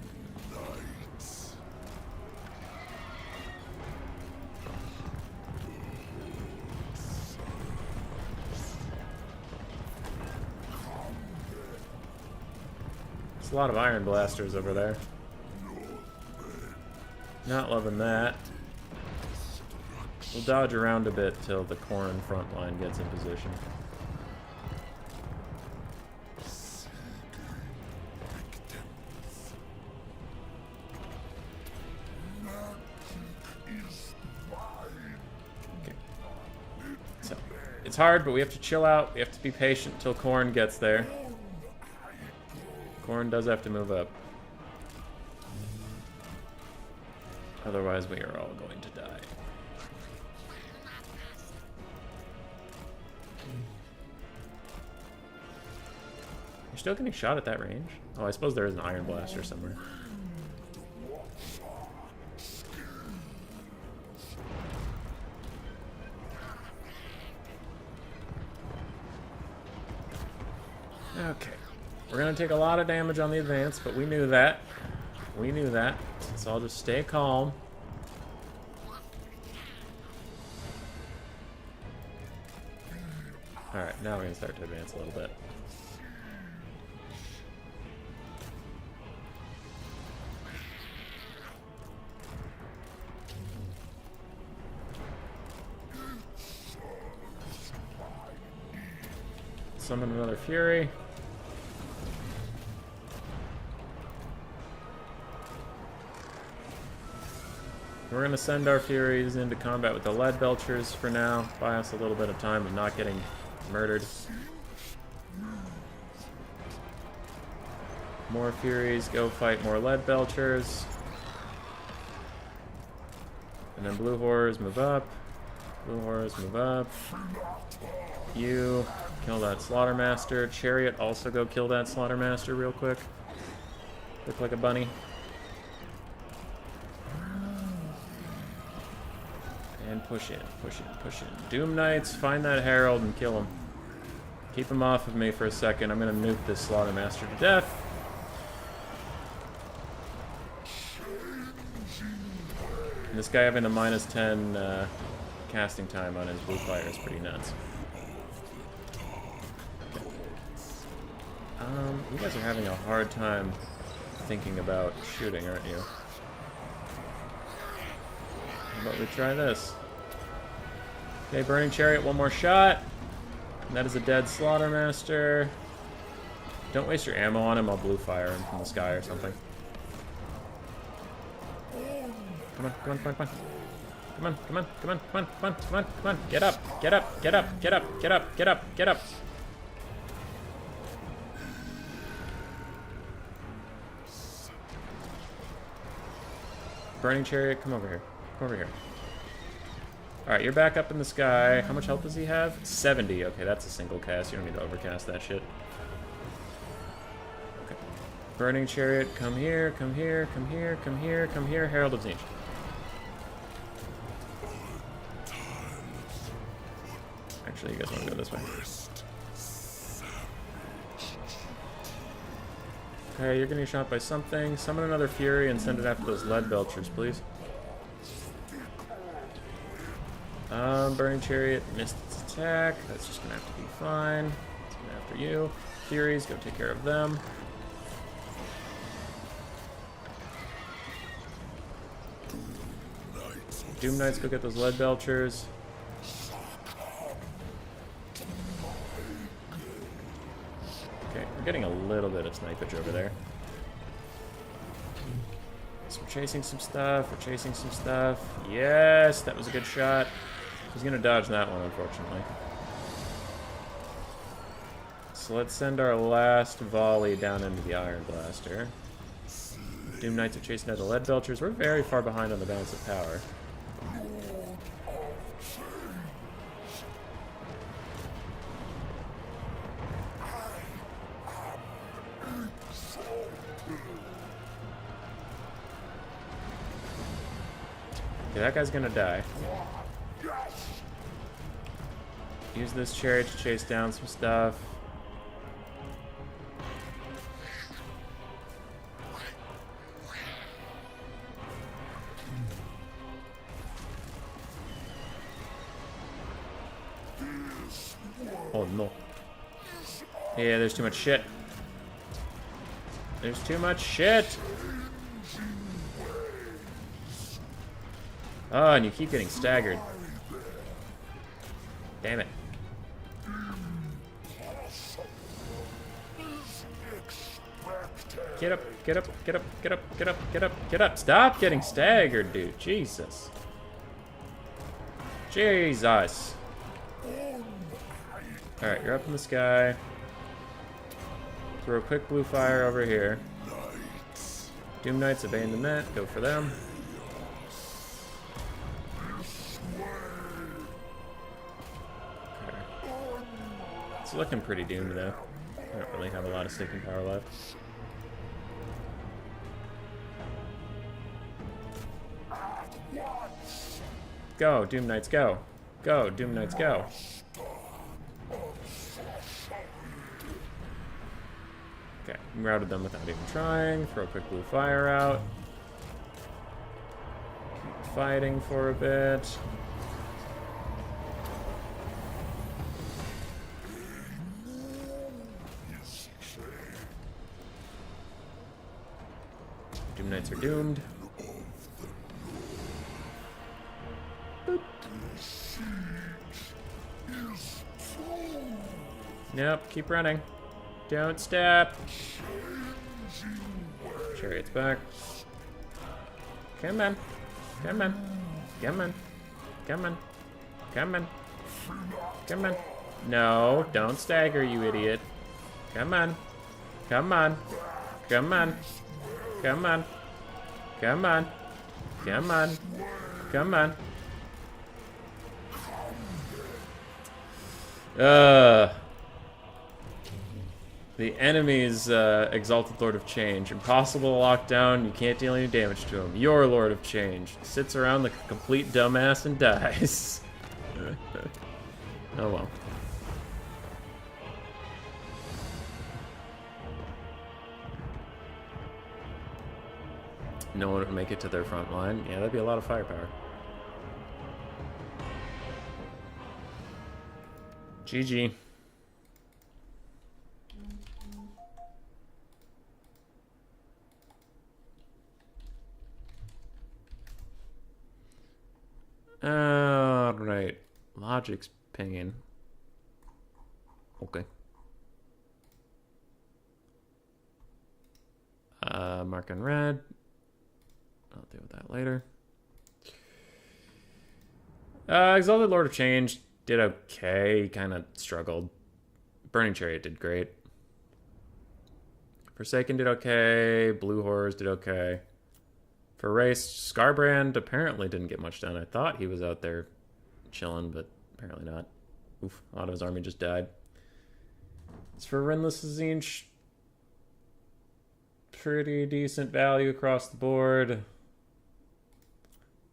There's a lot of Iron Blasters over there. Not loving that. We'll dodge around a bit till the Corrin front line gets in position. Okay. So, it's hard, but we have to chill out. We have to be patient till Corrin gets there. Corrin does have to move up. Otherwise, we are all going to die. You're still getting shot at that range? Oh, I suppose there is an Iron Blaster somewhere. Okay. We're going to take a lot of damage on the advance, but we knew that. We knew that. So I'll just stay calm. Alright, now we're going to start to advance a little bit. Summon another Fury. We're gonna send our Furies into combat with the Lead Belchers for now. Buy us a little bit of time of not getting murdered. More Furies, go fight more Lead Belchers. And then Blue Horrors move up. Blue Horrors move up. You kill that Slaughtermaster. Chariot, also go kill that Slaughtermaster real quick. Look like a bunny. And push in, push in, push in. Doom Knights, find that Herald and kill him. Keep him off of me for a second. I'm gonna nuke this Slaughtermaster to death. And this guy having a -10 casting time on his blue fire is pretty nuts. You guys are having a hard time thinking about shooting, aren't you? How about we try this? Okay, Burning Chariot, one more shot. And that is a dead Slaughtermaster. Don't waste your ammo on him, I'll blue fire him from the sky or something. Come on, come on, come on, come on. Come on, come on, come on, come on, come on, come on, come on. Get up, get up, get up, get up, get up, get up, get up. Burning Chariot, come over here. Come over here. Alright, you're back up in the sky. How much health does he have? 70. Okay, that's a single cast. You don't need to overcast that shit. Okay. Burning Chariot, come here, come here, come here, come here, come here. Herald of Tzeentch. Actually, you guys want to go this way. Okay, you're getting shot by something. Summon another Fury and send it after those Lead Belchers, please. Burning Chariot missed its attack. That's just gonna have to be fine. It's going after you. Furies, go take care of them. Doom Knights, go get those Lead Belchers. Okay, we're getting a little bit of snipage over there. So we're chasing some stuff, we're chasing some stuff. Yes, that was a good shot. He's gonna dodge that one, unfortunately. So let's send our last volley down into the Iron Blaster. Doom Knights are chasing out the Lead Belchers. We're very far behind on the balance of power. Okay, that guy's gonna die. Use this chariot to chase down some stuff. Oh no. Yeah, there's too much shit. There's too much shit! Oh, and you keep getting staggered. Damn it. Get up, get up, get up, get up, get up, get up, get up. Stop getting staggered, dude. Jesus. Jesus. Alright, you're up in the sky. Throw a quick blue fire over here. Doom Knights obeying the net. Go for them. It's looking pretty doomed, though. I don't really have a lot of sticking power left. Go, Doom Knights, go. Go, Doom Knights, go. Okay, routed them without even trying. Throw a quick blue fire out. Keep fighting for a bit. Doom Knights are doomed. Boop. Nope, keep running. Don't stop. Chariot's back. Come on. Come on. Come on. Come on. Come on. Come on. No, don't stagger, you idiot. Come on. Come on. Come on. Come on. Come on. Come on. Come on. The enemy's Exalted Lord of Change. Impossible to lock down. You can't deal any damage to him. Your Lord of Change. Sits around like a complete dumbass and dies. Oh well. No one would make it to their front line. Yeah, that'd be a lot of firepower. GG. Alright. Logic's pinging. Okay. Mark in red. I'll deal with that later. Exalted Lord of Change did okay. Kind of struggled. Burning Chariot did great. Forsaken did okay. Blue Horrors did okay. For race, Scarbrand apparently didn't get much done. I thought he was out there chilling, but apparently not. Oof, a lot of his army just died. As for Renless Zinch, pretty decent value across the board.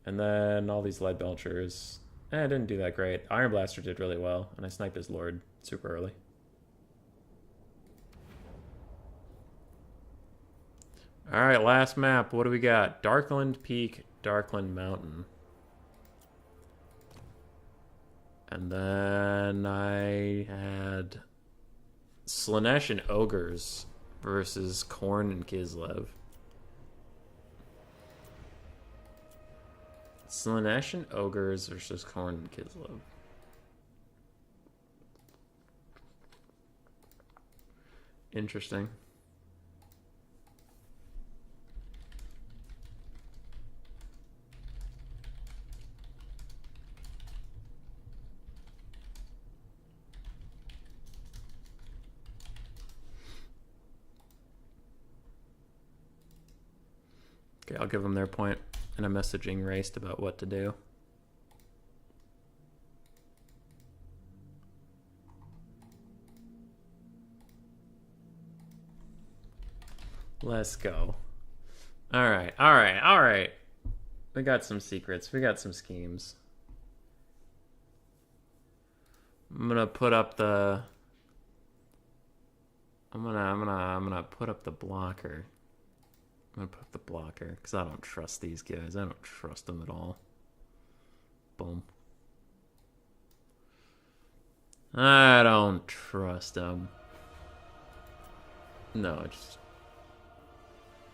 And then all these Lead Belchers. Didn't do that great. Iron Blaster did really well, and I sniped his Lord super early. Alright, last map. What do we got? Darkland Peak, Darkland Mountain. And then I had Slanesh and Ogres versus Khorne and Kislev. Slanesh and Ogres versus Khorne and Kislev. Interesting. Okay, I'll give them their point in a messaging race about what to do. Let's go. Alright, alright, alright. We got some secrets. We got some schemes. I'm gonna put up the... I'm gonna put up the blocker. I'm gonna put up the blocker because I don't trust these guys. I don't trust them at all. Boom. I don't trust them. No, just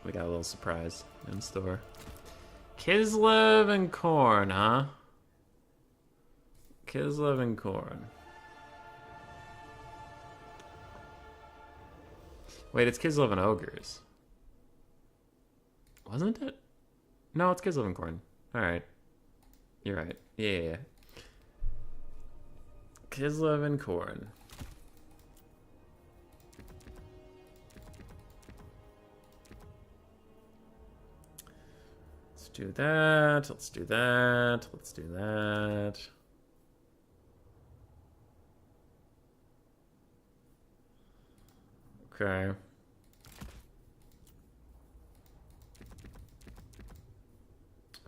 we got a little surprise in store. Kislev and Khorne, huh? Kislev and Khorne. Wait, it's Kislev and Ogres. Wasn't it? No, it's Kislev and Khorne. Alright. You're right. Yeah. Kislev and Khorne. Let's do that. Let's do that. Let's do that. Okay.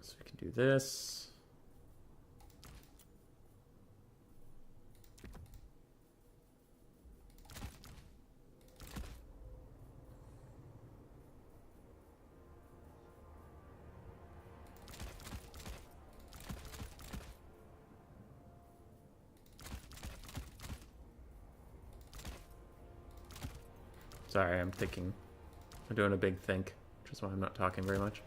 So we can do this. Sorry, I'm thinking. I'm doing a big think, which is why I'm not talking very much.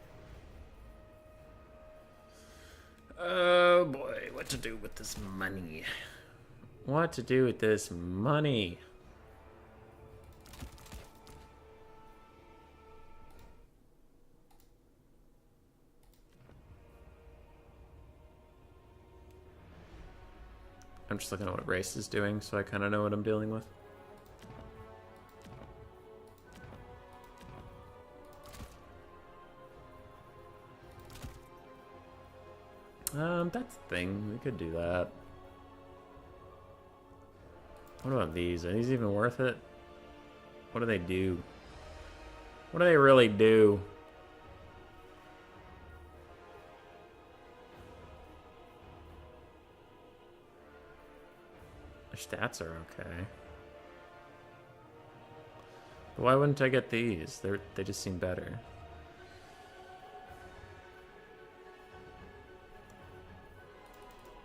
Oh boy, what to do with this money? What to do with this money? I'm just looking at what race is doing, so I kind of know what I'm dealing with. That's the thing. We could do that. What about these? Are these even worth it? What do they do? What do they really do? Their stats are okay. But why wouldn't I get these? They just seem better.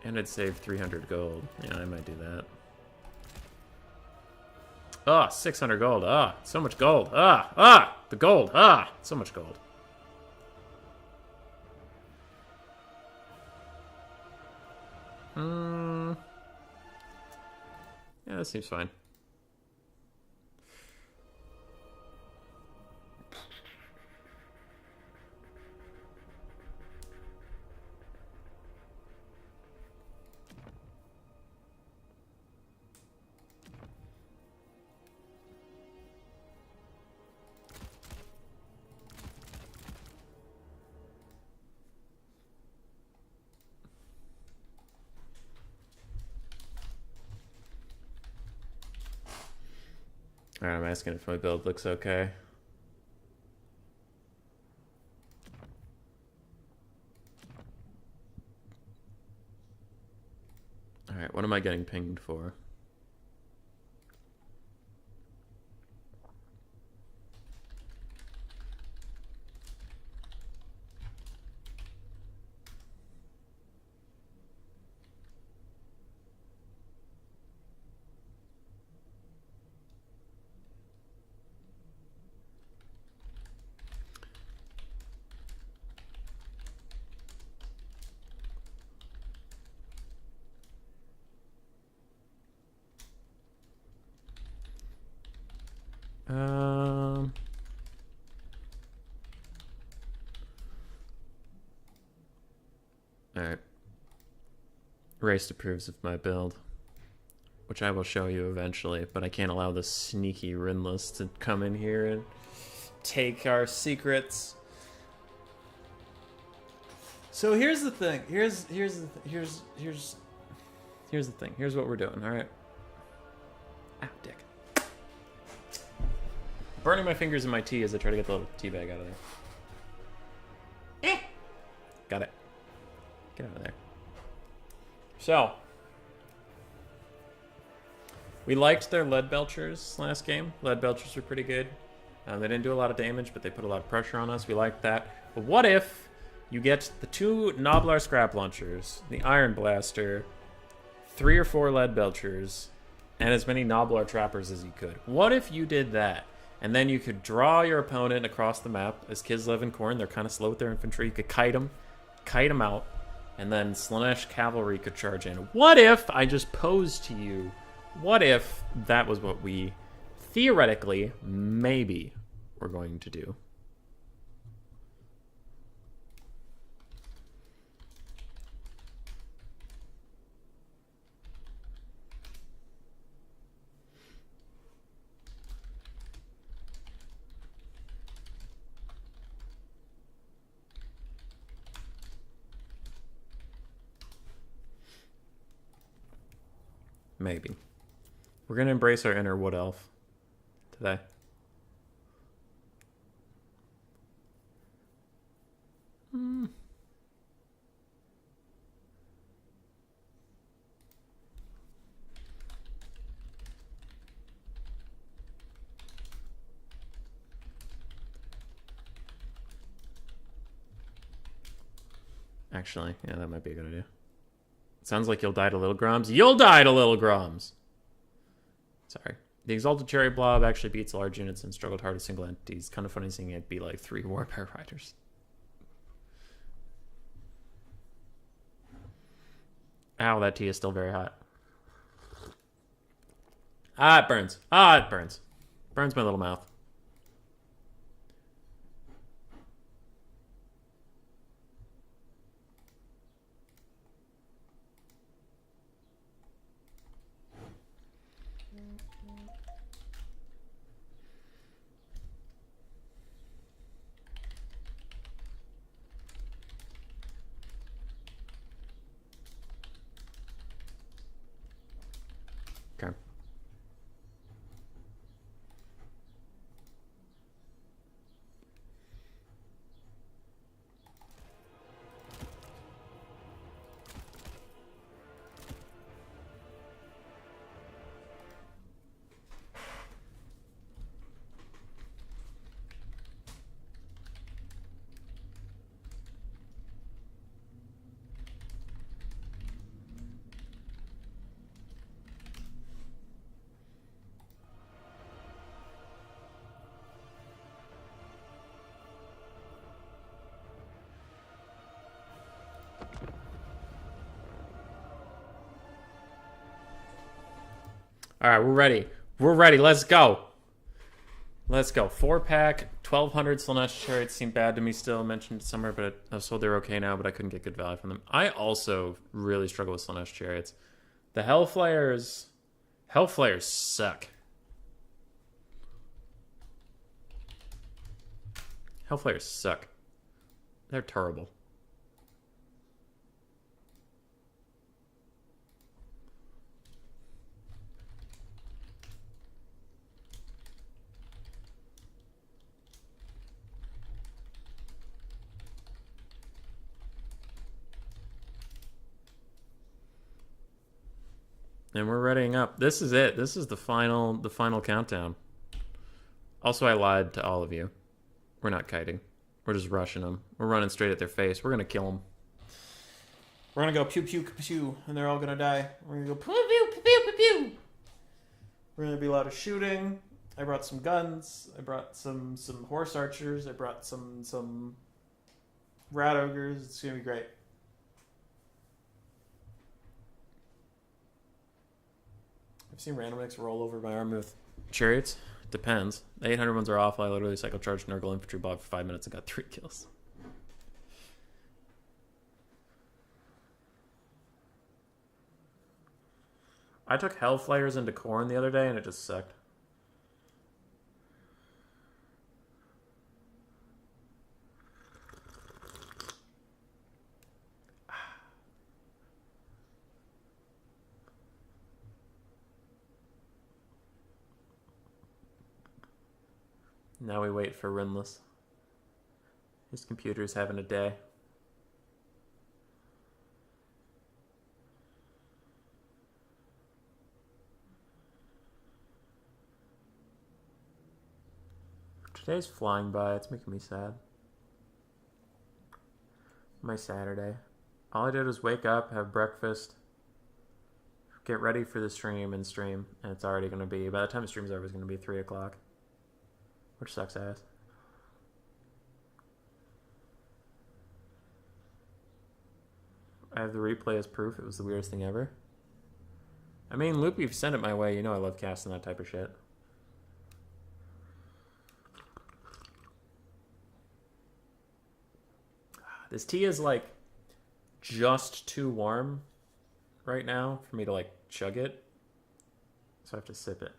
And it'd save 300 gold. Yeah, I might do that. Ah, 600 gold. Ah, so much gold. The gold. So much gold. Yeah, that seems fine. Alright, I'm asking if my build looks okay. Alright, what am I getting pinged for? Alright. Race approves of my build, which I will show you eventually, but I can't allow the sneaky Rinless to come in here and take our secrets. So here's the thing. Here's the thing. Here's what we're doing, alright? Ah, dick. Burning my fingers in my tea as I try to get the little tea bag out of there. Got it. Get out of there. So, we liked their lead belchers last game. Lead belchers were pretty good. They didn't do a lot of damage, but they put a lot of pressure on us. We liked that. But what if you get the 2 Noblar scrap launchers, the Iron Blaster, 3 or 4 lead belchers, and as many Noblar trappers as you could? What if you did that? And then you could draw your opponent across the map as Kislev and Khorne. They're kind of slow with their infantry. You could kite them out, and then Slanesh cavalry could charge in. What if I just posed to you, what if that was what we theoretically, maybe, were going to do? Maybe. We're going to embrace our inner wood elf today. Actually, yeah, that might be a good idea. Sounds like you'll die to Little Groms. You'll die to Little Groms! Sorry. The Exalted Cherry Blob actually beats large units and struggled hard with single entities. Kind of funny seeing it be like 3 Warbear Riders. Ow, that tea is still very hot. Ah, it burns. Ah, it burns. Burns my little mouth. All right, we're ready. We're ready. Let's go. Let's go. 4-pack, 1,200 Slanesh chariots seem bad to me still. I mentioned it somewhere, but I was told they're okay now, but I couldn't get good value from them. I also really struggle with Slanesh chariots. The Hellflayers suck. Hellflayers suck. They're terrible. And we're readying up. This is it. This is the final countdown. Also, I lied to all of you. We're not kiting. We're just rushing them. We're running straight at their face. We're gonna kill them. We're gonna go pew pew pew, and they're all gonna die. We're gonna go pew pew pew pew pew. We're gonna be a lot of shooting. I brought some guns. I brought some horse archers. I brought some rat ogres. It's gonna be great. I've seen random mix roll over my army with chariots. Depends. The 800 ones are awful. I literally cycle charged Nurgle infantry bot for 5 minutes and got 3 kills. I took Hellflayers into Khorne the other day and it just sucked. Now we wait for Rinless. His computer's having a day. Today's flying by. It's making me sad. My Saturday. All I did was wake up, have breakfast, get ready for the stream, and it's already going to be, by the time the stream's over, it's going to be 3 o'clock. Which sucks ass. I have the replay as proof. It was the weirdest thing ever. I mean, Loop, you've sent it my way. You know I love casting that type of shit. This tea is like just too warm right now for me to like chug it. So I have to sip it.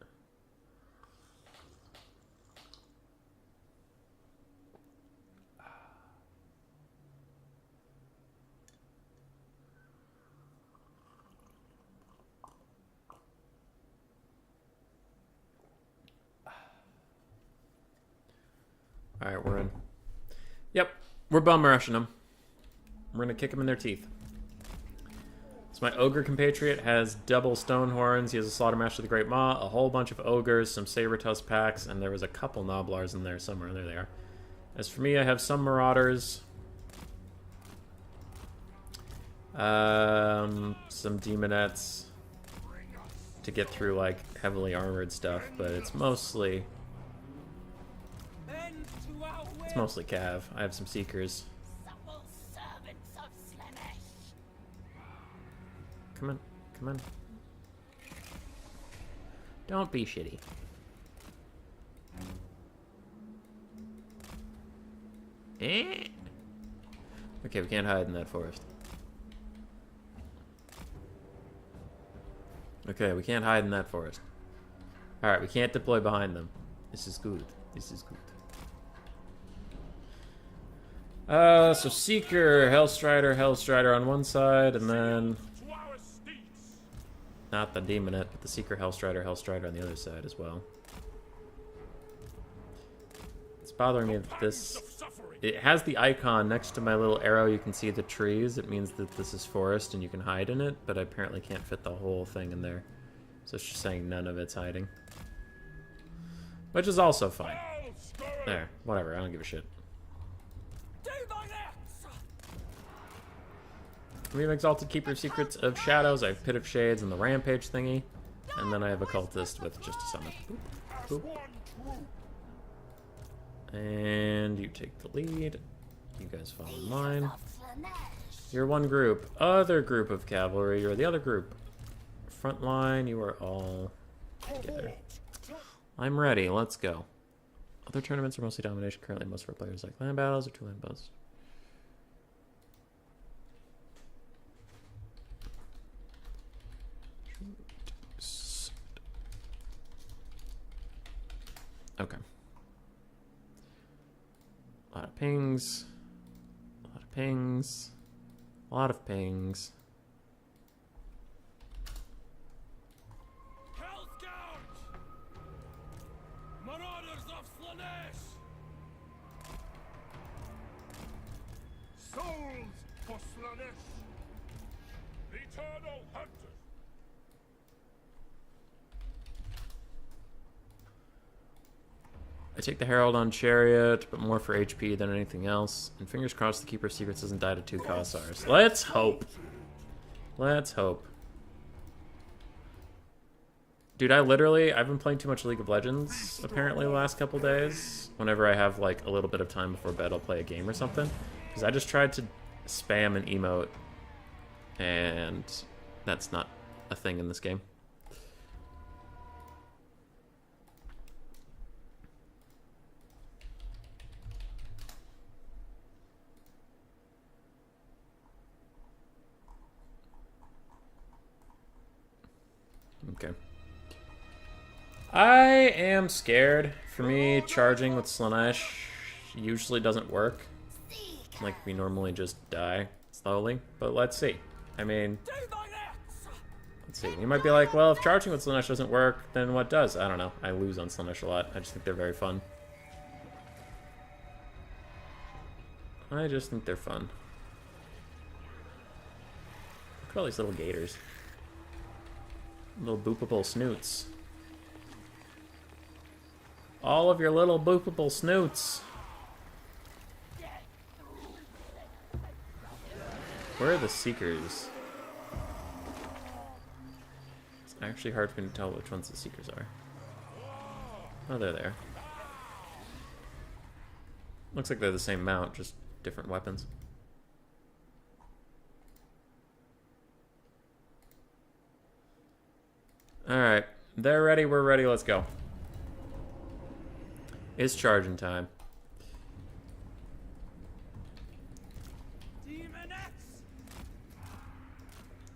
Alright, we're in. Yep, we're bum rushing them. We're gonna kick them in their teeth. So my ogre compatriot has double stone horns. He has a slaughter master of the Great Maw, a whole bunch of ogres, some saber tusk packs, and there was a couple noblars in there somewhere. There they are. As for me, I have some marauders, some demonettes to get through like heavily armored stuff, but it's mostly cav. I have some seekers. Come on, come on. Don't be shitty. Okay, we can't hide in that forest. Okay, we can't hide in that forest. Alright, we can't deploy behind them. This is good. This is good. So Seeker, Hellstrider on one side, and then... Not the Demonette, but the Seeker, Hellstrider on the other side as well. It's bothering me that this... It has the icon next to my little arrow. You can see the trees. It means that this is forest and you can hide in it, but I apparently can't fit the whole thing in there. So it's just saying none of it's hiding. Which is also fine. There, whatever, I don't give a shit. We have Exalted Keeper of Secrets of Shadows, I have Pit of Shades and the Rampage thingy, and then I have a Cultist with just a summon. Boop, boop. And you take the lead. You guys follow mine. You're one group. Other group of cavalry, you're the other group. Front line, you are all together. I'm ready. Let's go. Other tournaments are mostly domination. Currently, most of our players like land battles or 2 land battles. Okay. A lot of pings. A lot of pings. A lot of pings. Hellscourge! Marauders of Slanesh! Souls for Slanesh. Eternal Hunters! I take the Herald on Chariot, but more for HP than anything else. And fingers crossed the Keeper of Secrets doesn't die to 2 Kossars. Let's hope. Let's hope. Dude, I've been playing too much League of Legends, apparently, the last couple days. Whenever I have, like, a little bit of time before bed, I'll play a game or something. Because I just tried to spam an emote, and that's not a thing in this game. Okay. I am scared. For me, charging with Slanesh usually doesn't work. Like, we normally just die slowly. But let's see. I mean, let's see. You might be like, well, if charging with Slanesh doesn't work, then what does? I don't know. I lose on Slanesh a lot. I just think they're very fun. I just think they're fun. Look at all these little gators. Little boopable snoots. All of your little boopable snoots. Where are the Seekers? It's actually hard for me to tell which ones the Seekers are. Oh, they're there. Looks like they're the same mount, just different weapons. Alright, they're ready, we're ready, let's go. It's charging time.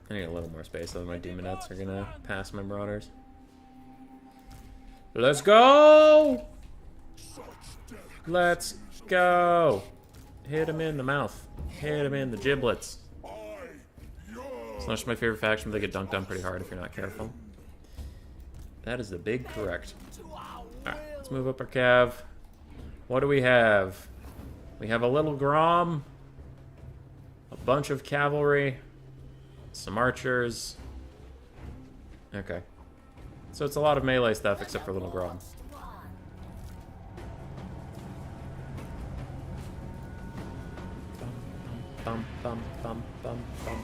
I need a little more space, though my Demonettes are gonna pass my Marauders. Let's go! Let's go! Hit him in the mouth. Hit him in the giblets. It's not just my favorite faction, but they get dunked on pretty hard if you're not careful. That is the big correct. Alright, let's move up our cav. What do we have? We have a little Grom, a bunch of cavalry, some archers. Okay. So it's a lot of melee stuff except for little Grom. Bum, bum, bum, bum, bum,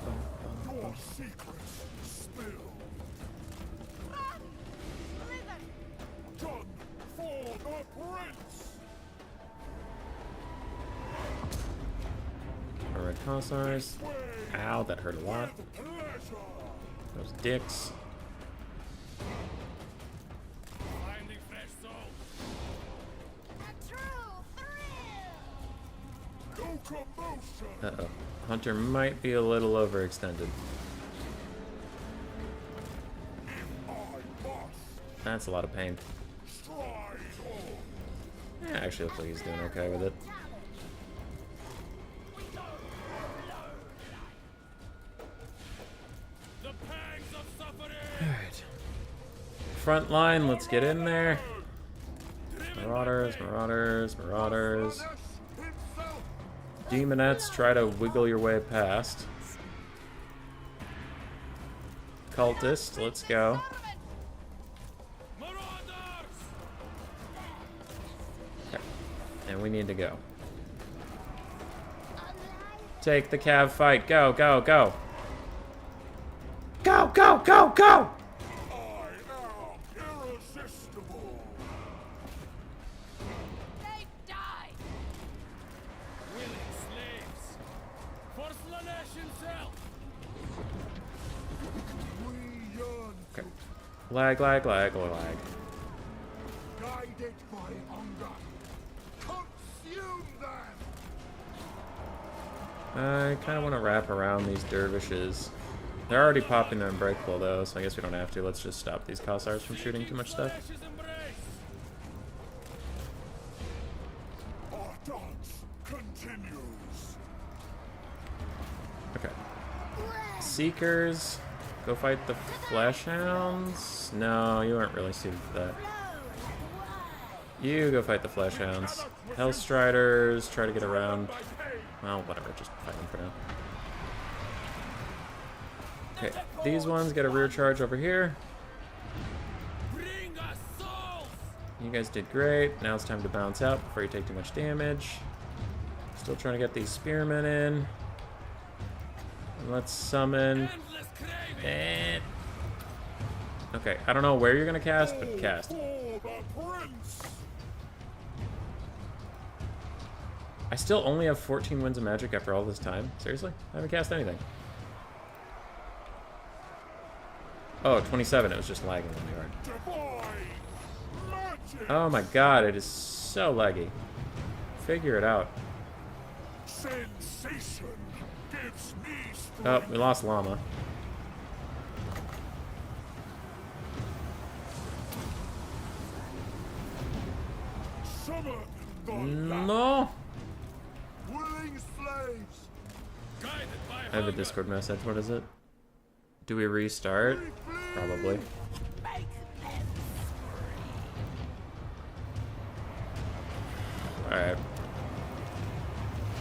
bum, Your secrets spill. Gun for the prince. Red Kossars. Ow, that hurt a lot. Those dicks. Finding fresh souls. No commotion. Uh-oh. Hunter might be a little overextended. That's a lot of pain. Yeah, actually looks like he's doing okay with it. The pangs of suffering. Alright. Front line, let's get in there. Marauders, marauders, marauders. Demonettes, try to wiggle your way past. Cultist, let's go. Okay. And we need to go. Take the cav fight. Go, go, go. Go, go, go, go! I am irresistible. They die. Willing slaves. For Slanesh himself. We yearn Okay. Lag. Guided by hunger. Consume them! I kind of want to wrap around these dervishes. They're already popping their unbreakable though, so I guess we don't have to. Let's just stop these Cossars from shooting too much stuff. Our dance continues. Okay. Seekers, go fight the Flesh Hounds. No, you aren't really suited for that. You go fight the Flesh Hounds. Hellstriders, try to get around. Well, whatever, just fight them for now. Okay, these ones get a rear charge over here. You guys did great. Now it's time to bounce out before you take too much damage. Still trying to get these spearmen in. And let's summon. And... okay, I don't know where you're gonna cast, but cast. I still only have 14 winds of magic after all this time? Seriously? I haven't cast anything. Oh, 27. It was just lagging really hard. Oh my god, it is so laggy. Figure it out. Sensation gives me strength. Oh, we lost Llama. Summon the No! willing slaves. Guided by I have a Discord message. What is it? Do we restart? Probably. Alright.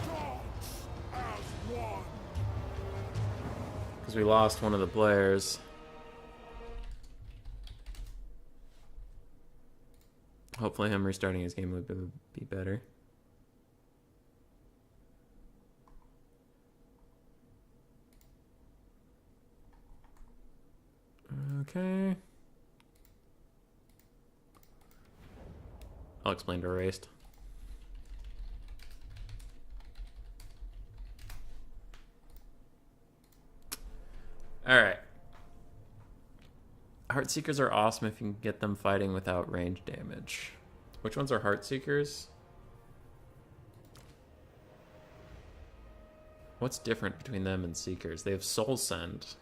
Dance as one. Because we lost one of the players. Hopefully him restarting his game would be better. Okay. I'll explain to Erased. Alright. Heartseekers are awesome if you can get them fighting without range damage. Which ones are Heartseekers? What's different between them and Seekers? They have Soul Send.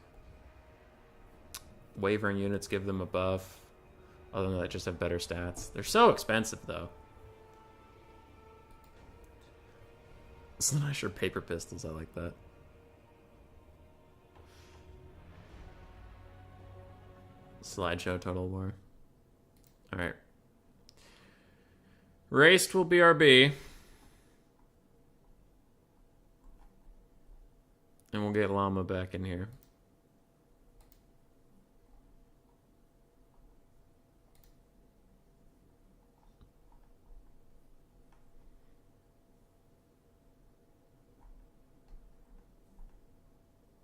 Wavering units give them a buff. Other than that, just have better stats. They're so expensive, though. Slasher paper pistols, I like that. Slideshow Total War. Alright. Raced will BRB. And we'll get Llama back in here.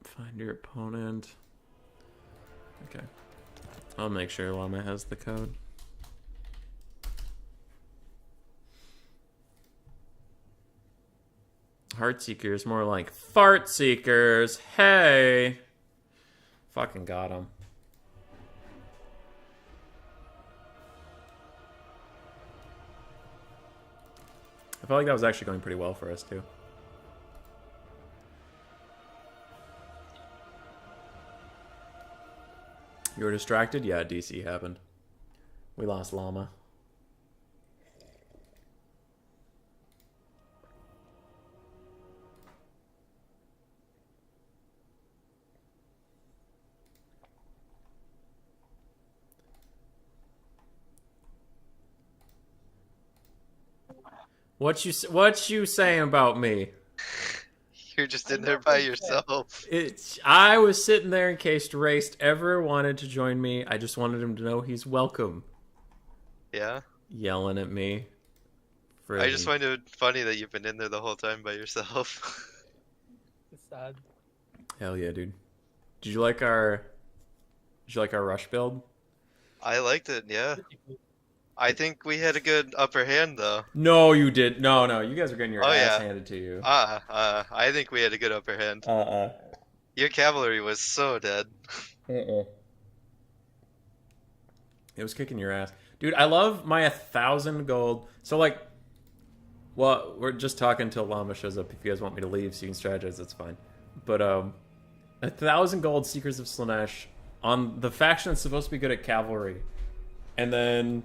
Find your opponent. Okay. I'll make sure Llama has the code. Heartseekers, more like Fart Seekers. Hey! Fucking got him. I felt like that was actually going pretty well for us, too. You were distracted? Yeah, DC happened. We lost Llama. What you saying about me? You're just in there by yourself. I was sitting there in case Raced ever wanted to join me. I just wanted him to know he's welcome. Yeah? Yelling at me. I just find it funny that you've been in there the whole time by yourself. It's sad. Hell yeah, dude. Did you like our rush build? I liked it, yeah. I think we had a good upper hand, though. No, you did. No. You guys were getting your ass yeah. handed to you. I think we had a good upper hand. Your cavalry was so dead. It was kicking your ass. Dude, I love my 1,000 gold. So, like, well, we're just talking until Llama shows up. If you guys want me to leave so you can strategize, that's fine. But, 1,000 gold Seekers of Slaanesh on the faction that's supposed to be good at cavalry. And then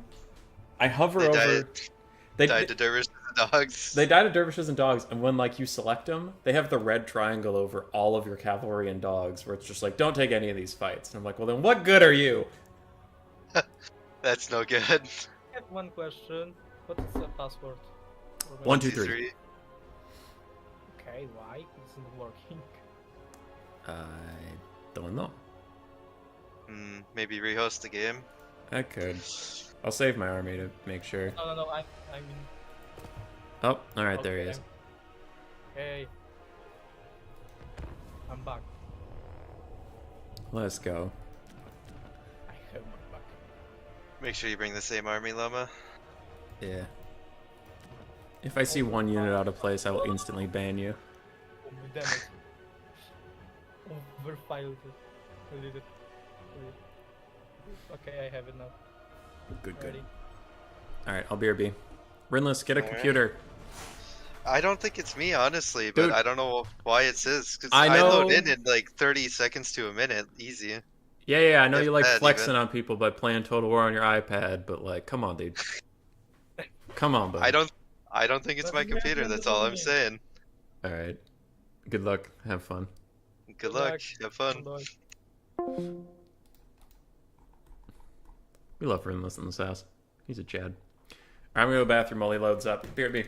I hover over... They died to dervishes and dogs. They die to dervishes and dogs, and when, like, you select them, they have the red triangle over all of your cavalry and dogs, where it's just like, don't take any of these fights. And I'm like, well, then what good are you? That's no good. I have one question. What is the password? 1, 2, 3. Okay, why isn't working? I don't know. Maybe rehost the game. I could. I'll save my army to make sure. No, I mean... Oh, alright, there he is. Hey. I'm back. Let's go. I have my back. Make sure you bring the same army, Llama. Yeah. If I see one unit out of place, I will instantly ban you. Oh, damn it. Overfiled it. Delete it. Okay, I have it now. Good. Ready. Alright, I'll BRB. Rinless, get a computer. I don't think it's me, honestly, but Dude. I don't know why it says. Because I I know- load in like 30 seconds to a minute. Easy. Yeah, I know If you like that flexing even. on people by playing Total War on your iPad, but like, come on, dude. Come on, bud. I don't think it's my computer, that's all I'm saying. Alright. Good luck. Have fun. Good luck. Have fun. We love Rinless in this house. He's a Chad. I'm gonna go to the bathroom while he loads up. BRB.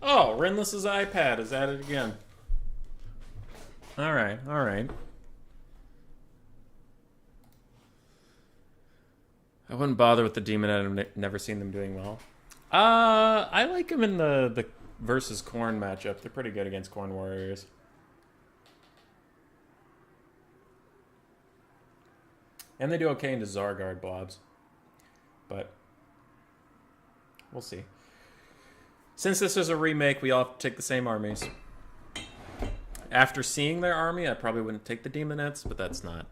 Oh, Rinless's iPad is at it again. Alright. I wouldn't bother with the Demon Head. I've never seen them doing well. I like them in the versus Corn matchup. They're pretty good against Corn Warriors. And they do okay into Zargard blobs. But we'll see. Since this is a remake, we all have to take the same armies. After seeing their army, I probably wouldn't take the Demonettes, but it's not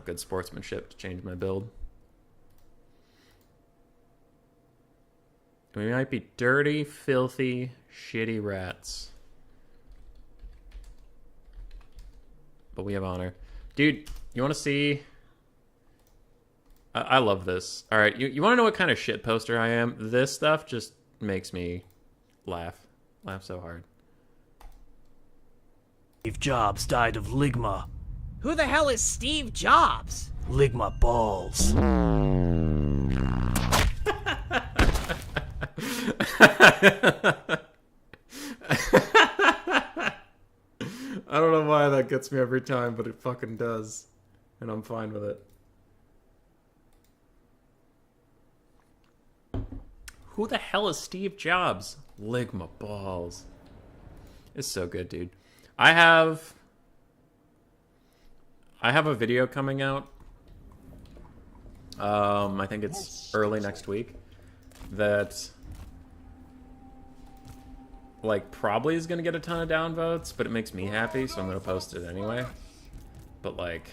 good sportsmanship to change my build. We might be dirty, filthy, shitty rats. But we have honor. Dude, you want to see... I love this. Alright, you want to know what kind of shit poster I am? This stuff just makes me laugh. Laugh so hard. Steve Jobs died of ligma. Who the hell is Steve Jobs? Ligma balls. I don't know why that gets me every time, but it fucking does. And I'm fine with it. Who the hell is Steve Jobs? Ligma balls. It's so good, dude. I have a video coming out. I think it's early next week. That like probably is gonna get a ton of downvotes, but it makes me happy, so I'm gonna post it anyway. But like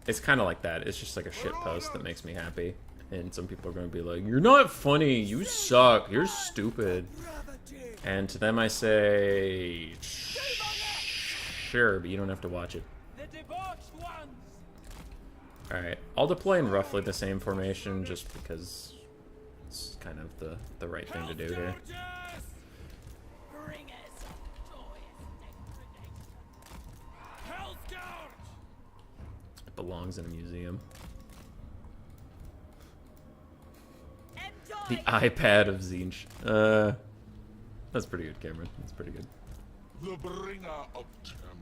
it's kind of like that. It's just like a shit post that makes me happy. And some people are going to be like, you're not funny, you suck, you're stupid. And to them I say, sure, but you don't have to watch it. Alright, I'll deploy in roughly the same formation just because it's kind of the right thing to do here. belongs in a museum. The iPad of Zinch. That's pretty good, Cameron. That's pretty good. The bringer of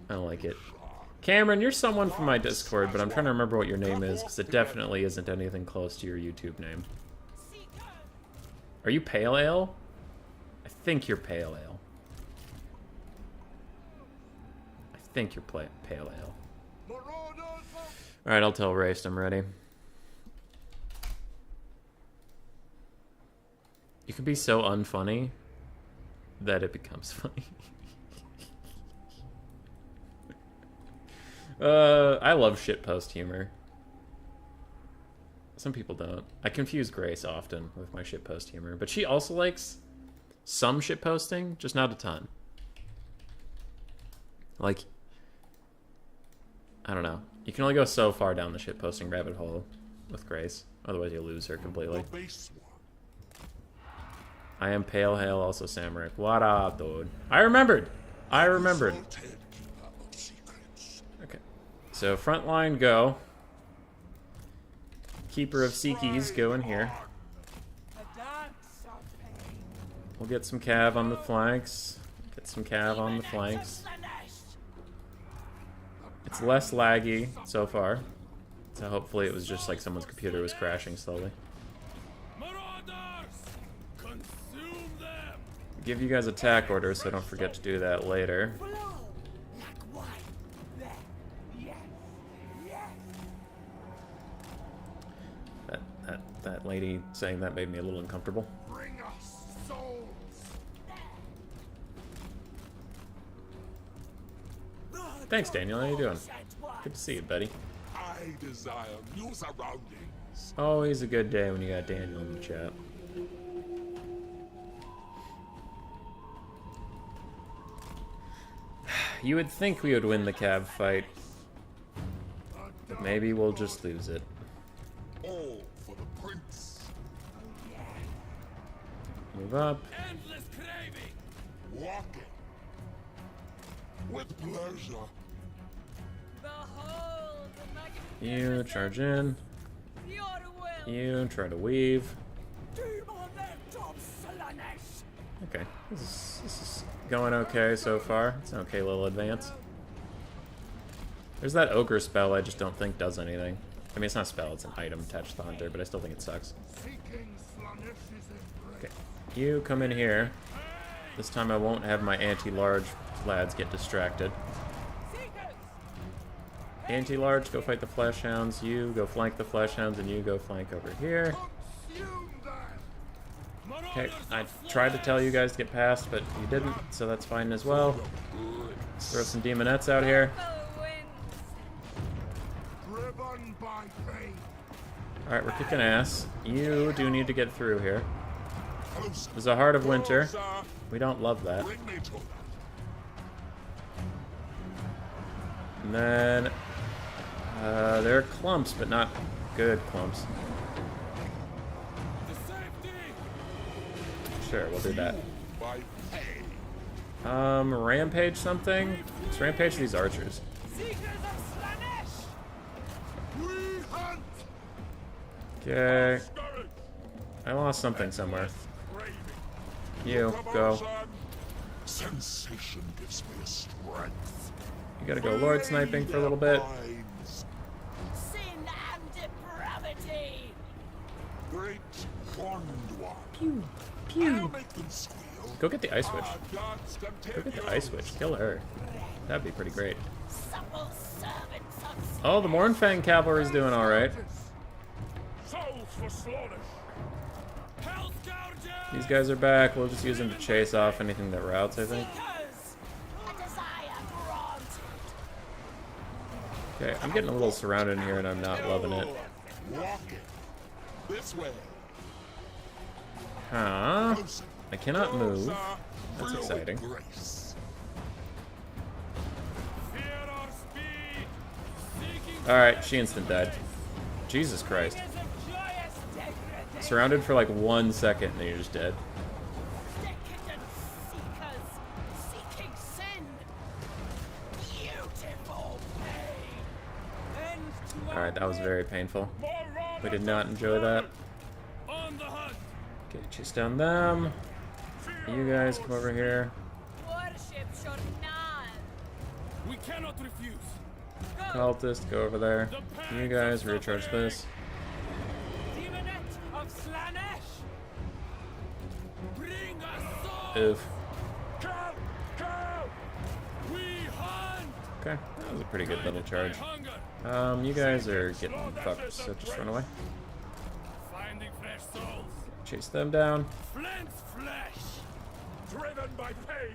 I don't like it. Cameron, you're someone from my Discord, but I'm trying to remember what your name is, because it definitely isn't anything close to your YouTube name. Are you Pale Ale? I think you're Pale Ale. I think you're Pale Ale. Alright, I'll tell Raced I'm ready. You can be so unfunny that it becomes funny. I love shitpost humor. Some people don't. I confuse Grace often with my shitpost humor, but she also likes some shitposting, just not a ton. Like, I don't know. You can only go so far down the shitposting rabbit hole with Grace. Otherwise you lose her completely. I am Pale Hail, also Samaric. What up, dude? I remembered! I remembered. Okay. So, front line, go. Keeper of Seekies, go in here. We'll get some cav on the flanks. Get some cav on the flanks. It's less laggy so far. So hopefully it was just like someone's computer was crashing slowly. Give you guys attack orders, so don't forget to do that later. That lady saying that made me a little uncomfortable. Thanks, Daniel. How you doing? Good to see you, buddy. I desire new surroundings. Always a good day when you got Daniel in the chat. You would think we would win the cab fight, but maybe we'll just lose it. All for the prince. Move up. Endless craving. Walking. With pleasure. Behold the You charge in. You try to weave. Okay, this is going okay so far. It's an okay little advance. There's that ogre spell I just don't think does anything. I mean, it's not a spell, it's an item attached to the hunter, but I still think it sucks. Okay, you come in here. This time I won't have my anti-large lads get distracted. Anti-large, go fight the flesh hounds. You go flank the flesh hounds, and you go flank over here. Okay, I tried to tell you guys to get past, but you didn't, so that's fine as well. Throw some demonettes out here. Alright, we're kicking ass. You do need to get through here. There's a Heart of Winter. We don't love that. And then there are clumps, but not good clumps. Sure, we'll do that. Rampage something? Let's rampage these archers. Okay. I lost something somewhere. You, go. Sensation gives me strength. You gotta go Lord sniping for a little bit. sin and depravity. Great bond one. Pew, I'll pew. make them squeal. Go get the Ice Witch. Go get the Ice Witch. Kill her. That'd be pretty great. Supple servants of Oh, the Mornfang cavalry's doing alright. Souls for slaughter. Hell scourges. These guys are back. We'll just use them to chase off anything that routes, I think. seekers. A desire granted. Okay, I'm getting a little surrounded in here and I'm not loving it. Walking. This way. Huh? I cannot move. That's Flow exciting. with grace. Fear our speed. Seeking Alright, she instant died. Jesus Christ. Years of joyous degradation. Surrounded for like 1 second and then you're just dead. Decadent seekers. Seeking sin. Beautiful pain. End to Alright, that was very painful. We did not enjoy that. On the hunt. Okay, chase down them. You guys come over here. Warship Jornal. We cannot refuse. Cultist, go over there. You guys recharge this. Demonet of Slanesh. Bring us souls. Oof. We hunt. Okay, that was a pretty good little charge. Hunger. You guys are getting fucked, so just run away. Finding fresh souls. Chase them down. Flint's flesh. Driven by pain.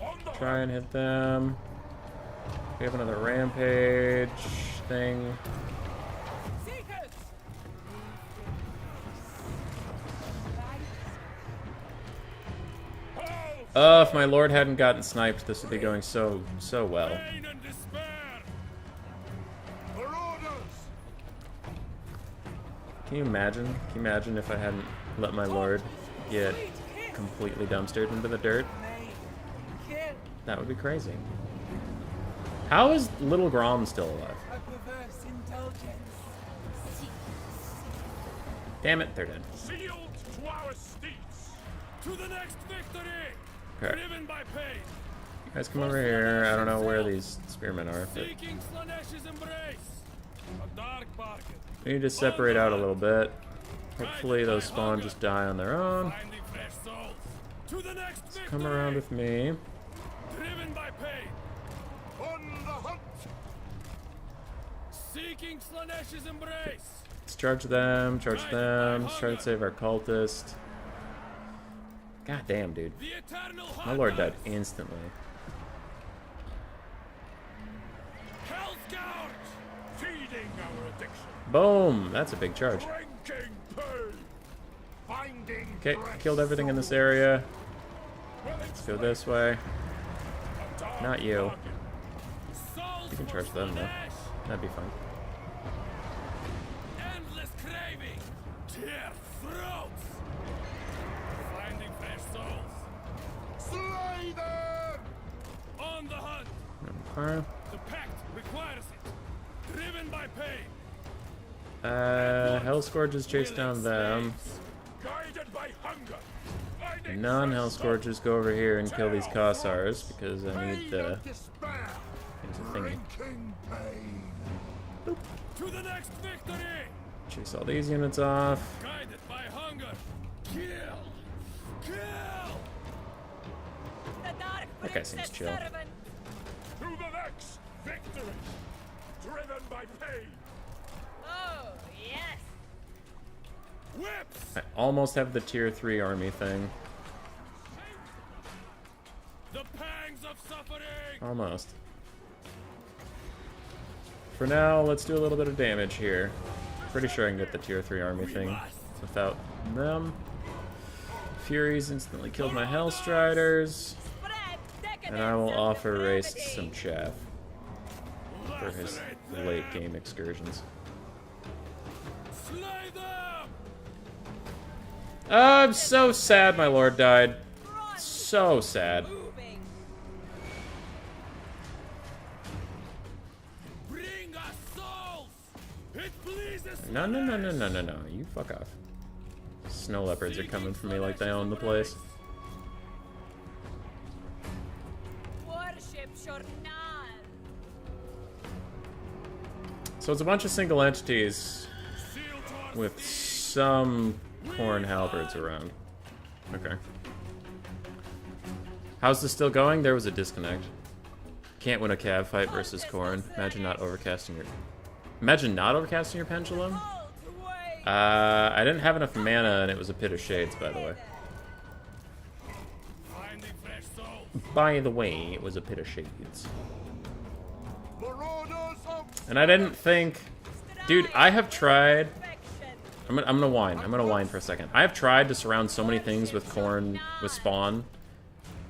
On the Try and hit them. We have another rampage thing. Seekers. If my lord hadn't gotten sniped, this would be going so well. Pain and despair. Marauders! Can you imagine? Can you imagine if I hadn't let my lord get completely dumpstered into the dirt? That would be crazy. How is little Grom still alive? A perverse indulgence. Damn it, they're dead. Sealed to our steeds. To the next victory. Okay. Driven by pain. You guys come over here. I don't know where these spearmen are, but Seeking Slanesh's embrace. A dark bargain. we need to separate out a little bit. Hopefully those spawn just die on their own. Finding fresh souls. To the next victory. Come around with me. Driven by pain. On the hunt! Seeking Slanesh's embrace. Let's charge them, Let's try to save our cultist. God damn, dude. The eternal My lord died hunters. instantly. Hell's Gouge. Feeding our addiction. Boom! That's a big charge. Drinking pain. Finding Okay, fresh killed everything in this area. Let's go this way. Not you. Souls You can for charge them, though. Slanesh. That'd be fine. Endless craving. Tear throats. Finding fresh souls. Slay them! On the hunt. Okay. The pact requires it. Driven by pain. Hellscourges chase down them. Guided by hunger. Finding Non-Hell Scourges go over here and kill these Kossars because I need the Despair! thingy. Drinking pain! to the next victory. Chase all these units off. Guided by hunger. Kill. Kill. The Dark That guy seems Prince's chill. servant. To the next victory. Driven by pain. Oh, yes. Whips. I almost have the tier 3 army thing. The pangs of suffering. Almost. For now, let's do a little bit of damage here. Pretty sure I can get the tier 3 army thing without them. Furies instantly killed my Hellstriders. And I will offer Race some chaff for his late game excursions. Slay them. I'm so sad my lord died. So sad. Moving. Bring us souls. It pleases. No, no, no, no, no, no, no. You fuck off. Snow leopards are coming for me like they own the place. Warship Jornal. So it's a bunch of single entities with some corn halberds around. Okay. How's this still going? There was a disconnect. Can't win a cav fight versus corn. Imagine not overcasting your pendulum? I didn't have enough mana and it was a pit of shades, by the way. Finding fresh souls. By the way, it was a pit of shades. Marauders of And I didn't think... Dude, I have tried... I'm gonna whine. I'm gonna whine for a second. I have tried to surround so many things with corn, with spawn,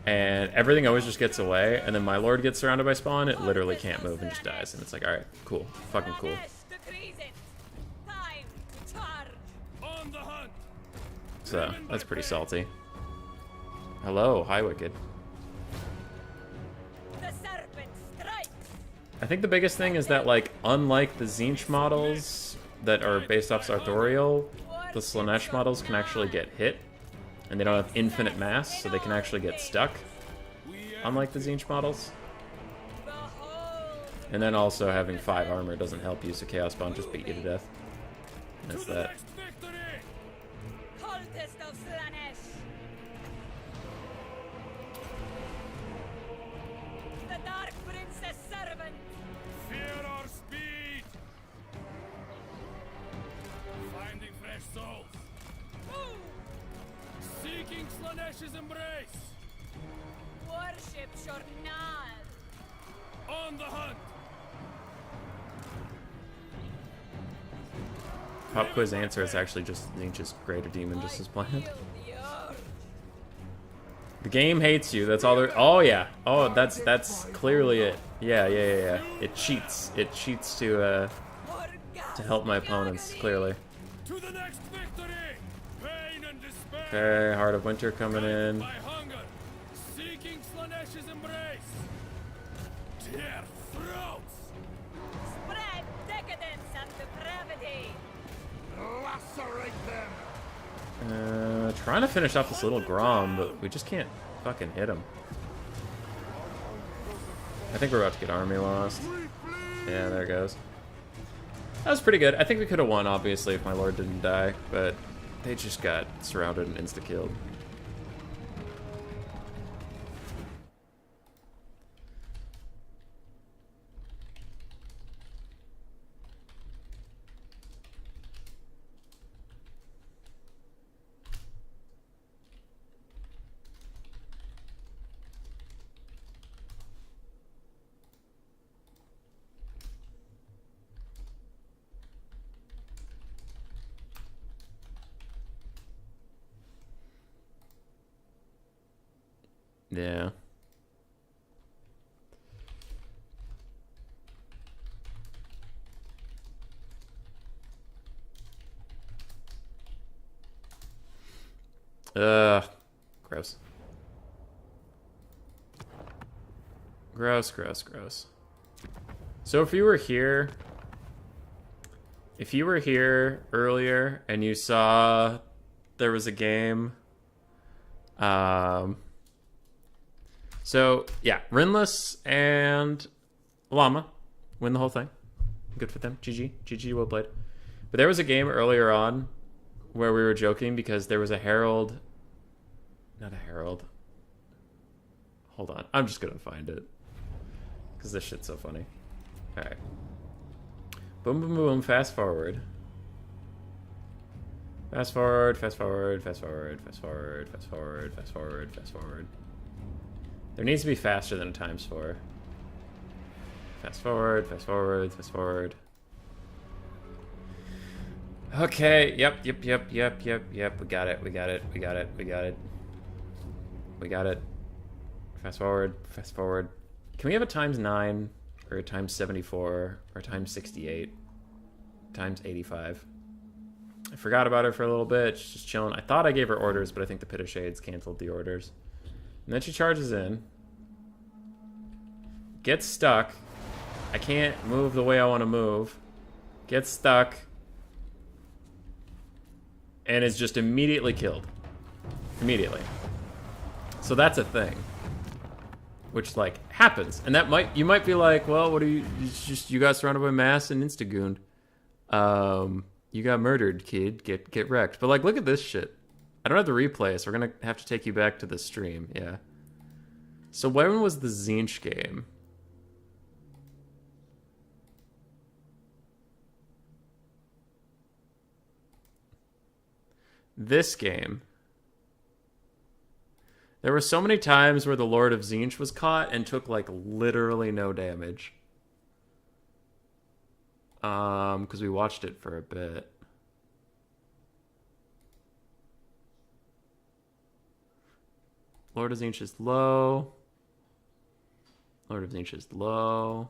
and everything always just gets away, and then my lord gets surrounded by spawn, it literally can't move and just dies, and it's like, alright, cool. Fucking cool. Time to charge. On the hunt. So, that's pretty salty. Hello, hi Wicked. The serpent strikes. I think the biggest thing is that, like, unlike the Tzeentch models that are based off Sartorial, the Slanesh models can actually get hit, and they don't have infinite mass, so they can actually get stuck, unlike the Tzeentch models. And then also having 5 armor doesn't help you, so Chaos Bond just beat you to death. And that's that. Cultist of Slanesh! The Dark Princess servant! Fear our speed! Finding fresh souls. Seeking Slanesh's embrace. Worship Shornal! On the hunt. Pop quiz answer is actually just Tzeentch's greater demon just as planned. The game hates you. That's all there. Oh yeah. Oh, that's clearly it. Yeah. It cheats. It cheats to help my opponents. Clearly. To the next victory. Pain and despair. Okay, Heart of Winter coming in. By hunger. Seeking Slanesh's embrace. Tear throats. Spread decadence and depravity! Lacerate them. Trying to finish off this little Grom, but we just can't fucking hit him. I think we're about to get army lost. Yeah, there it goes. That was pretty good. I think we could have won, obviously, if my lord didn't die, but they just got surrounded and insta-killed. Yeah. Gross. Gross. So if you were here earlier and you saw there was a game, so yeah, Rinless and Llama win the whole thing. Good for them. GG, well played. But there was a game earlier on where we were joking because there was a Herald. Not a Herald. Hold on. I'm just going to find it. Because this shit's so funny. Alright. Boom, boom, boom. Fast forward. Fast forward. There needs to be faster than a ×4. Fast forward. Okay, yep. We got it. Fast forward. Can we have a ×9 or a ×74 or a ×68? ×85. I forgot about her for a little bit. She's just chilling. I thought I gave her orders, but I think the Pit of Shades canceled the orders. And then she charges in. Gets stuck. I can't move the way I want to move. Gets stuck. And is just immediately killed. Immediately. So that's a thing. Which, like, happens. And that you might be like, well, what are you... It's just, you got surrounded by mass and insta-gooned. You got murdered, kid. Get wrecked. But, like, look at this shit. I don't have the replay, so we're gonna have to take you back to the stream. Yeah. So when was the Tzeentch game? This game. There were so many times where the Lord of Tzeentch was caught and took, like, literally no damage. Because we watched it for a bit. Lord of Tzeentch is low. Lord of Tzeentch is low.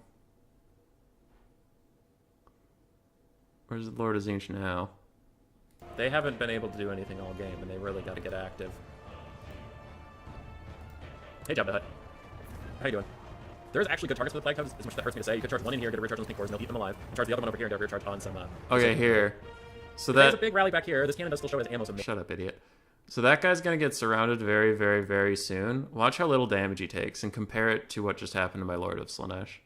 Where's the Lord of Tzeentch now? They haven't been able to do anything all game, and they really got to get active. Hey, Jabba Hutt. How you doing? There's actually good targets for the flag tubs, as much as that hurts me to say. You could charge one in here, get a recharge on those pink cores, and they'll eat them alive. And charge the other one over here, and get a recharge on some... Okay, here. So There's a that... big rally back here. This cannon does still show as ammo. Shut up, idiot. So that guy's going to get surrounded very, very, very soon. Watch how little damage he takes, and compare it to what just happened to my Lord of Slaanesh.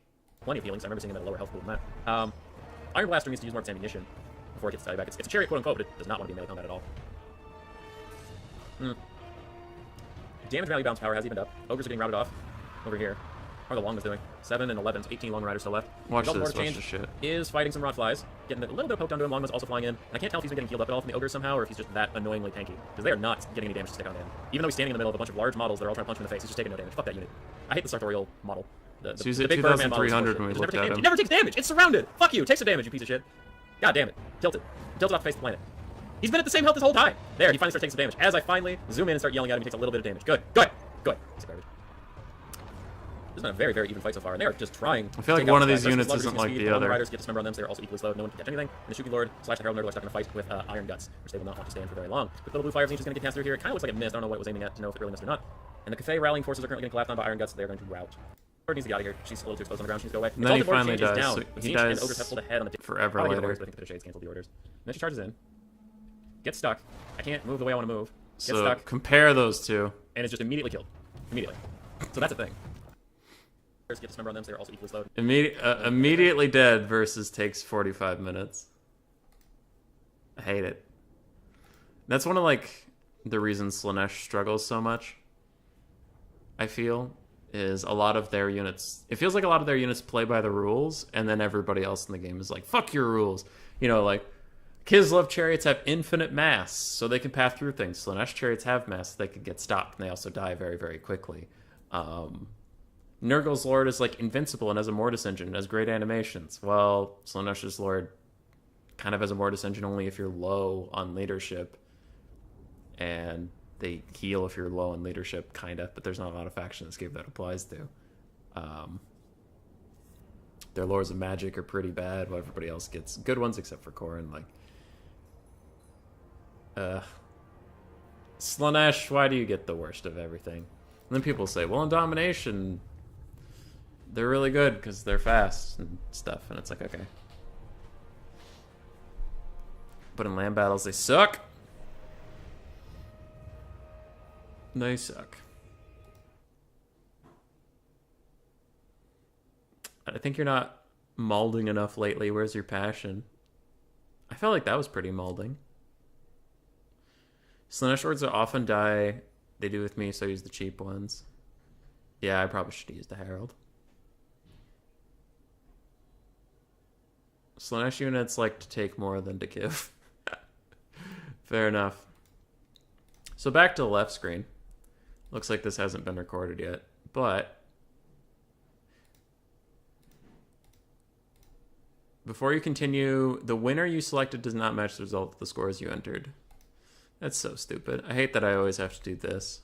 Plenty of healing, so I remember seeing him at a lower health pool than that. Iron Blaster needs to use more of its ammunition before it gets to die back. It's a chariot, quote-unquote, but it does not want to be melee combat at all. Damage value bounce power has evened up. Ogres are getting routed off over here. How are the Long was doing? 7 and 11, so 18 Long Riders still left. Watch Result of this, Lord watch Change this shit. is fighting some Rod Flies, getting a little bit of poke down to him. Long was also flying in. And I can't tell if he's been getting healed up at all from the Ogres somehow, or if he's just that annoyingly tanky. Because they are not getting any damage to stick on him. Even though he's standing in the middle of a bunch of large models that are all trying to punch him in the face, he's just taking no damage. Fuck that unit. I hate the sartorial model. The So he's at big Birdman model is 2,300 bullshit. when we It just looked never at takes damage. him. It never takes damage! It's surrounded! Fuck you! Take some damage, you piece of shit. God damn it. Tilt it. Tilt it off the face of the planet. He's been at the same health this whole time. There, he finally starts taking some damage. As I finally zoom in and start yelling at him, he takes a little bit of damage. Good. Good. Good. It's garbage. This has been a very, very even fight so far, and they are just trying. I feel like one of these units isn't like the other. Riders get dismember on them, so they're also equally slowed. No one can catch anything. And the Shuki Lord / the Herald Nerd are stuck in a fight with Iron Guts, which they will not want to stand for very long. With little blue fires, he's just going to get cast through here. It kind of looks like it missed. I don't know what it was aiming at to know if it really missed or not. And the Cafe rallying forces are currently getting collapsed on by Iron Guts, so they're going to rout. Lord needs to get out of here. She's a little too exposed on the ground. She needs to go away. And then he Exalted Lord finally Change is dies. down. So he Siege and dies Ogres have pulled ahead on the forever Probably later. Orders, but I think the Bitter Shades canceled the orders. And then she charges in. Gets stuck. I can't move the way I want to move. Gets So stuck. compare those two. And is just immediately killed. Immediately. So that's a thing. Get dismember on them, so they're also equally slowed. Immediately dead versus takes 45 minutes. I hate it. That's one of like the reasons Slaanesh struggles so much. I feel is a lot of their units. It feels like a lot of their units play by the rules, and then everybody else in the game is like, "Fuck your rules." You know, like Kislev chariots have infinite mass, so they can path through things. Slaanesh chariots have mass, so they can get stopped, and they also die very, very quickly. Nurgle's Lord is like invincible and has a Mortis engine, has great animations. Well, Slaanesh's Lord kind of has a Mortis engine only if you're low on leadership, and they heal if you're low on leadership, kind of, but there's not a lot of faction in this game that applies to. Their Lords of Magic are pretty bad, while everybody else gets good ones except for Corrin. Slaanesh, why do you get the worst of everything? And then people say, well, in Domination, they're really good because they're fast and stuff, and it's like, okay. But in land battles, they suck. They suck. I think you're not molding enough lately. Where's your passion? I felt like that was pretty molding. Slaanesh Lords often die. They do with me, so I use the cheap ones. Yeah, I probably should use the Herald. Slaanesh units like to take more than to give. Fair enough. So back to the left screen. Looks like this hasn't been recorded yet, but before you continue, the winner you selected does not match the result of the scores you entered. That's so stupid. I hate that I always have to do this.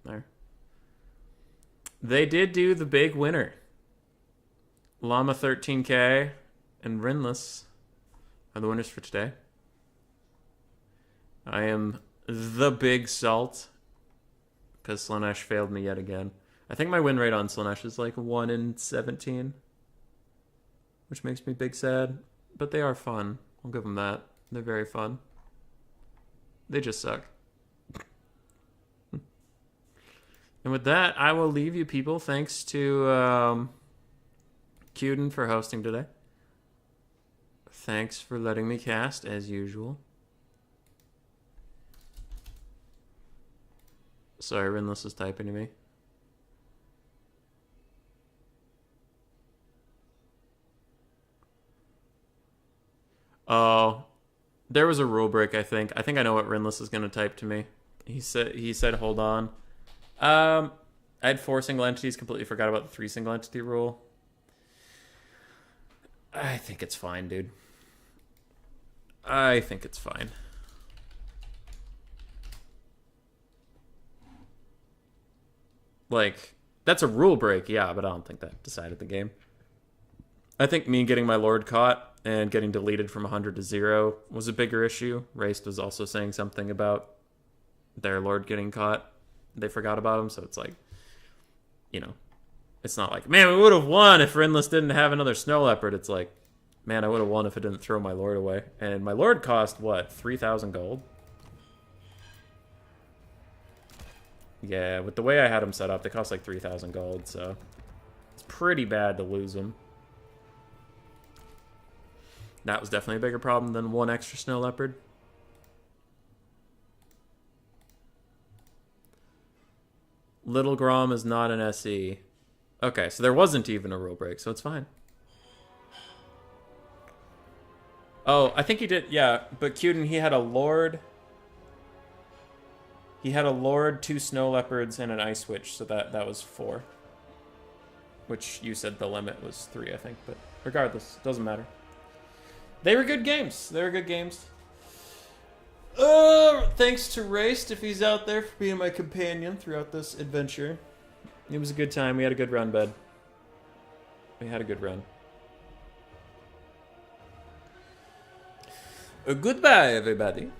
There. They did do the big winner. Llama 13K and Rinless are the winners for today. I am the big salt because Slaanesh failed me yet again. I think my win rate on Slaanesh is like 1 in 17, which makes me big sad, but they are fun. I'll give them that. They're very fun. They just suck. And with that, I will leave you people. Thanks to Queden for hosting today. Thanks for letting me cast, as usual. Sorry, Rinless is typing to me. Oh, there was a rule break, I think. I think I know what Rinless is going to type to me. He said, hold on. I had 4 single entities, completely forgot about the 3 single entity rule. I think it's fine, dude. I think it's fine. Like, that's a rule break, yeah, but I don't think that decided the game. I think me getting my Lord caught and getting deleted from 100 to 0 was a bigger issue. Raced was also saying something about their Lord getting caught. They forgot about him, so it's like, you know, it's not like, man, we would have won if Rinless didn't have another snow leopard. It's like, man, I would have won if it didn't throw my lord away. And my lord cost, what, 3,000 gold? Yeah, with the way I had him set up, they cost like 3,000 gold, so it's pretty bad to lose them. That was definitely a bigger problem than one extra snow leopard. Little Grom is not an SE. Okay, so there wasn't even a rule break, so it's fine. Oh, I think he did, yeah, but Queden, he had a lord. He had a lord, 2 snow leopards, and an ice witch, so that was 4. Which you said the limit was 3, I think, but regardless, doesn't matter. They were good games. They were good games. Thanks to Raced, if he's out there, for being my companion throughout this adventure. It was a good time. We had a good run, bud. We had a good run. Goodbye, everybody.